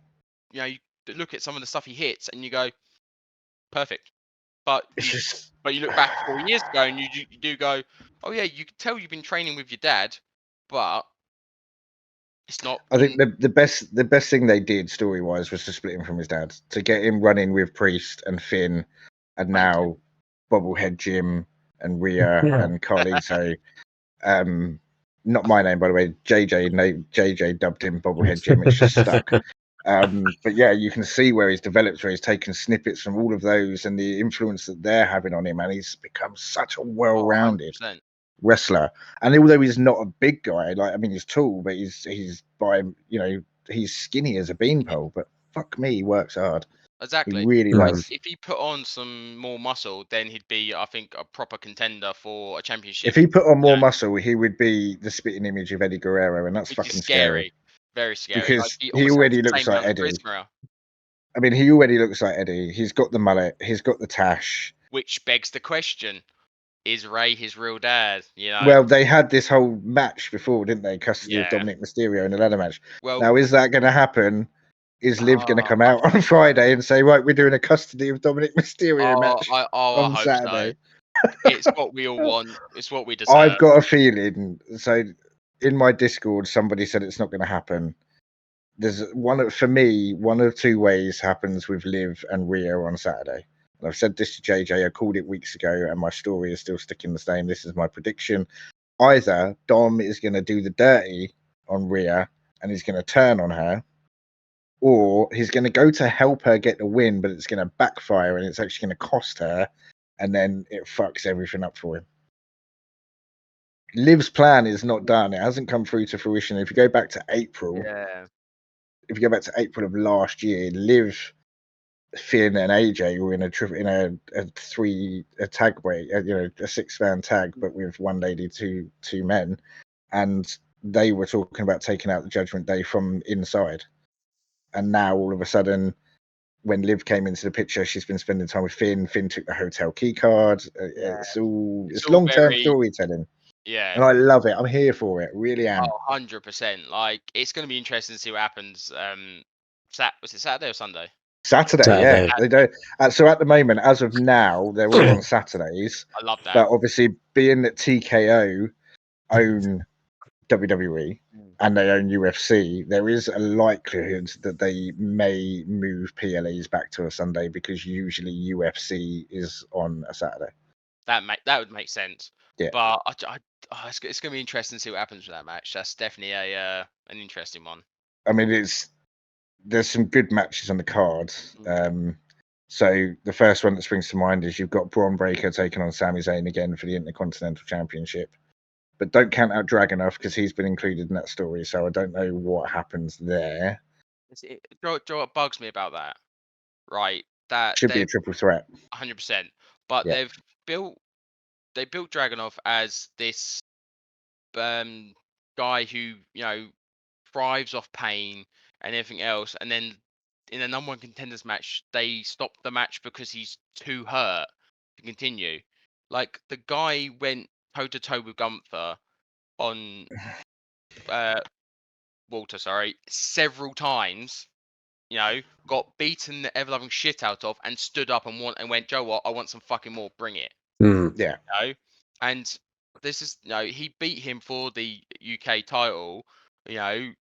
you look at some of the stuff he hits and you go, perfect. But It's you just but you look back 4 years ago and you do go, oh yeah, you can tell you've been training with your dad, but it's not. I think the best thing they did story wise was to split him from his dad, to get him running with Priest and Finn, and now Bobblehead Jim and Rhea and Carlito. Not my name, by the way. JJ dubbed him Bobblehead Jim. It's just stuck. But yeah, you can see where he's developed, where he's taken snippets from all of those and the influence that they're having on him, and he's become such a well-rounded wrestler. And although he's not a big guy, like, I mean, he's tall, but he's by, he's skinny as a beanpole, but fuck me, he works hard. Exactly. He really Like, does. if he put on some more muscle, then he'd be, I think, a proper contender for a championship. If he put on more muscle, he would be the spitting image of Eddie Guerrero, and that's which fucking is scary. Very scary. Because Like, he he almost already has the looks same like amount of Eddie. charisma, I mean, he already looks like Eddie. He's got the mullet. He's got the tash. which begs the question: is Ray his real dad? Well, they had this whole match before, didn't they? Custody of Yeah. Dominic Mysterio in a ladder match. Well, Now, is that going to happen? Is Liv going to come out on Friday and say, right, we're doing a custody of Dominic Mysterio match I on hope Saturday? so. It's what we all want. It's what we deserve. I've got a feeling. So, in my Discord, somebody said it's not going to happen. There's one of two ways happens with Liv and Rhea on Saturday. And I've said this to JJ. I called it weeks ago, and my story is still sticking the same. This is my prediction. Either Dom is going to do the dirty on Rhea and he's going to turn on her, or he's going to go to help her get the win, but it's going to backfire and it's actually going to cost her, and then it fucks everything up for him. Liv's plan is not done. It hasn't come through to fruition. If you go back to April, of last year, Liv, Finn, and AJ were in a tag break, a 6-man tag, but with one lady, two men, and they were talking about taking out the Judgment Day from inside. And now all of a sudden, when Liv came into the picture, she's been spending time with Finn. Finn took the hotel key card. It's long-term storytelling. Yeah. And I love it. I'm here for it. Really am. Oh, 100%. Like, it's going to be interesting to see what happens. Was it Saturday or Sunday? Saturday, yeah. They don't. So at the moment, as of now, they're all on Saturdays. I love that. But obviously, being that TKO own WWE and they own UFC, there is a likelihood that they may move PLEs back to a Sunday, because usually UFC is on a Saturday. That would make sense. Yeah. But it's going to be interesting to see what happens with that match. That's definitely an interesting one. I mean, there's some good matches on the card. So the first one that springs to mind is you've got Braun Breaker taking on Sami Zayn again for the Intercontinental Championship. But don't count out Dragunov, because he's been included in that story, so I don't know what happens there. Do you know what bugs me about that? Right, that should be a triple threat. 100%. But they built Dragunov as this guy who thrives off pain and everything else, and then in the number one contenders match, they stopped the match because he's too hurt to continue. Like, the guy went toe to toe with Gunther on Walter, sorry, several times. You know, got beaten the ever loving shit out of, and stood up and went, Joe, what? I want some fucking more. Bring it. Yeah. You know, and this is, you know, he beat him for the UK title. You know,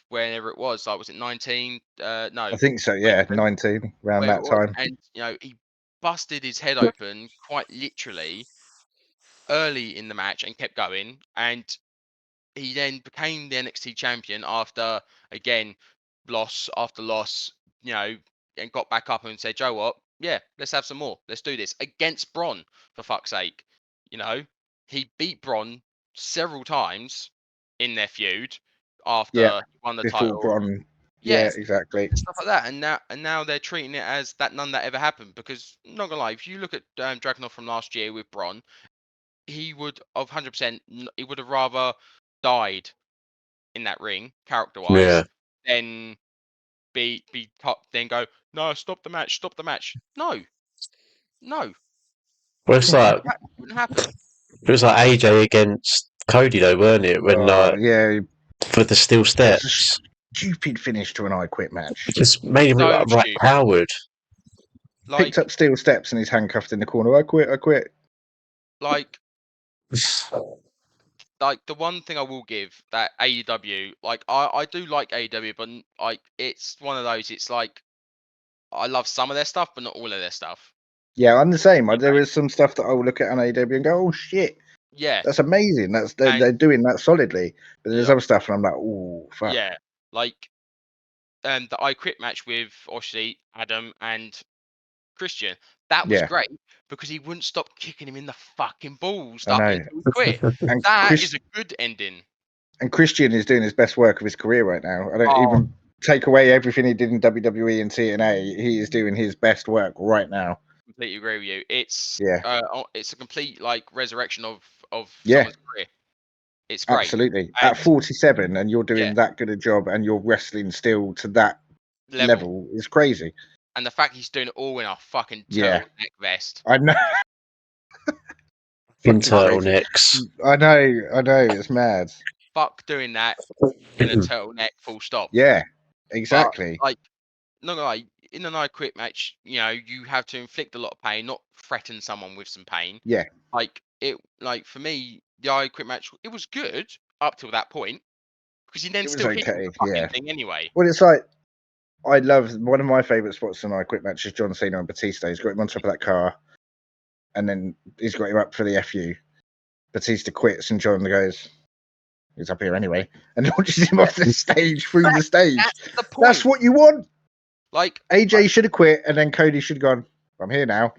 whenever it was, like, was it 19? No, I think so. Yeah, 19 around where it that was, time. and you know, he busted his head open quite literally early in the match and kept going, and he then became the NXT champion after, again, loss after loss, you know, and got back up and said, Joe, what? Yeah, let's have some more. Let's do this against Braun, for fuck's sake. You know, he beat Braun several times in their feud after he won the Before title. Bron. Yeah, Yes, exactly. and stuff like that. And now they're treating it as that none of that ever happened, because not gonna lie, if you look at Dragunov from last year with Braun, he would of 100%, he would have rather died in that ring, character wise, Yeah. than be top, then go, no, stop the match, stop the match. No, no, Well, it's like wouldn't happen. it was like AJ against Cody though, weren't it? When Yeah, for the steel it was a steps, stupid finish to an I Quit match. it just made him look So like Right stupid. Howard. Picked Like, up steel steps and he's handcuffed in the corner. I quit. like the one thing I will give that AEW, like, I do like AEW, but like, it's one of those, it's like, I love some of their stuff, but not all of their stuff. Yeah, I'm the same. Okay. There is some stuff that I'll look at on AEW and go, oh shit, Yeah, that's amazing. They're and doing that solidly. But there's yeah, other stuff and I'm like, oh fuck. yeah, like the I Quit match with obviously Adam and Christian, that was Yeah, great because he wouldn't stop kicking him in the fucking balls I up know. until he quit. And That is a good ending. Christian is doing his best work of his career right now. I don't Oh, even take away everything he did in WWE and TNA. He is doing his best work right now. completely agree with you. It's Yeah. it's a complete, like, resurrection of Yeah, someone's career. It's great. absolutely. And At 47 and you're yeah, doing that good a job and you're wrestling still to that level is crazy. and the fact he's doing it all in a fucking Yeah. turtleneck vest. I know. In Fucking crazy. turtlenecks. I know. It's mad. Fuck doing that in a turtleneck, full stop. Yeah, But exactly. like, not gonna lie, in an I Quit match, you know, you have to inflict a lot of pain, not threaten someone with some pain. Yeah. Like for me, the I Quit match, it was good up till that point, because he then It was still hit him okay. with the fucking Yeah. thing anyway. Well, it's like, I love one of my favourite spots in I Quit match is John Cena and Batista. He's got him on top of that car and then he's got him up for the FU. Batista quits and John goes, he's up here anyway, and launches him off the stage through the stage. That's the point. That's what you want. Like, AJ should have quit, and then Cody should have gone, I'm here now,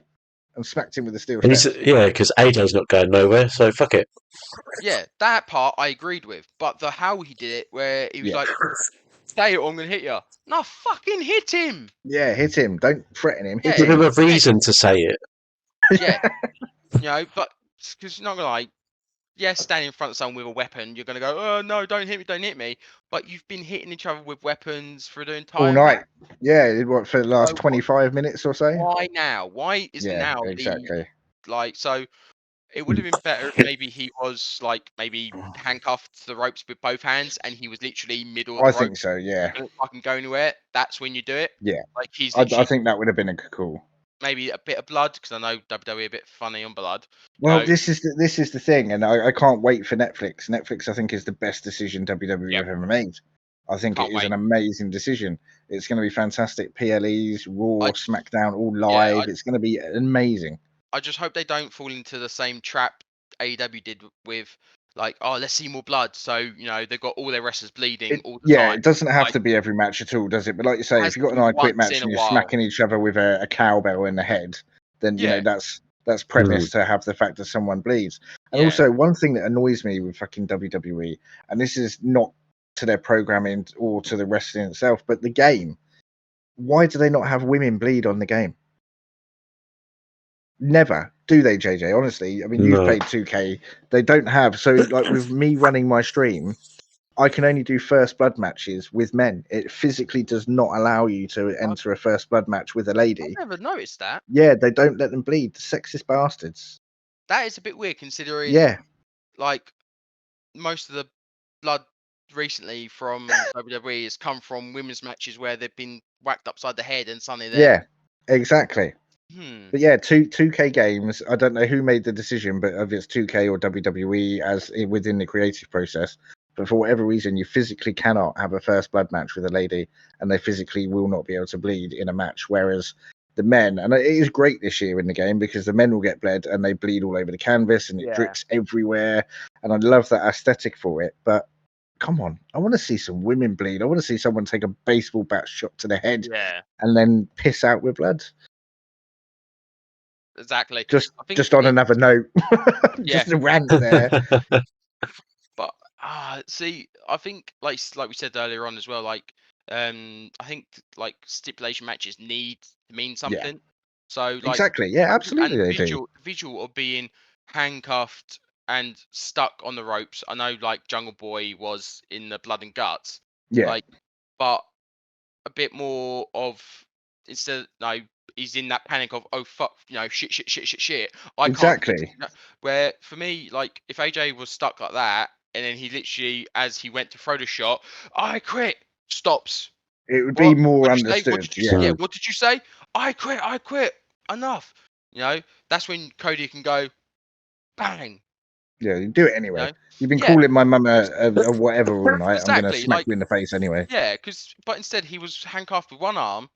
and smacked him with the steel And steps. yeah, because AJ's not going nowhere, so fuck it. yeah, that part I agreed with, but the how he did it, where he was Yeah. like, "Say it, or I'm gonna hit you." No, fucking hit him. Yeah, hit him. Don't threaten him. Hit Yeah. Give him him. a reason to say it. Yeah, you know, but because not gonna lie, yes, standing in front of someone with a weapon, you're gonna go, "Oh no, don't hit me, don't hit me." But you've been hitting each other with weapons for the entire All night. match. Yeah, what, for the last So 25 minutes or so? why now? Why is Yeah, now exactly. so? It would have been better if maybe he was, like, maybe handcuffed to the ropes with both hands, and he was literally middle of I the rope. think so, yeah. Couldn't fucking go anywhere. That's when you do it. Yeah. Like, he's I literally think that would have been a cool. maybe a bit of blood, because I know WWE a bit funny on blood. Well, know. this is the thing, and I can't wait for Netflix. Netflix, I think, is the best decision WWE Yep. have ever made. I think Can't it is wait. an amazing decision. It's going to be fantastic. PLEs, Raw, SmackDown, all Yeah, live. It's going to be amazing. I just hope they don't fall into the same trap AEW did with, like, oh, let's see more blood. So, you know, they've got all their wrestlers bleeding all the time. It doesn't have Like, to be every match at all, does it? But like you say, has if you've got to an be I Quit once match in and a you're while. smacking each other with a cowbell in the head, then you Yeah. know that's premise to have the fact that someone bleeds. And Yeah. also, one thing that annoys me with fucking WWE, and this is not to their programming or to the wrestling itself, but the game. Why do they not have women bleed on the game? Never do they, JJ? Honestly, I mean, you've No. played 2K. They don't have. So, like with me running my stream, I can only do first blood matches with men. It physically does not allow you to enter a first blood match with a lady. I've never noticed that. Yeah, they don't let them bleed. Sexist bastards. That is a bit weird, considering, Yeah, like, most of the blood recently from WWE has come from women's matches where they've been whacked upside the head and suddenly they're Yeah, exactly. hmm. But yeah, 2K games. I don't know who made the decision, but if it's 2K or WWE as within the creative process. But for whatever reason, you physically cannot have a first blood match with a lady, and they physically will not be able to bleed in a match. Whereas the men, and it is great this year in the game because the men will get bled and they bleed all over the canvas and it Yeah. drips everywhere. And I love that aesthetic for it. But come on, I want to see some women bleed. I want to see someone take a baseball bat shot to the head Yeah, and then piss out with blood. exactly. Just I think just on it, another note, yeah, just a rant there. but see, I think like we said earlier on as well, like I think like stipulation matches need to mean Yeah, something. So like exactly. Yeah, I think, absolutely and they do. visual of being handcuffed and stuck on the ropes. I know like Jungle Boy was in the blood and guts, Yeah, like, but a bit more of instead no he's in that panic of oh fuck shit I can't fix exactly. it. Where for me like if AJ was stuck like that and then he literally as he went to throw the shot I quit stops It would be what more did you say understood. yeah Yeah, what did you say I quit enough that's when Cody can go bang yeah, you do it you anyway. know You've been yeah calling my mum because a whatever all night. I'm gonna exactly smack like you in the face anyway. yeah because but instead he was handcuffed with one arm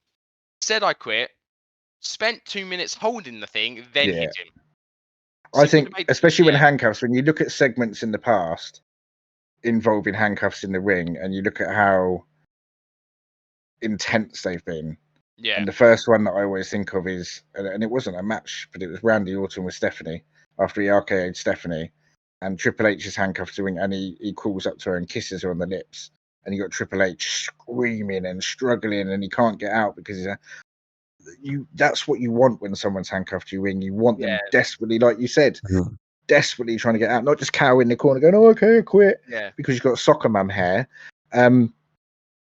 said I quit spent 2 minutes holding the thing, then Yeah, hit him. I See, would have think made especially when yeah, handcuffs. When you look at segments in the past involving handcuffs in the ring, and you look at how intense they've been. yeah, And the first one that I always think of is, and it wasn't a match, but it was Randy Orton with Stephanie after he RKO'd Stephanie, and Triple H is handcuffed to the ring, and he crawls up to her and kisses her on the lips, and you got Triple H screaming and struggling, and he can't get out because that's what you want when someone's handcuffed to your ring. You want yeah, them desperately, like you said, Mhm. desperately trying to get out, not just cower in the corner going, "Oh, okay, I quit," yeah, because you've got soccer mum hair.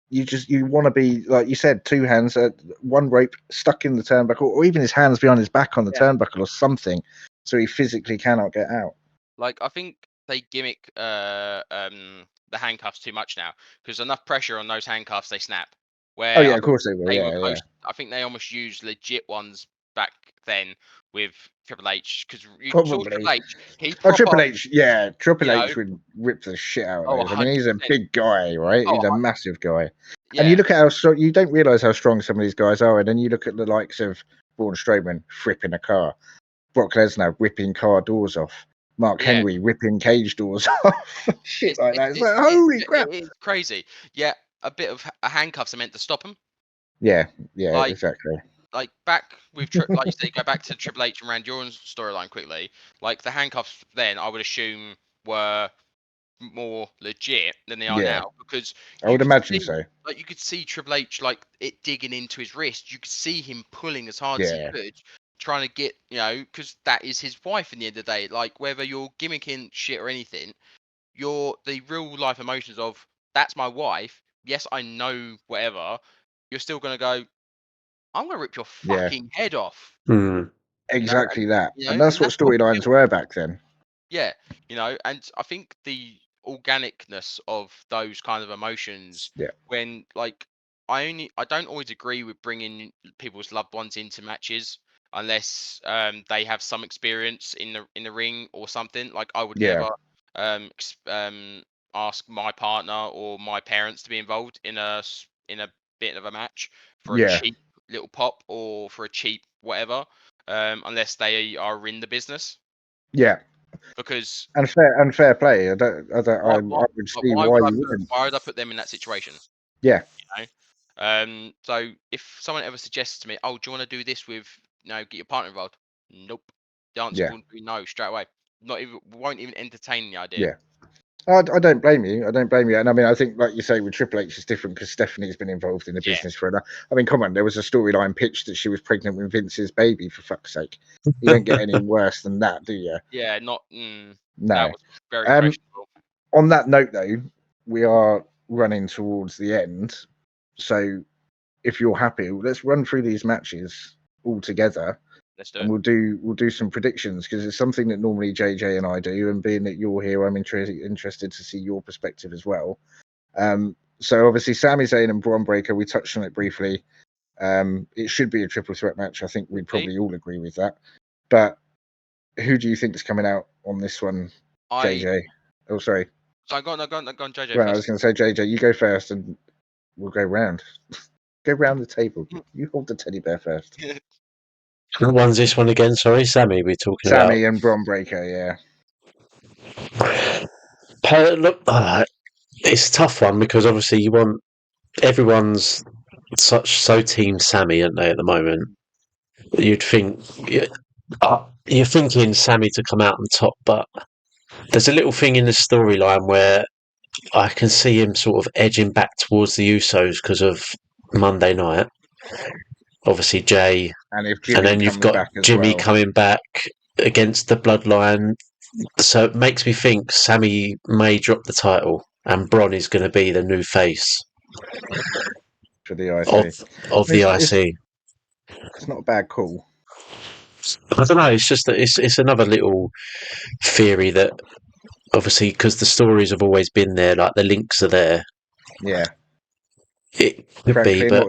You want to be like you said, two hands, one rope stuck in the turnbuckle, or even his hands behind his back on the yeah. turnbuckle or something, so he physically cannot get out. Like I think they gimmick the handcuffs too much now because enough pressure on those handcuffs they snap. Oh Where yeah, I of think course they will. they were Yeah, yeah. close. I think they almost used legit ones back then with Triple H because you saw Probably. Triple H. He Oh, proper, Triple H. Yeah, you Triple know, H would rip the shit out of oh, those. I mean, he's a 100%. big guy, right? Oh, He's a massive guy. And you yeah, look at how strong. You don't realize how strong some of these guys are, and then you look at the likes of Braun Strowman flipping a car, Brock Lesnar ripping car doors off, Mark yeah. Henry ripping cage doors off, shit It's like it's that. It's it's like it holy yeah, crap. it is crazy. Yeah, a bit of handcuffs are meant to stop them. Yeah, yeah, Like exactly. back with like you say, go back to Triple H and Randy Orton's storyline quickly. Like the handcuffs then, I would assume were more legit than they are Yeah, now because I you would could imagine see so. like you could see Triple H like it digging into his wrist. You could see him pulling as hard as he Yeah, could, trying to get because that is his wife in the end of the day. Like whether you're gimmicking shit or anything, you're the real life emotions of that's my wife. Yes, I know whatever. You're still gonna go. I'm gonna rip your yeah, fucking head off. Mm. exactly that. And And that's what that's how you storylines feel. were back then. Yeah, and I think the organicness of those kind of emotions Yeah, when like I don't always agree with bringing people's loved ones into matches unless they have some experience in the ring or something. Like I would yeah, never ask my partner or my parents to be involved in a bit of a match for a yeah, cheap little pop or for a cheap whatever unless they are in the business yeah. because And fair play. why I would see why why would you wouldn't. why would I put them in that situation? Yeah, You know? So if someone ever suggests to me, "Oh, do you want to do this with get your partner involved?" Nope. The answer yeah, will be no straight away. Not even won't even entertain the idea. yeah. I don't blame you. I don't blame you. And I mean, I think, like you say, with Triple H, it's different because Stephanie's been involved in the Yeah, business for enough. I mean, come on, there was a storyline pitched that she was pregnant with Vince's baby, for fuck's sake. You don't get any worse than that, do you? yeah, not that No. was very Um, questionable. on that note, though, we are running towards the end. So if you're happy, let's run through these matches all together. Let's do And it. we'll do some predictions because it's something that normally JJ and I do. And being that you're here, I'm interested to see your perspective as well. So obviously, Sami Zayn and Braun Breaker, we touched on it briefly. It should be a triple threat match. I think we'd probably all agree with that. But who do you think is coming out on this one, JJ? Oh, sorry. So I go on JJ Well, first. I was going to say, JJ, you go first, and we'll go round. Go round the table. You hold the teddy bear first. Who won this one again? Sorry, Sammy. We're talking about Sami and Braun Breaker. Yeah. Look, it's a tough one because obviously you want everyone's so team Sammy, aren't they, at the moment? You'd think you're thinking Sammy to come out on top, but there's a little thing in the storyline where I can see him sort of edging back towards the Usos because of Monday night. Obviously, Jay, And if Jimmy and then you've got back as Jimmy well. coming back against the Bloodline. So it makes me think Sammy may drop the title, and Braun is going to be the new face For the IC. of the IC. It's not a bad call. I don't know. It's just that it's another little theory that obviously because the stories have always been there, like the links are there. Yeah. It could Franklin, be, but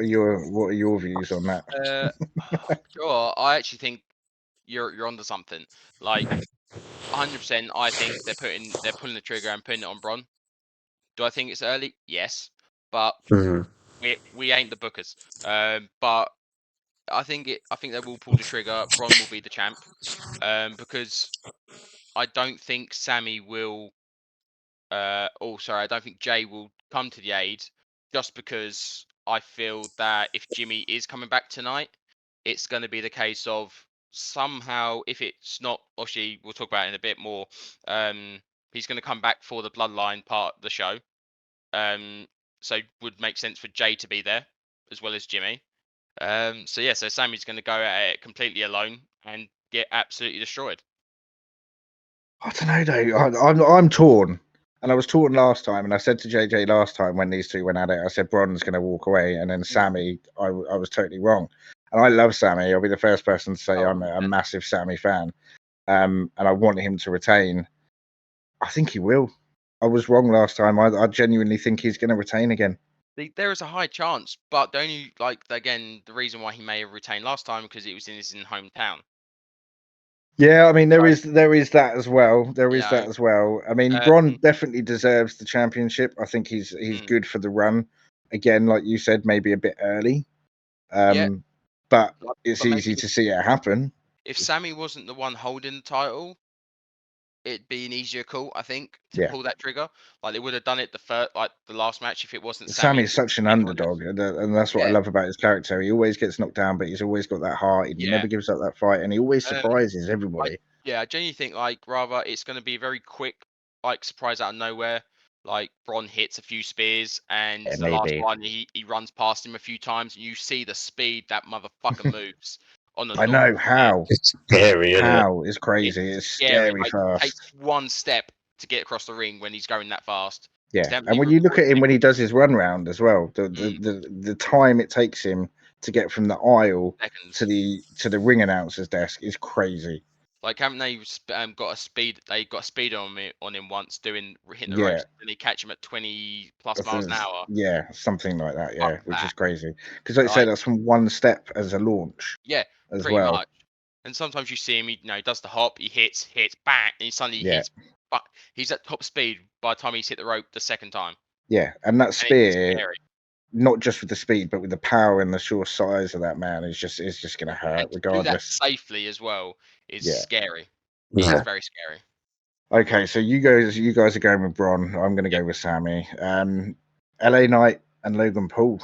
what are your views on that? Sure, I actually think you're onto something. Like 100%, I think they're pulling the trigger and putting it on Braun. Do I think it's early? Yes, but we ain't the bookers. But I think they will pull the trigger. Braun will be the champ. Because I don't think Sammy will. I don't think Jay will come to the aid, just because I feel that if Jimmy is coming back tonight, it's going to be the case of somehow, if it's not, obviously we'll talk about it in a bit more. He's going to come back for the Bloodline part of the show. So it would make sense for Jay to be there as well as Jimmy. So Sammy's going to go at it completely alone and get absolutely destroyed. I don't know though. I'm torn, and I was torn last time. And I said to JJ last time when these two went at it, I said Braun's going to walk away, and then Sammy, I was totally wrong. And I love Sammy. I'll be the first person to say I'm a massive Sammy fan, and I want him to retain. I think he will. I was wrong last time. I genuinely think he's going to retain again. There is a high chance, but the only the reason why he may have retained last time because it was in his hometown. Yeah, I mean there is that as well. There is that as well. I mean, Braun definitely deserves the championship. I think he's good for the run. Again, like you said, maybe a bit early. But it's easy to see it happen. If Sammy wasn't the one holding the title, it'd be an easier call, I think, to pull that trigger. Like they would have done it the last match if it wasn't Sammy. Sammy's such an underdog, and that's what I love about his character. He always gets knocked down, but he's always got that heart. He never gives up that fight, and he always surprises everybody. I genuinely think rather it's going to be a very quick surprise out of nowhere. Like Braun hits a few spears, and the last one he runs past him a few times, and you see the speed that motherfucker moves on the. I know how. It's scary. How is crazy. It's scary fast. It takes one step to get across the ring when he's going that fast. Yeah, and when you look at him when he does his run round as well, the time it takes him to get from the aisle to the ring announcer's desk is crazy. Like haven't they got a speed? They got a speed on him once hitting the ropes, and they catch him at 20+ miles an hour. Yeah, something like that. Yeah, which is crazy because like I say, that's from one step as a launch. Yeah, as pretty well. much. And sometimes you see him, he does the hop, he hits, bang, and he suddenly hits. But he's at top speed by the time he's hit the rope the second time. Yeah, and that spear, not just with the speed, but with the power and the sheer size of that man, is just going to hurt regardless. Do that safely as well is scary. Yeah. It's very scary. Okay, so you guys are going with Braun. I'm going to go with Sammy. LA Knight and Logan Paul.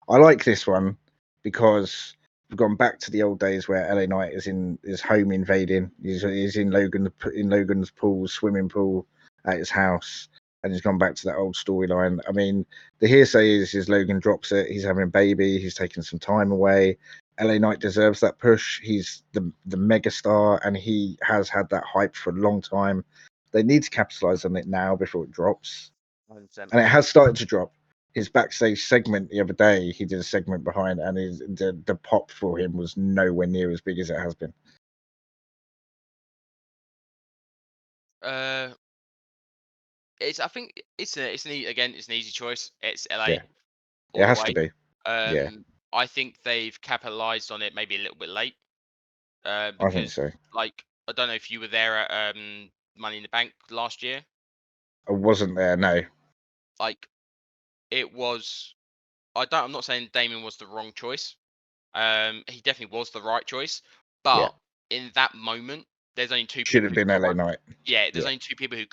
I like this one because we've gone back to the old days where LA Knight is home invading. He's in Logan's pool, swimming pool at his house, and he's gone back to that old storyline. I mean, the hearsay is Logan drops it. He's having a baby. He's taking some time away. LA Knight deserves that push. He's the megastar, and he has had that hype for a long time. They need to capitalize on it now before it drops. 100%. And it has started to drop. His backstage segment the other day, he did a segment behind, and the pop for him was nowhere near as big as it has been. I think it's an easy choice. It's LA Yeah. all It the has to way. be. Yeah. I think they've capitalized on it maybe a little bit late. I think Because so. like I don't know if you were there at Money in the Bank last year. I wasn't there. No. Like it was. I'm not saying Damien was the wrong choice. He definitely was the right choice. Yeah. But in that moment, there's only two Should people have who been could have LA won. Knight. Yeah, there's Yeah. only two people who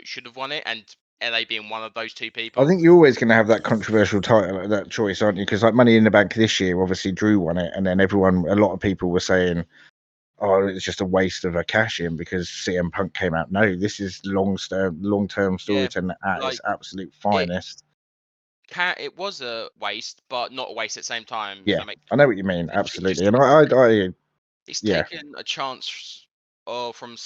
should have won it, and LA being one of those two I people. think you're always going to have that controversial title, that choice, aren't you? Because like Money in the Bank this year, obviously Drew won it, and then a lot of people were saying, "Oh, it's just a waste of a cash in because CM Punk came out." No, this is long term Yeah, storytelling at its like absolute it finest. it was a waste, but not a waste at the same time. If Yeah, that makes I know what you mean. sense. Absolutely, and I It's yeah, taken a chance from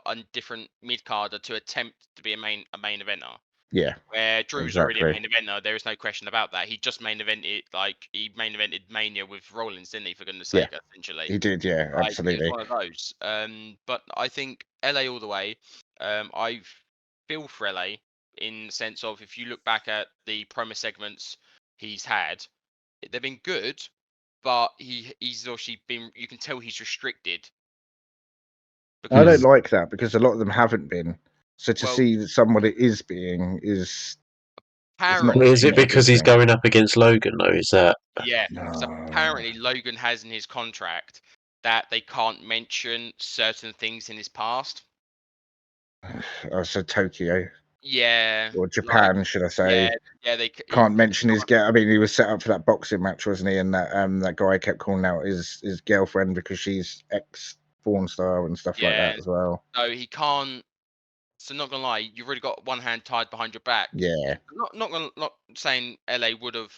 a different mid carder to attempt to be a main eventer. yeah, Where Drew's already a exactly. main eventer, there is no question about that. He just main evented he main evented Mania with Rollins, didn't he? For goodness Yeah, sake, essentially. he did. Yeah, Like it was absolutely. one of those. But I think LA all the way. I feel for LA in the sense of if you look back at the promo segments he's had, they've been good, but he's obviously been. You can tell he's restricted I don't because like that because a lot of them haven't been. So to well, see that someone is being is it's not apparently, Is it not a good because he's thing. going up against Logan though? Is that yeah. So No. apparently Logan has in his contract that they can't mention certain things in his past. So Tokyo Yeah, or like Japan, should I yeah, say? yeah. Can't He mention his can't. girl. I mean, he was set up for that boxing match, wasn't he? And that guy kept calling out his girlfriend because she's ex porn star and stuff like Yeah, that as well. no, he can't. So not gonna lie, you've already got one hand tied behind your back. Yeah, Not saying LA would have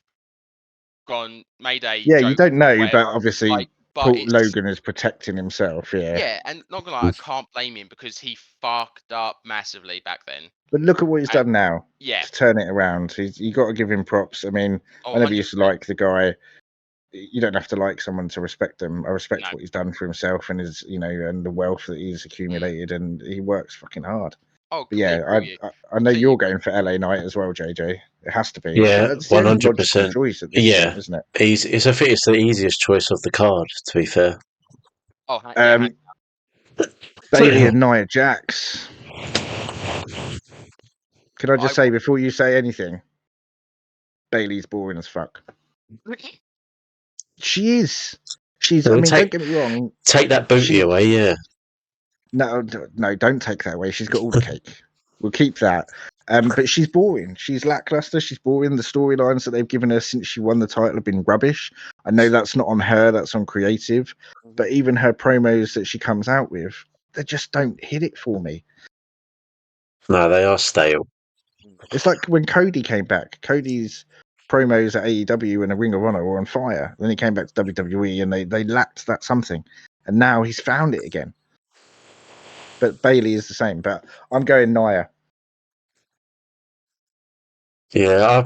gone made a yeah. You joke don't or know, but whatever. obviously, Like, but Paul it's Logan is protecting himself. Yeah, yeah, and not gonna lie, I can't blame him because he fucked up massively back then. but look at what he's And done now yeah, to turn it around. You got to give him props. I mean, oh, I never used to 100%. like the guy. You don't have to like someone to respect them. I respect No. what he's done for himself and his, and the wealth that he's accumulated, and he works fucking hard. Oh, But completely yeah, agree with you. I know Completely you're agree. going for LA Knight as well, JJ. It has to be. yeah, It's the only logical 100%? choice at this point, Yeah, isn't it? it's the easiest choice of the card. To be fair, Oh, yeah, Bailey and Nia Jax. Can I I just say before you say anything, Bailey's boring as fuck. She is. She's. I mean, don't get me wrong. take that booty away. Yeah, No, don't take that away. She's got all the cake. We'll keep that. But she's boring. She's lackluster. She's boring. The storylines that they've given her since she won the title have been rubbish. I know that's not on her. That's on creative. But even her promos that she comes out with, they just don't hit it for me. no, they are stale. It's like when Cody came back. Cody's promos at AEW and a Ring of Honor were on fire. Then he came back to WWE and they lacked that something. And now he's found it again. But Bailey is the same. But I'm going Nia. Yeah,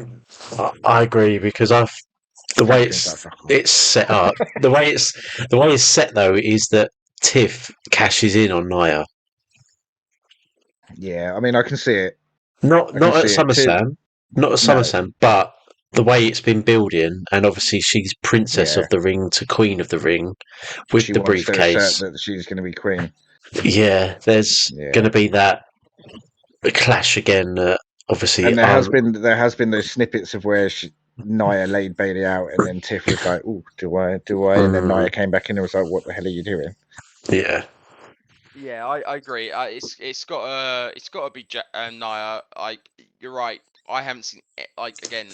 I agree because the way Franklin's like fuck off. it's set up, the way it's set though is that Tiff cashes in on Nia. Yeah, I mean, I can see it. Not I can not at see it. SummerSlam, not at No, SummerSlam, but the way it's been building, and obviously she's Princess yeah, of the Ring to Queen of the Ring with she the wants to assert briefcase. that she's going to be queen. Yeah, there's going Yeah, to be that clash again. Obviously, and there has been those snippets of where Nia laid Bailey out, and then Tiff was like, "Oh, do I?" And then Nia came back in and was like, "What the hell are you doing?" yeah, Yeah, I agree. It's got to be Nia. Like you're right. I haven't seen it, like again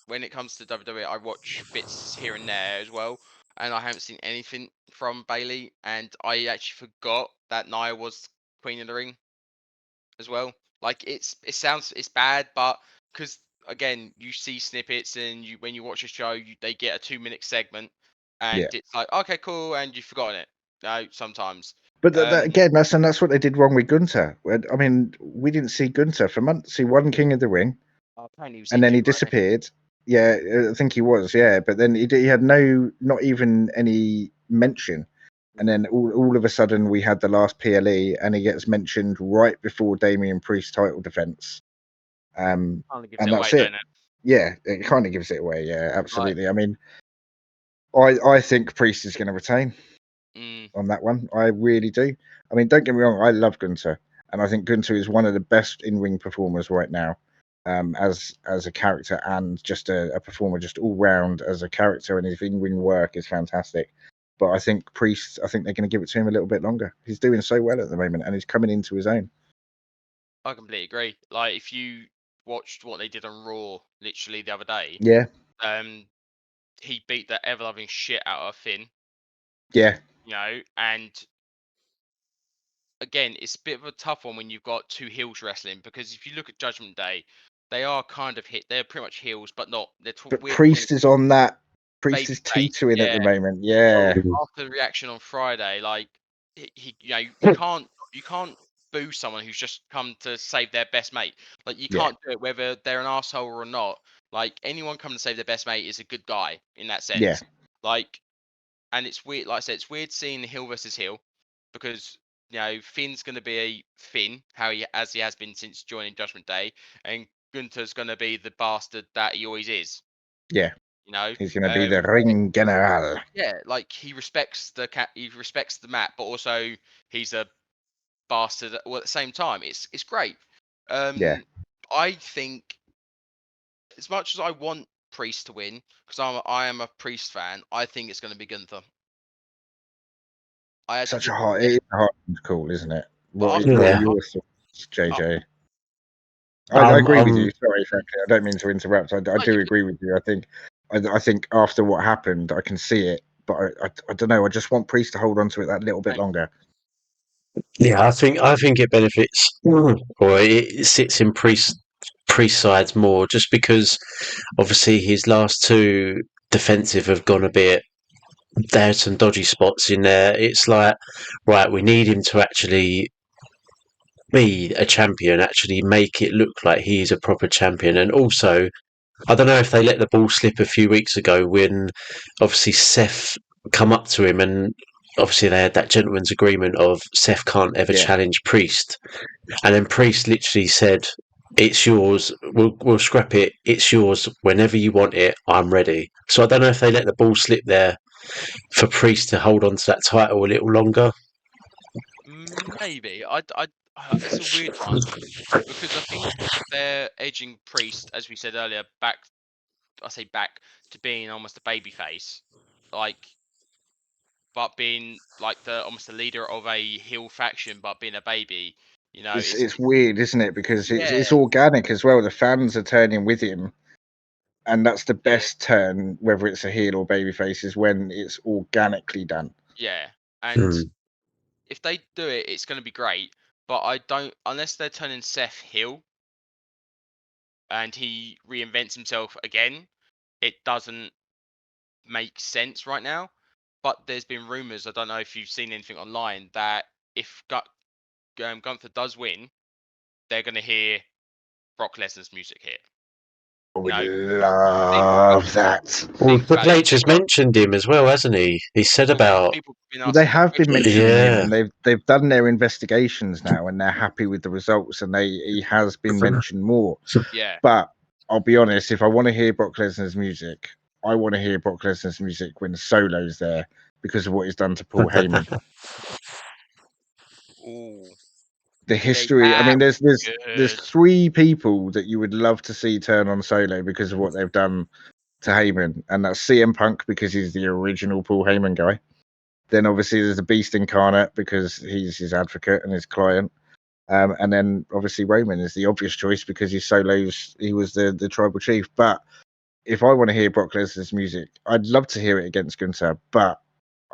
when it comes to WWE, I watch bits here and there as well, and I haven't seen anything from Bailey. And I actually forgot that Nia was Queen of the Ring as well. Like it's bad, but because again you see snippets and you when you watch a show, they get a 2 minute segment, Yeah, and it's like okay, cool, and you've forgotten it. No, sometimes. but Um, again, that's what they did wrong with Gunter. I mean, we didn't see Gunter for months. He won King of the Ring, apparently he was and then he injured, wasn't disappeared. Yeah, I think he was. Yeah, but then he had not even any mention. he? And then all of a sudden we had the last PLE, and he gets mentioned right before Damian Priest title defense. And gives it that's away, it. don't it? Yeah, it kind of gives it away. Yeah, absolutely. I mean, I think Priest is going to retain on that one. I really do. I mean, don't get me wrong. I love Gunther, and I think Gunther is one of the best in-ring performers right now, as a character and just a performer, just all round as a character, and his in-ring work is fantastic. But I think Priest, I think they're going to give it to him a little bit longer. He's doing so well at the moment, and he's coming into his own. I completely agree. Like, if you watched what they did on Raw literally the other day, Yeah, he beat the ever loving shit out of Finn, yeah. you know, and again, it's a bit of a tough one when you've got two heels wrestling, because if you look at Judgment Day, they are kind of they're pretty much heels, but not. But We're talking Priest is on that. Priest baby is face, teetering at the yeah. moment. Well, Yeah, after the reaction on Friday, like you know, you can't boo someone who's just come to save their best mate. Like, you yeah, can't do it whether they're an asshole or not. Like, anyone coming to save their best mate is a good guy in that yeah. sense. Like, and it's weird. Like I said, it's weird seeing heel versus heel, because you know Finn's going to be a Finn, as he has been since joining Judgment Day, and Gunther's going to be the bastard that he always is. Yeah, You know, he's going to be the ring general. yeah, like he respects he respects the mat, but also he's a bastard at the same time. It's great. Yeah. I think, as much as I want Priest to win, because I am a Priest fan, I think it's going to be Gunther. I had to Such a look hard, at it it, is a hard call, isn't it? but What are Yeah. your thoughts, JJ? I Um, agree with you. Sorry, frankly, I don't mean to interrupt. I do agree with you. I think after what happened, I can see it, but I don't know. I just want Priest to hold on to it that little bit longer. Yeah, I think it benefits, or it sits in priest sides more, just because obviously his last two defensive have gone a bit. There's some dodgy spots in there. It's like, right, we need him to actually be a champion, actually make it look like he's a proper champion. And also, I don't know if they let the ball slip a few weeks ago when obviously Seth come up to him, and obviously they had that gentleman's agreement of Seth can't ever challenge Priest. And then Priest literally said, "It's yours. We'll scrap it. It's yours whenever you want it. I'm ready." So I don't know if they let the ball slip there for Priest to hold on to that title a little longer. maybe it's a weird one, because I think they're edging Priest, as we said earlier, back. I say back to being almost a baby face, like, but being like the almost the leader of a heel faction, but being a baby. You know, It's weird, isn't it? Because yeah, it's organic as well. The fans are turning with him, and that's the best turn, whether it's a heel or babyface, is when it's organically done. yeah. And if they do it, it's going to be great. But I don't, unless they're turning Seth heel and he reinvents himself again, it doesn't make sense right now. But there's been rumors. I don't know if you've seen anything online, that if Gunther does win, they're going to hear Brock Lesnar's music hit. I would No, love that. Well, think about Triple it. H has mentioned him as well, hasn't he? He said about People have been Well, they asking that have been question. mentioning him, yeah. and they've done their investigations now, and they're happy with the results, and he has been mentioned more. Yeah, But I'll be honest, if I want to hear Brock Lesnar's music, I want to hear Brock Lesnar's music when Solo's there, because of what he's done to Paul Heyman. ooh, The yeah, history. I that mean, would be there's good. 3 people that you would love to see turn on Solo because of what they've done to Heyman, and that's CM Punk because he's the original Paul Heyman guy. Then obviously there's the Beast Incarnate because he's his advocate and his client. And then obviously Roman is the obvious choice because he was the tribal chief. But if I want to hear Brock Lesnar's music, I'd love to hear it against Gunther, but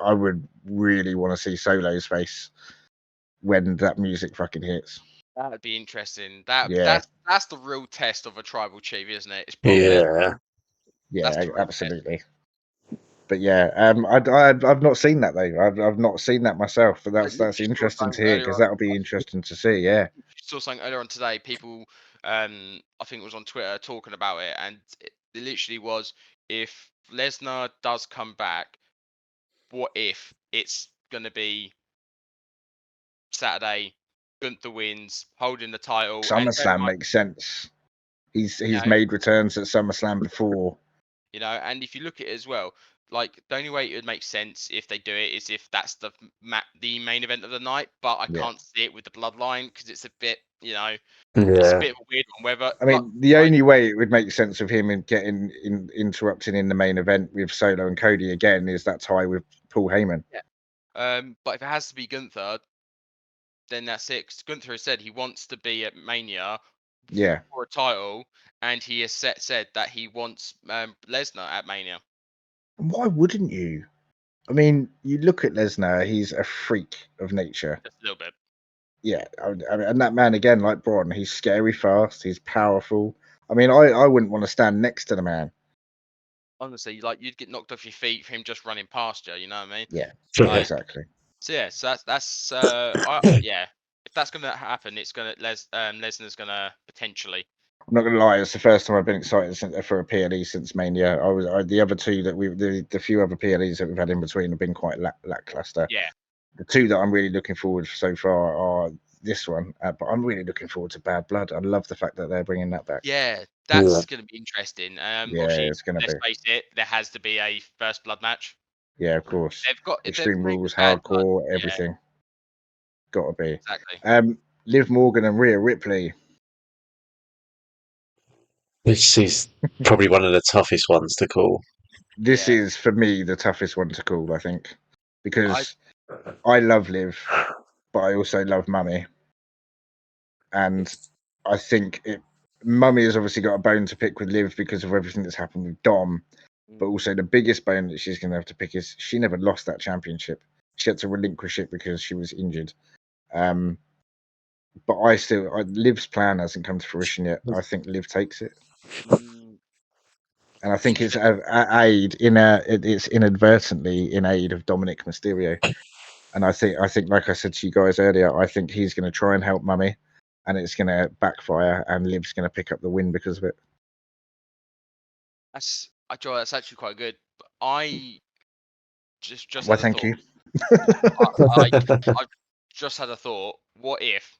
I would really want to see Solo's face when that music fucking hits. That'd be interesting. Yeah, That's the real test of a tribal chief, isn't it? It's Brock Lesnar. Yeah. That's yeah, the real test. absolutely. But yeah, I've not seen that though. I've not seen that myself. But I that's literally saw interesting to something hear earlier because on. that'll be interesting to see. Yeah, Saw something earlier on today. People, I think it was on Twitter, talking about it, and it literally was, if Lesnar does come back, what if it's gonna be Saturday, Gunther wins, holding the title, and SummerSlam makes sense. He's know, made returns at SummerSlam before. you know, and if you look at it as well, like the only way it would make sense if they do it is if that's the main event of the night. But I Yeah. can't see it with the Bloodline because it's a bit, you know, Yeah. it's a bit of a weird one. Whether I mean, the only way it would make sense of him getting interrupting in the main event with Solo and Cody again is that tie with Paul Heyman. Yeah. But if it has to be Gunther, then that's it. 'Cause Gunther has said he wants to be at Mania Yeah. for a title, and he has said that he wants Lesnar at Mania. Why wouldn't you? I mean, you look at Lesnar; he's a freak of nature. Just a little bit. Yeah, I mean, and that man again, like Braun, he's scary fast. He's powerful. I mean, I wouldn't want to stand next to the man. Honestly, like you'd get knocked off your feet for him just running past you. You know what I mean? Yeah, Like, exactly. So yeah, so that's yeah. If that's gonna happen, it's gonna Lesnar's gonna potentially. I'm not gonna lie; it's the first time I've been excited for a PLE since Mania. The other two that the few other PLEs that we've had in between have been quite lackluster. Yeah. The two that I'm really looking forward so far are this one, but I'm really looking forward to Bad Blood. I love the fact that they're bringing that back. Yeah, that's gonna be interesting. Yeah, Obviously, it's gonna let's be. face it, there has to be a first blood match. Yeah, of course. They've got Extreme made Rules, Bad Blood, hardcore, yeah, everything. Gotta be. exactly. Liv Morgan and Rhea Ripley. This is probably one of the toughest ones to call. This Yeah. is for me the toughest one to call, I think, because I love Liv, but I also love Mummy, and I think Mummy has obviously got a bone to pick with Liv because of everything that's happened with Dom, but also the biggest bone that she's going to have to pick is she never lost that championship. She had to relinquish it because she was injured. But Liv's plan hasn't come to fruition yet. I think Liv takes it. And I think it's it's inadvertently in aid of Dominic Mysterio. And I think, like I said to you guys earlier, I think he's going to try and help Mummy, and it's going to backfire, and Liv's going to pick up the win because of it. That's actually quite good. But I just Why, had a thank thought. you. I've just had a thought. What if,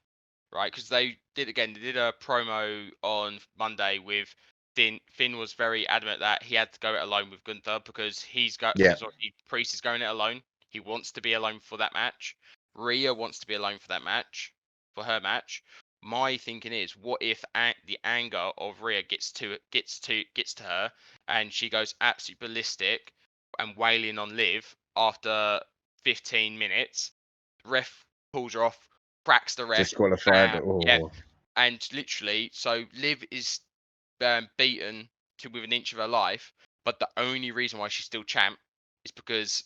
right? Because they did a promo on Monday with Finn. Finn was very adamant that he had to go it alone with Gunther because because Priest is going it alone. He wants to be alone for that match. Rhea wants to be alone for that match, for her match. My thinking is, what if the anger of Rhea gets to her, and she goes absolutely ballistic and wailing on Liv after 15 minutes. Ref pulls her off, cracks the ref. Disqualified. Yeah, and literally, so Liv is beaten to within an inch of her life, but the only reason why she's still champ is because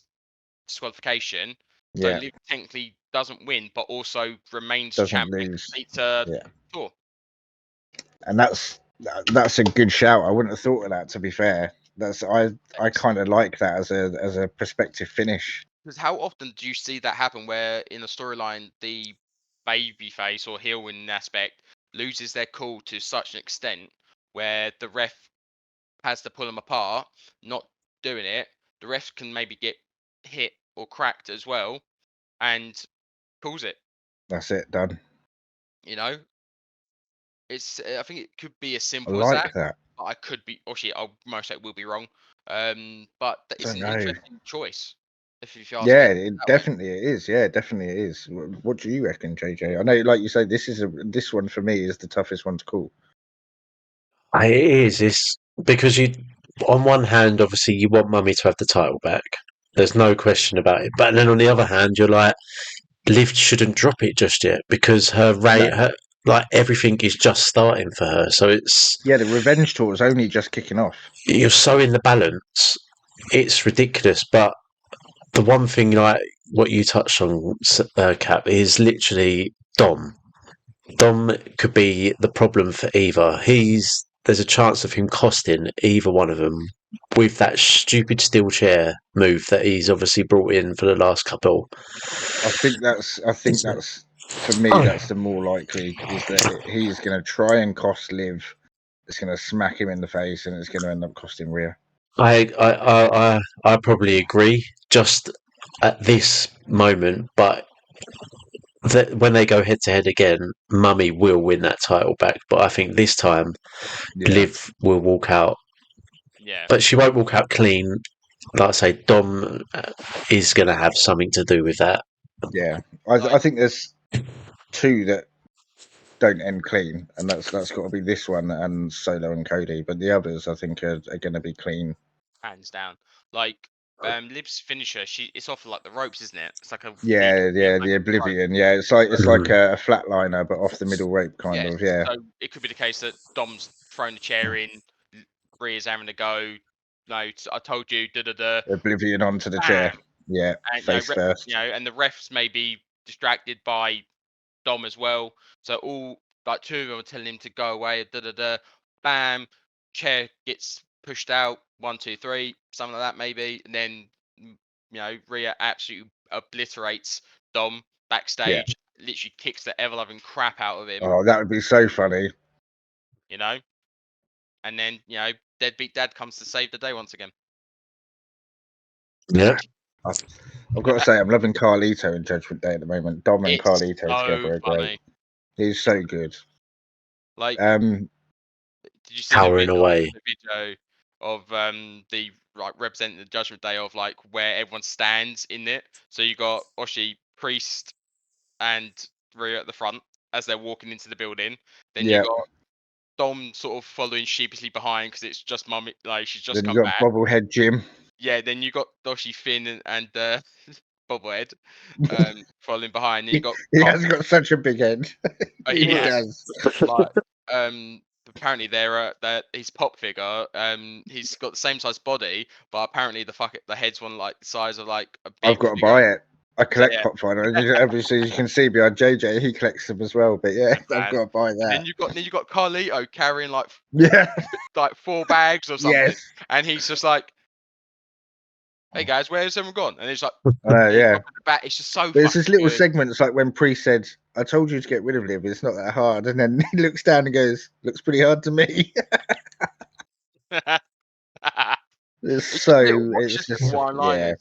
disqualification. So Liv technically doesn't win, but also remains champ and completes her tour. And that's a good shout. I wouldn't have thought of that, to be fair. I kind of like that as a prospective finish. Because how often do you see that happen where in a storyline the babyface or heel in aspect loses their cool to such an extent where the ref has to pull them apart, not doing it, the ref can maybe get hit or cracked as well and calls it. That's it, done. You know? I think it could be as simple I as like that. But I could be I'll most likely will be wrong. But it's an interesting choice. If you ask me. It definitely is. Yeah, definitely it is. What do you reckon, JJ? I know, like you say, this one for me is the toughest one to call. It is. It's because on one hand, obviously, you want Mummy to have the title back. There's no question about it. But then on the other hand, you're like, Liv shouldn't drop it just yet because her everything is just starting for her. So it's the revenge tour is only just kicking off. You're so in the balance. It's ridiculous. But the one thing, like what you touched on, Cap, is literally Dom. Dom could be the problem for either. There's a chance of him costing either one of them with that stupid steel chair move that he's obviously brought in for the last couple. I think that's for me. That's the more likely is that he's going to try and cost Liv. It's going to smack him in the face, and it's going to end up costing Rhea. I probably agree just at this moment, but when they go head to head again, Mummy will win that title back. But I think this time, Liv will walk out. Yeah. But she won't walk out clean. Like I say, Dom is going to have something to do with that. Yeah, I think there's two that don't end clean, and that's got to be this one and Solo and Cody. But the others, I think, are going to be clean. Hands down. Like Liv's finisher, it's off like the ropes, isn't it? It's like a the Oblivion. Yeah, it's like a flatliner, but off the middle rope, kind of. Yeah. So it could be the case that Dom's thrown the chair in, Rhea's having a go. No, I told you. Oblivion onto the chair. Yeah, and, face first. And the refs may be distracted by Dom as well. So all like two of them are telling him to go away. Bam, chair gets pushed out. 1, 2, 3, something like that maybe, and then Rhea absolutely obliterates Dom backstage. Literally kicks the ever loving crap out of him. Oh, that would be so funny. And then deadbeat dad comes to save the day once again. Yeah. I've got to say, I'm loving Carlito in Judgment Day at the moment. Dom and Carlito together are great. He's so good. Like, did you see the video of the representing the Judgment Day of like where everyone stands in it? So you got Oshi, Priest, and Rhea at the front as they're walking into the building. Then you got Dom sort of following sheepishly behind because it's just Mummy, like she's just come back. Bobblehead Jim. Yeah, then you got Doshi, Finn, and Bobblehead following behind. Then you got he has got such a big head. He does. Like, apparently they're his pop figure. He's got the same size body, but apparently the head's one like the size of like a big. I've got to buy it. I collect pop fighters. Obviously, you can see behind JJ, he collects them as well. But yeah, I've got to buy that. And then you got Carlito carrying like 4 bags or something, and he's just like, "Hey guys, where's everyone gone?" And it's like, it's just so. There's this little segment. It's like when Priest said, "I told you to get rid of Liv. It's not that hard," and then he looks down and goes, "Looks pretty hard to me." It's just one-liners.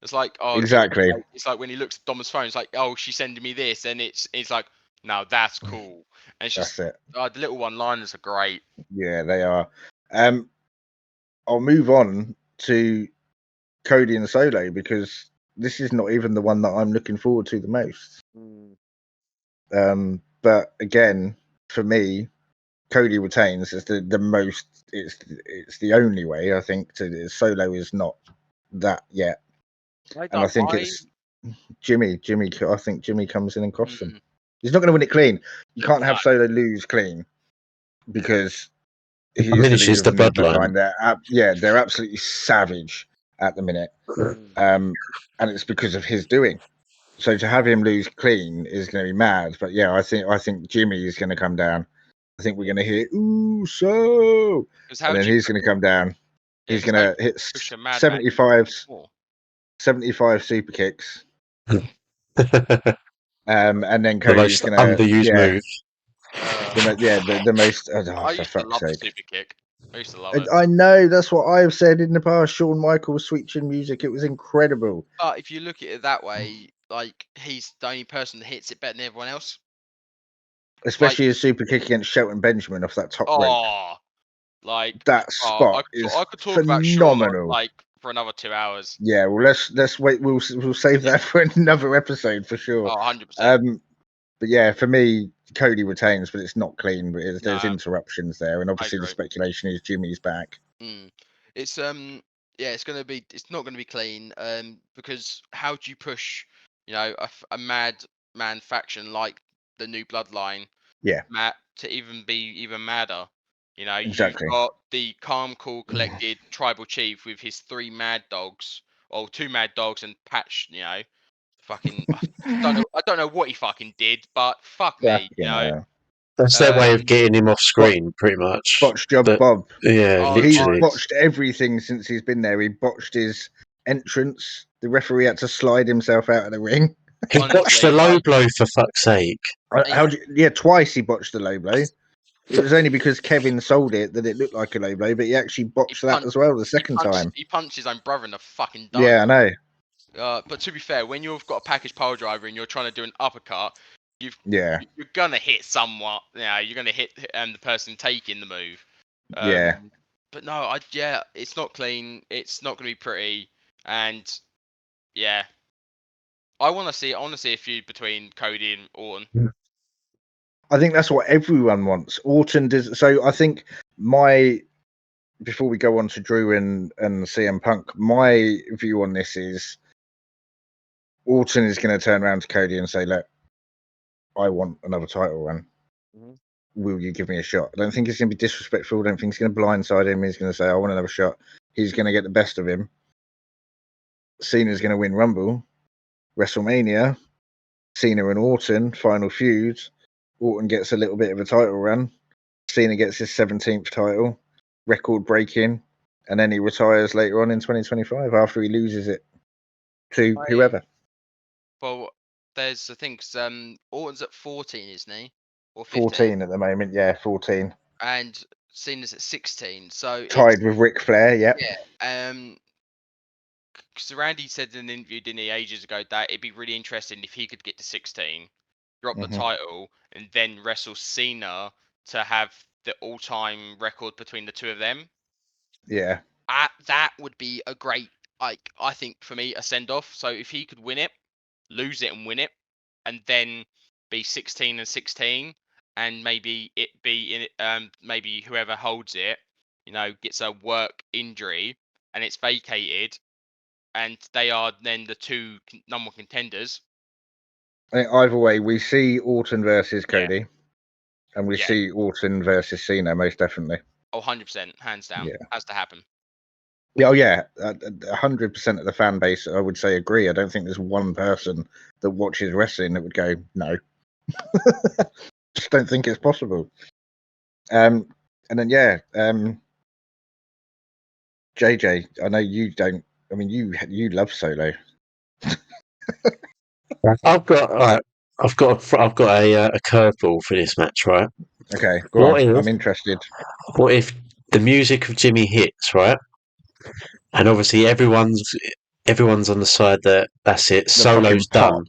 It's like, exactly. It's like when he looks at Dom's phone, it's like, "Oh, she's sending me this," and it's like, "No, that's cool." And it's just the little one-liners are great. Yeah, they are. I'll move on to Cody and Solo because this is not even the one that I'm looking forward to the most. But again, for me, Cody retains is the most. It's the only way I think to. Solo is not that yet, and I think it's Jimmy. I think Jimmy comes in and costs him. He's not going to win it clean. You can't have Solo lose clean because he diminishes the bloodline. They're absolutely savage at the minute, and it's because of his doing. So to have him lose clean is going to be mad. But yeah, I think Jimmy is going to come down. I think we're going to hear "Ooh, so," and then he's going to come down. He's going to hit 75 super kicks. And then Cody's going to underused move. The most. I used to love the super kick. I used to love it. I know, that's what I've said in the past. Shawn Michaels' Sweet Chin Music, it was incredible. But if you look at it that way, like he's the only person that hits it better than everyone else. Especially his super kick against Shelton Benjamin off that top rope. Like that spot I could talk phenomenal. About Shawn, for another 2 hours. Yeah, well let's wait. We'll save that for another episode for sure. 100%. But yeah, for me, Cody retains, but it's not clean. But there's interruptions there, and obviously the speculation is Jimmy's back. It's it's not gonna be clean. Because how do you push, a madman faction like the New Bloodline? Yeah. To even be even madder. Exactly. You've got the calm, cool, collected tribal chief with his 3 mad dogs, or 2 mad dogs, and Patch. Fucking, I don't know what he fucking did, but fuck me, That's their way of getting him off screen, pretty much. Botched job, Bob. Yeah, literally. He's botched everything since he's been there. He botched his entrance. The referee had to slide himself out of the ring. He botched the low blow, for fuck's sake. Twice he botched the low blow. It was only because Kevin sold it that it looked like a low blow, but he actually botched that as well the second time. He punched his own brother in the fucking dome. Yeah, I know. But to be fair, when you've got a package pile driver and you're trying to do an uppercut, Yeah. you're gonna hit somewhat. Yeah, you're gonna hit the person taking the move. Yeah. But no, it's not clean. It's not gonna be pretty, and yeah, I want to see a feud between Cody and Orton. I think that's what everyone wants. Orton does. So I think before we go on to Drew and CM Punk, my view on this is Orton is going to turn around to Cody and say, "Look, I want another title run. Mm-hmm. Will you give me a shot?" I don't think he's going to be disrespectful. I don't think he's going to blindside him. He's going to say, "I want another shot." He's going to get the best of him. Cena's going to win Rumble, WrestleMania. Cena and Orton final feud. Orton gets a little bit of a title run. Cena gets his 17th title, record breaking, and then he retires later on in 2025 after he loses it to whoever. Well, there's I think Orton's at 14, isn't he? Or 15? 14 at the moment, yeah, 14. And Cena's at 16, so tied with Ric Flair, yeah. Yeah. Because Randy said in an interview, didn't he, ages ago, that it'd be really interesting if he could get to 16, drop the title, and then wrestle Cena to have the all-time record between the two of them. Yeah. That would be a great, I think, for me, a send-off. So if he could win it, lose it and win it, and then be 16 and 16, and maybe it be maybe whoever holds it, gets a work injury and it's vacated, and they are then the two number one contenders. I think either way, we see Orton versus Cody, and we see Orton versus Cena, most definitely. Oh, 100%, hands down. Yeah. Has to happen. Yeah, oh yeah, 100% of the fan base, I would say, agree. I don't think there's one person that watches wrestling that would go, no. Just don't think it's possible. And then, JJ, I know you don't. I mean, you love Solo. I've got a curveball for this match, right? Okay, go on. I'm interested. What if the music of Jimmy hits, right? And obviously everyone's on the side that that's it, Solo's done.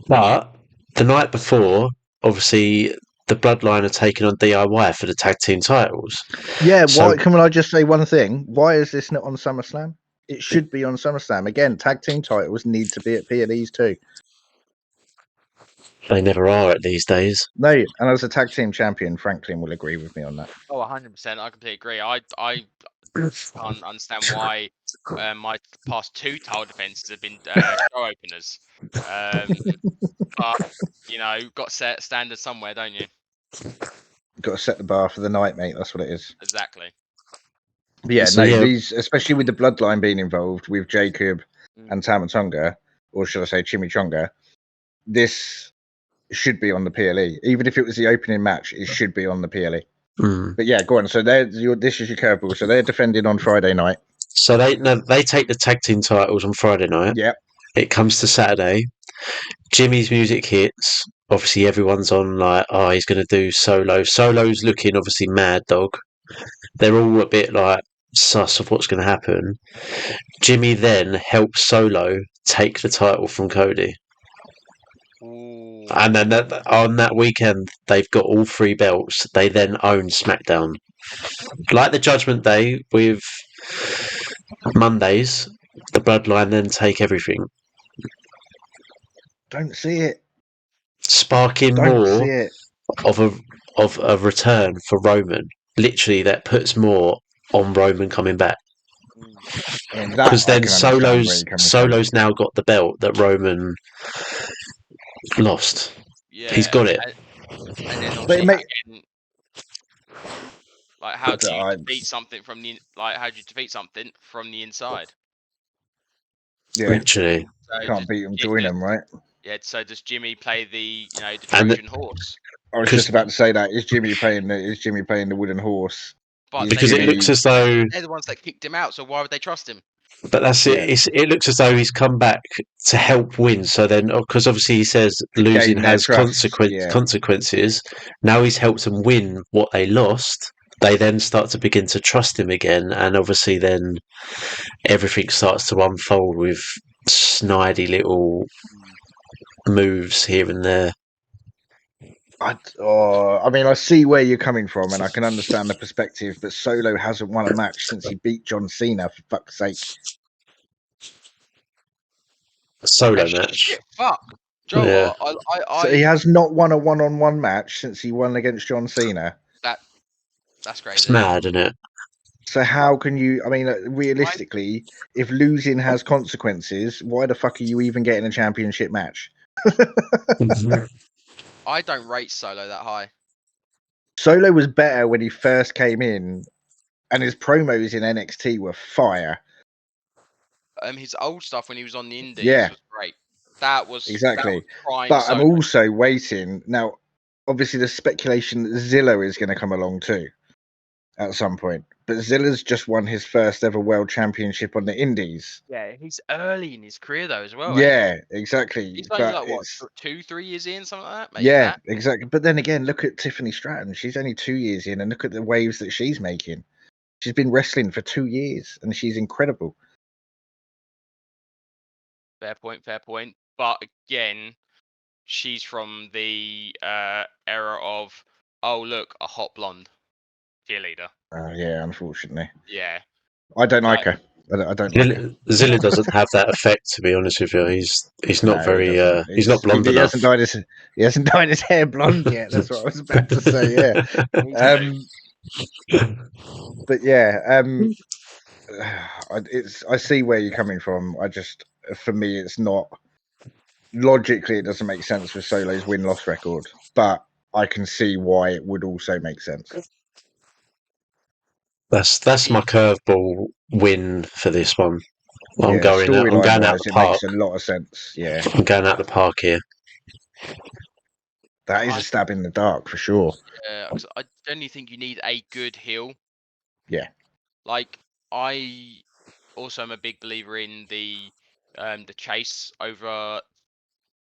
But the night before, obviously the Bloodline are taking on DIY for the tag team titles. Yeah, why? Can I just say one thing? Why is this not on SummerSlam? It should be on SummerSlam. Again, tag team titles need to be at PLEs too. They never are at these days. No, and as a tag team champion, Franklin will agree with me on that. Oh, 100%. I completely agree. I can't understand why my past two title defenses have been show openers. But, got set standards somewhere, don't you? Got to set the bar for the night, mate. That's what it is. Exactly. But yeah, these, especially with the Bloodline being involved with Jacob and Tama Tonga, or should I say Chimichanga, this should be on the PLE. Even if it was the opening match, it should be on the PLE. But yeah, go on. So this is your curveball. So they're defending on Friday night. So they take the tag team titles on Friday night. Yeah. It comes to Saturday. Jimmy's music hits. Obviously, everyone's on like, oh, he's going to do Solo. Solo's looking obviously mad dog. They're all a bit like sus of what's going to happen. Jimmy then helps Solo take the title from Cody. Ooh. And then on that weekend, they've got all three belts. They then own SmackDown. Like the Judgment Day with Mondays, the Bloodline then take everything. Don't see it. Sparking more of a return for Roman. Literally, that puts more on Roman coming back. Because then Solo's now got the belt that Roman lost. Yeah, he's got it. And then obviously, again, like how do you defeat something from the inside? Yeah, literally. So can't beat them, join them, right? Yeah. So does Jimmy play the Trojan horse? I was just about to say that. Is Jimmy playing the wooden horse? But because it looks as though they're the ones that kicked him out. So why would they trust him? But that's it. It looks as though he's come back to help win. So then, because obviously he says losing has consequences. Now he's helped them win what they lost. They then start to begin to trust him again, and obviously then everything starts to unfold with snidey little moves here and there. I mean, I see where you're coming from, and I can understand the perspective. But Solo hasn't won a match since he beat John Cena. For fuck's sake! A solo And match. shit, fuck. Joe, Yeah. So he has not won a one-on-one match since he won against John Cena. That's crazy. It's mad, isn't it? So how can you? I mean, realistically, if losing has consequences, why the fuck are you even getting a championship match? I don't rate Solo that high. Solo was better when he first came in, and his promos in NXT were fire. His old stuff when he was on the Indies Yeah. was great. That was Exactly. prime But Solo. I'm also waiting now. Obviously, there's speculation that Zillow is going to come along too at some point. But Zilla's just won his first ever world championship on the Indies. Yeah, he's early in his career though as well. Yeah, exactly. He's only But like what, it's 2-3 years in, something like that. Maybe yeah, that. exactly. But then again, look at Tiffany Stratton. She's only 2 years in, and look at the waves that she's making. She's been wrestling for 2 years, and she's incredible. Fair point. But again, she's from the era of, oh look, a hot blonde cheerleader. Yeah, unfortunately. Yeah. I don't like her. I don't like her. Zilla doesn't have that effect, to be honest with you. He's not very. He's not blonde enough. He hasn't dyed his hair blonde yet. That's what I was about to say. Yeah. But yeah. I see where you're coming from. For me, it's not logically. It doesn't make sense with Solo's win-loss record, but I can see why it would also make sense. That's my curveball win for this one. I'm going out the park. It makes a lot of sense. Yeah, I'm going out the park here. That is a stab in the dark for sure. Yeah, 'cause I generally think you need a good heel. Yeah. Like, I also am a big believer in the chase over,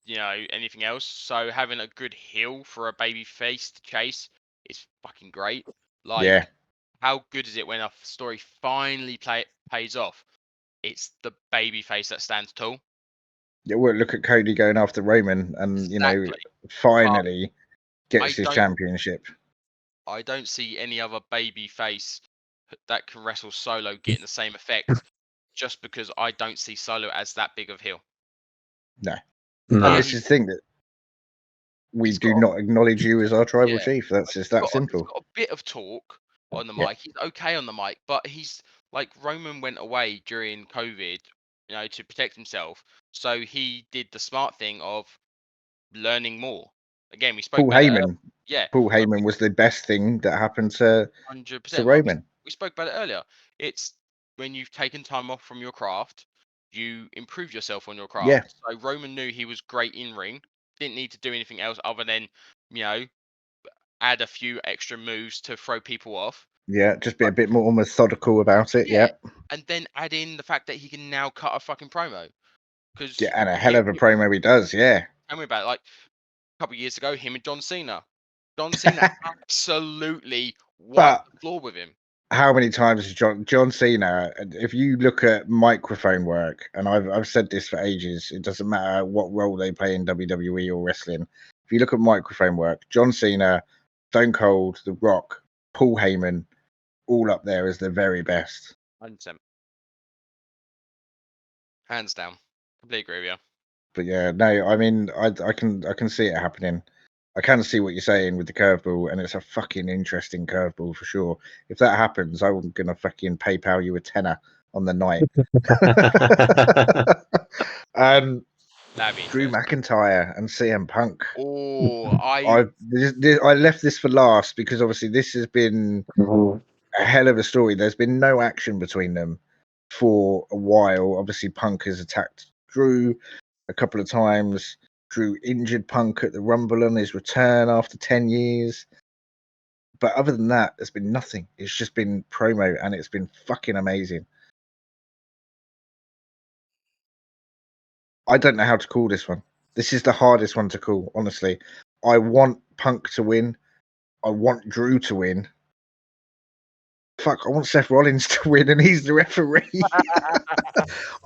anything else. So having a good heel for a baby face to chase is fucking great. Like, how good is it when a story finally pays off? It's the baby face that stands tall. Yeah, well, look at Cody going after Roman, and finally gets his championship. I don't see any other baby face that can wrestle Solo getting the same effect, just because I don't see Solo as that big of heel. No. And this is the thing, that we do not acknowledge you as our tribal chief. That's just that simple. He's got a bit of talk on the mic. He's okay on the mic, but he's like, Roman went away during COVID, to protect himself. So he did the smart thing of learning more. Again, we spoke Paul about Heyman. Paul but Heyman was the best thing that happened to 100%. Roman. We spoke about it earlier. It's when you've taken time off from your craft, you improve yourself on your craft. Yeah. So Roman knew he was great in ring, didn't need to do anything else other than, add a few extra moves to throw people off. Yeah, just be a bit more methodical about it. Yeah. And then add in the fact that he can now cut a fucking promo. And a hell of a promo he does. Yeah. Tell me about it. Like, a couple of years ago, him and John Cena. John Cena absolutely wiped the floor with him. How many times has John Cena, if you look at microphone work, and I've said this for ages, it doesn't matter what role they play in WWE or wrestling. If you look at microphone work, John Cena, Stone Cold, The Rock, Paul Heyman, all up there as the very best. 100%. Hands down. Completely agree with you. But yeah, no, I mean, I can see it happening. I can see what you're saying with the curveball, and it's a fucking interesting curveball for sure. If that happens, I'm gonna fucking PayPal you a tenner on the night. Drew McIntyre and CM Punk. Oh, I left this for last because obviously this has been a hell of a story. There's been no action between them for a while. Obviously, Punk has attacked Drew a couple of times. Drew injured Punk at the Rumble on his return after 10 years. But other than that, there's been nothing. It's just been promo, and it's been fucking amazing. I don't know how to call this one. This is the hardest one to call, honestly. I want Punk to win. I want Drew to win. fuck, I want Seth Rollins to win, and he's the referee.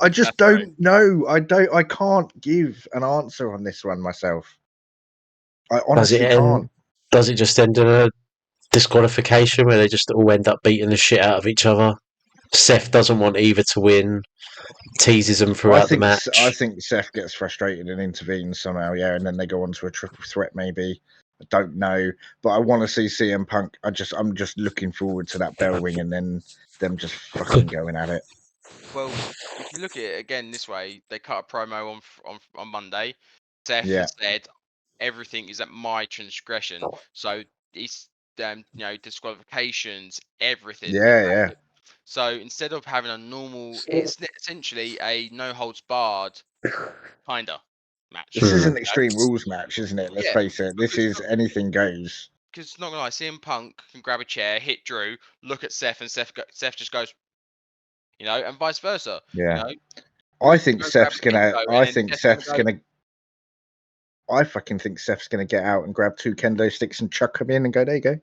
I just don't know. I can't give an answer on this one myself. I honestly can't. Does it just end in a disqualification where they just all end up beating the shit out of each other? Seth doesn't want either to win, teases them throughout the match. I think Seth gets frustrated and intervenes somehow, yeah, and then they go on to a triple threat maybe. I don't know, but I want to see CM Punk. I'm just looking forward to that bell ring and then them just fucking going at it. Well, if you look at it again this way, they cut a promo on Monday. Seth Yeah. said everything is at my transgression, so it's disqualifications, everything. Yeah. So instead of having a normal, it's essentially a no holds barred kinda match. This is an Extreme Rules match, isn't it? Let's Yeah, face it. This is anything goes. because not gonna lie, CM Punk can grab a chair, hit Drew, look at Seth, and Seth just goes, and vice versa. Yeah. Or I he can think go grab Seth's a gonna. kendo, I and then think Seth's Seth's gonna. I fucking think Seth's gonna get out and grab 2 kendo sticks and chuck them in and go, there you go,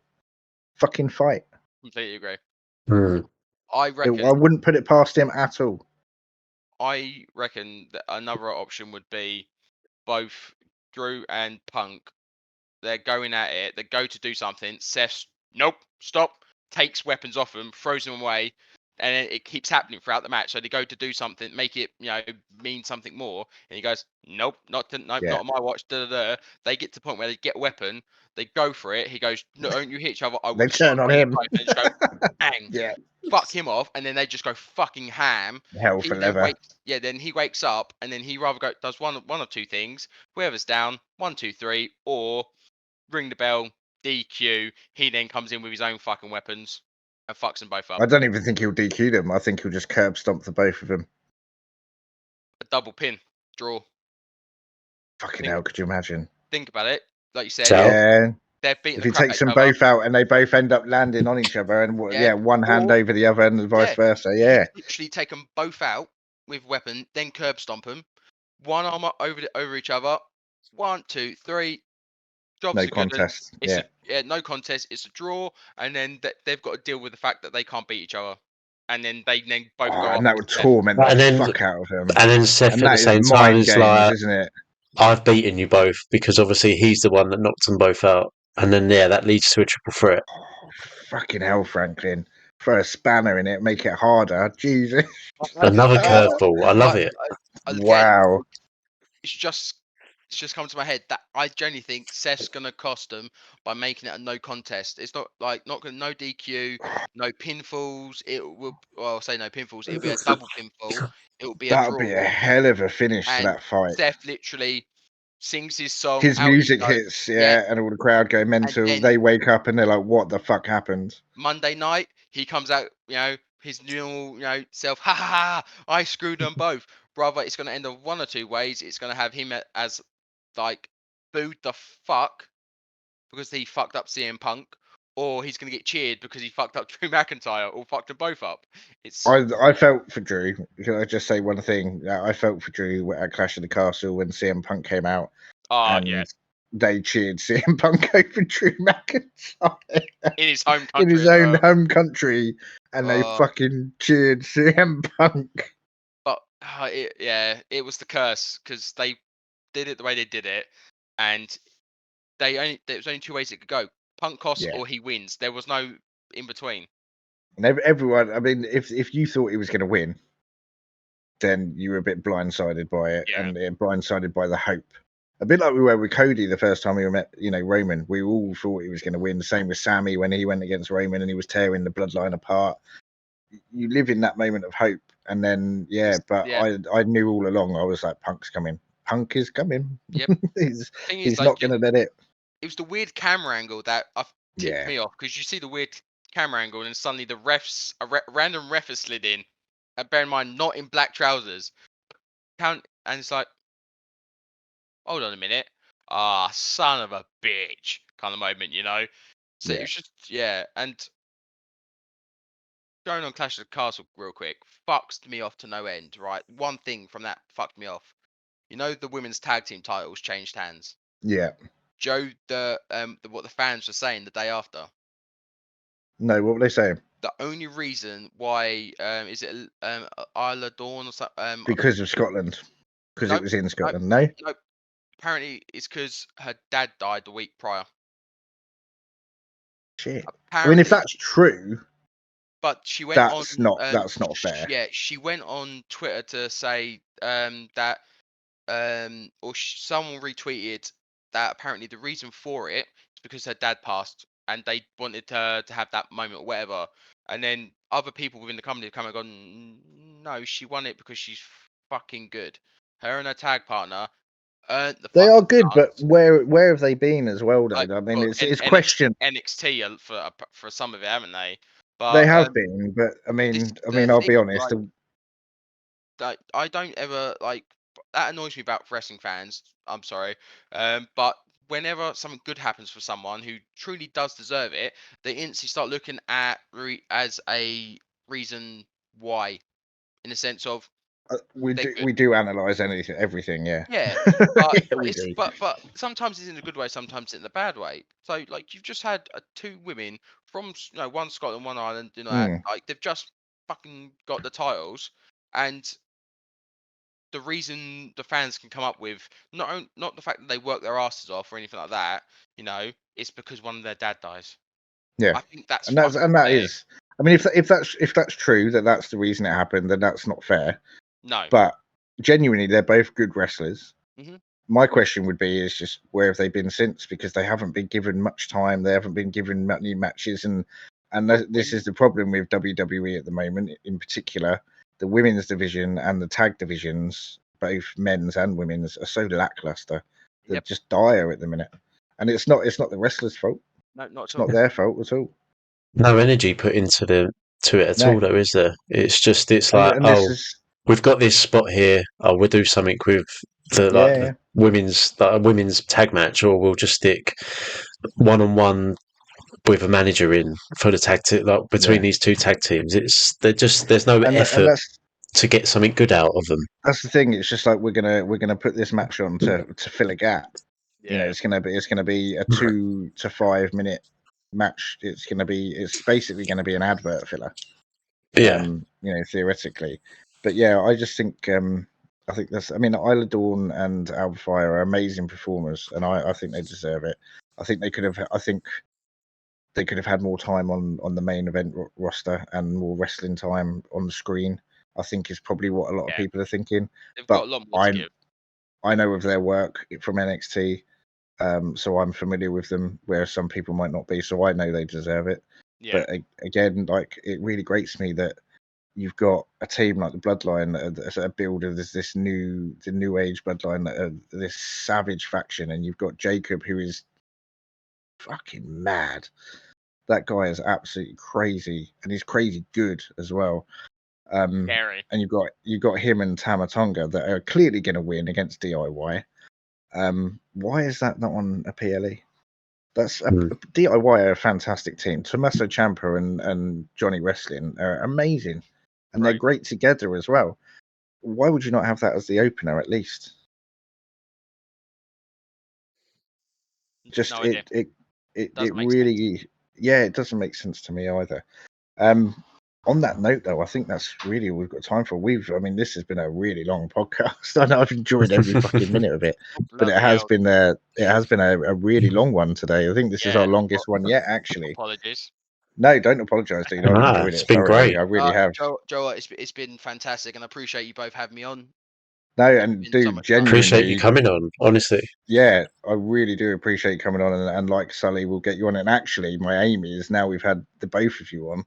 fucking fight. Completely agree. Mm. I reckon. I wouldn't put it past him at all. I reckon that another option would be both Drew and Punk. They're going at it. They go to do something. Seth's nope, stop. Takes weapons off them, throws them away, and then it keeps happening throughout the match. So they go to do something, make it mean something more, and he goes, nope, not on my watch. Da, da, da. They get to the point where they get a weapon, they go for it. He goes, no, don't you hit each other? I will They turn on him. and just go, bang. Yeah. Fuck him off, and then they just go fucking ham. Hell for leather. Then he wakes up, and then he rather does one of two things. Whoever's down, 1, 2, 3, or ring the bell, DQ. He then comes in with his own fucking weapons and fucks them both up. I don't even think he'll DQ them. I think he'll just curb stomp the both of them. A double pin, draw. Fucking hell, could you imagine? Think about it. Like you said, yeah. They've beaten if the he crap takes out them of each both out and they both end up landing on each other and one hand over the other and vice versa. Yeah. Literally take them both out with weapon, then curb stomp them. One arm up over each other. 1, 2, 3. Jobs No are good. contest. No contest. It's a draw, and then they've got to deal with the fact that they can't beat each other, and then they both go off. And that would torment the fuck out of them. And then Seth and at the same time is like, isn't it? I've beaten you both, because obviously he's the one that knocked them both out, and then that leads to a triple threat. Fucking hell, Franklin! Throw a spanner in it, make it harder. Jesus! Another curveball. I love it. Wow! It's just come to my head that I genuinely think Seth's gonna cost them by making it a no contest. It's not gonna no DQ, no pinfalls. It will. Well, I'll say no pinfalls. It'll be a double pinfall. It will be a draw. That'll be a hell of a finish to that fight. Seth literally sings his song. His music hits, and all the crowd go mental. They wake up and they're like, "What the fuck happened?" Monday night, he comes out, his normal, self. Ha ha ha! I screwed them both, brother. It's gonna end up one or two ways. It's gonna have him as like booed the fuck because he fucked up CM Punk, or he's gonna get cheered because he fucked up Drew McIntyre, or fucked them both up. I felt for Drew. Can I just say one thing? I felt for Drew at Clash of the Castle when CM Punk came out. And they cheered CM Punk over Drew McIntyre in his home country. In his own home country, and they fucking cheered CM Punk. But it was the curse because they did it the way they did it, and there was only two ways it could go: Punk costs or he wins. There was no in between. And everyone, I mean, if you thought he was going to win, then you were a bit blindsided by it, and blindsided by the hope. A bit like we were with Cody the first time we met, Roman. We all thought he was going to win. The same with Sammy when he went against Roman and he was tearing the bloodline apart. You live in that moment of hope, and then I knew all along. I was like, Punk's coming. Punk is coming. Yep. he's not going to let it. It was the weird camera angle that tipped me off, because you see the weird camera angle and suddenly the random ref has slid in. And bear in mind, not in black trousers. And it's like, hold on a minute. Son of a bitch kind of moment, So it was just, and going on Clash of the Castle real quick, fucks me off to no end, right? One thing from that fucked me off. The women's tag team titles changed hands. Yeah. Joe, what the fans were saying the day after. No, what were they saying? The only reason why is it Isla Dawn or something? Because of Scotland, because it Nope, was in nope, Scotland. No, nope. Apparently, it's because her dad died the week prior. shit. I mean, if Apparently, that's true, but she went on. that's not fair. Yeah, she went on Twitter to say that or someone retweeted that apparently the reason for it is because her dad passed and they wanted her to have that moment or whatever. And then other people within the company have come and gone, no, she won it because she's fucking good. Her and her tag partner earned the They are fucking good, but chance. where have they been as well? Though Like, I mean, well, it's question. NXT for some of it, haven't they? They But have been, but I this mean, is the I'll be thing. honest. Like I don't ever like that annoys me about wrestling fans. I'm sorry, but whenever something good happens for someone who truly does deserve it, they instantly start looking at as a reason why, in the sense of they're good. We do analyze anything, everything. Yeah, Yeah, but yeah, we it's do. but sometimes it's in a good way, sometimes in a bad way. So like you've just had two women from one Scotland, one Ireland, Mm, like they've just fucking got the titles, and the reason the fans can come up with not the fact that they work their asses off or anything like that, it's because one of their dad dies. yeah, I think that's and fucking that fair. is. I mean, if that's true, that's the reason it happened, then that's not fair. No. But genuinely, they're both good wrestlers. Hmm. My question would be is just where have they been since? Because they haven't been given much time. They haven't been given many matches, and this is the problem with WWE at the moment, in particular. The women's division and the tag divisions, both men's and women's, are so lackluster. They're Yep. just dire at the minute, and it's not the wrestlers' fault. No, not It's at all. not their fault at all. No energy put into it at No, all, though, is there? It's and like, this oh, is we've got this spot here. Oh, we'll do something with the yeah, women's tag match, or we'll just stick 1-on-1 with a manager in for the like between yeah, these two tag teams. There's no and effort to get something good out of them. that's the thing. It's just like we're gonna put this match on to fill a gap. Yeah. It's gonna be a 2 to 5 minute match. It's basically gonna be an advert filler. Yeah, Theoretically, but yeah, I just think I think that's. I mean, Isla Dawn and Alba Fire are amazing performers, and I think they deserve it. I think they could have. I think they could have had more time on the main event roster and more wrestling time on the screen. I think is probably what a lot of Yeah. people are thinking. They've But got a lot more to give. I know of their work from NXT, so I'm familiar with them, whereas some people might not be. So I know they deserve it. Yeah. But again, like it really grates me that you've got a team like the Bloodline that are built of the new age Bloodline, that are this savage faction, and you've got Jacob, who is fucking mad. That guy is absolutely crazy, and he's crazy good as well. Scary. And you've got him and Tamatonga that are clearly going to win against DIY. Why is that not on a PLE? That's DIY are a fantastic team. Tommaso Ciampa and Johnny Wrestling are amazing, and they're Right. great together as well. Why would you not have that as the opener at least? Just No idea. it Doesn't make sense. really, yeah, it doesn't make sense to me either. On that note, though, I think that's really all we've got time for. I mean, this has been a really long podcast. I know I've enjoyed every fucking minute of it, but Bloody hell. it has been a really long one today. I think this is our Yeah. longest one yet, actually. Apologies. No, don't apologise, dude. I've enjoyed it's it been thoroughly. great. I really have. Joe, it's been fantastic, and I appreciate you both having me on. No, It's and been so dude, much fun. Appreciate you genuinely, coming on. Honestly, yeah, I really do appreciate you coming on. And like Sully, we'll get you on. And actually, my aim is now we've had the both of you on,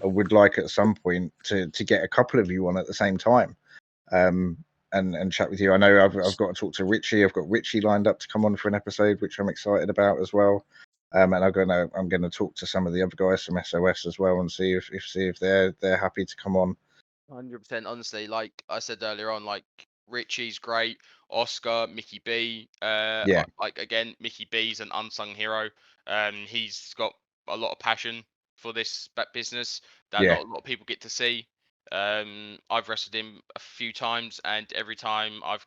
I would like at some point to get a couple of you on at the same time, and chat with you. I know I've got to talk to Richie. I've got Richie lined up to come on for an episode, which I'm excited about as well. And I'm gonna talk to some of the other guys from SOS as well and see if they're happy to come on. 100%. Honestly, like I said earlier on, like Richie's great, Oscar, Mickey B. Yeah, Like again, Mickey B's an unsung hero. He's got a lot of passion for this business that yeah. not a lot of people get to see. I've wrestled him a few times, and every time I've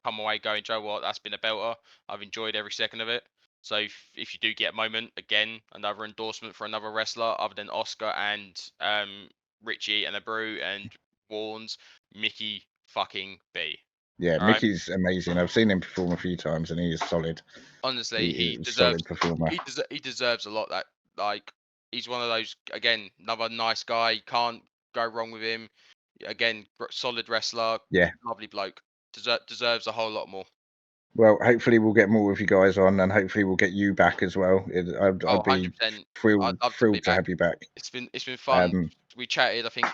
come away going, Joe, what? That's been a belter. I've enjoyed every second of it. So if you do get a moment, again, another endorsement for another wrestler other than Oscar and Richie and Abreu and Warnes, Mickey fucking B. Yeah, All right. Mickey's amazing. I've seen him perform a few times, and he is solid. Honestly, He is a solid performer. he deserves a lot. That, like, he's one of those, again, another nice guy. You can't go wrong with him. Again, solid wrestler. Yeah. Lovely bloke. Deserves a whole lot more. Well, hopefully we'll get more of you guys on, and hopefully we'll get you back as well. I'd be 100%. thrilled I'd love to be back. have you back. It's been fun. Um, We chatted, I think,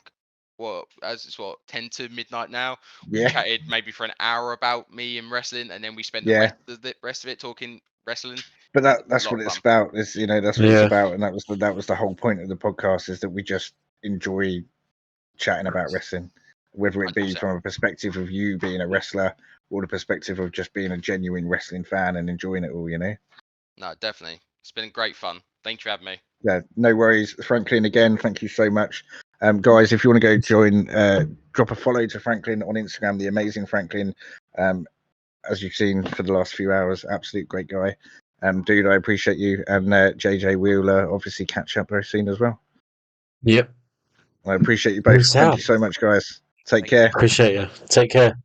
it's 10 to midnight now. We Yeah. chatted maybe for an hour about me and wrestling, and then we spent Yeah. the rest of it talking wrestling. But It's a that's lot what of it's fun. about. Is that's what it's Yeah. about, and that was the whole point of the podcast, is that we just enjoy chatting about wrestling, whether it be 100%. from a perspective of you being a wrestler or the perspective of just being a genuine wrestling fan and enjoying it all. No, definitely. It's been great fun. Thanks for having me. Yeah, no worries, Franklin. Again, thank you so much, guys. If you want to go join, drop a follow to Franklin on Instagram, the amazing Franklin. As you've seen for the last few hours, absolute great guy. Dude, I appreciate you, and JJ, we'll obviously catch up very soon as well. Yep. I appreciate you both. Peace Thank out. you so much, guys. Take care. Appreciate you. Take care.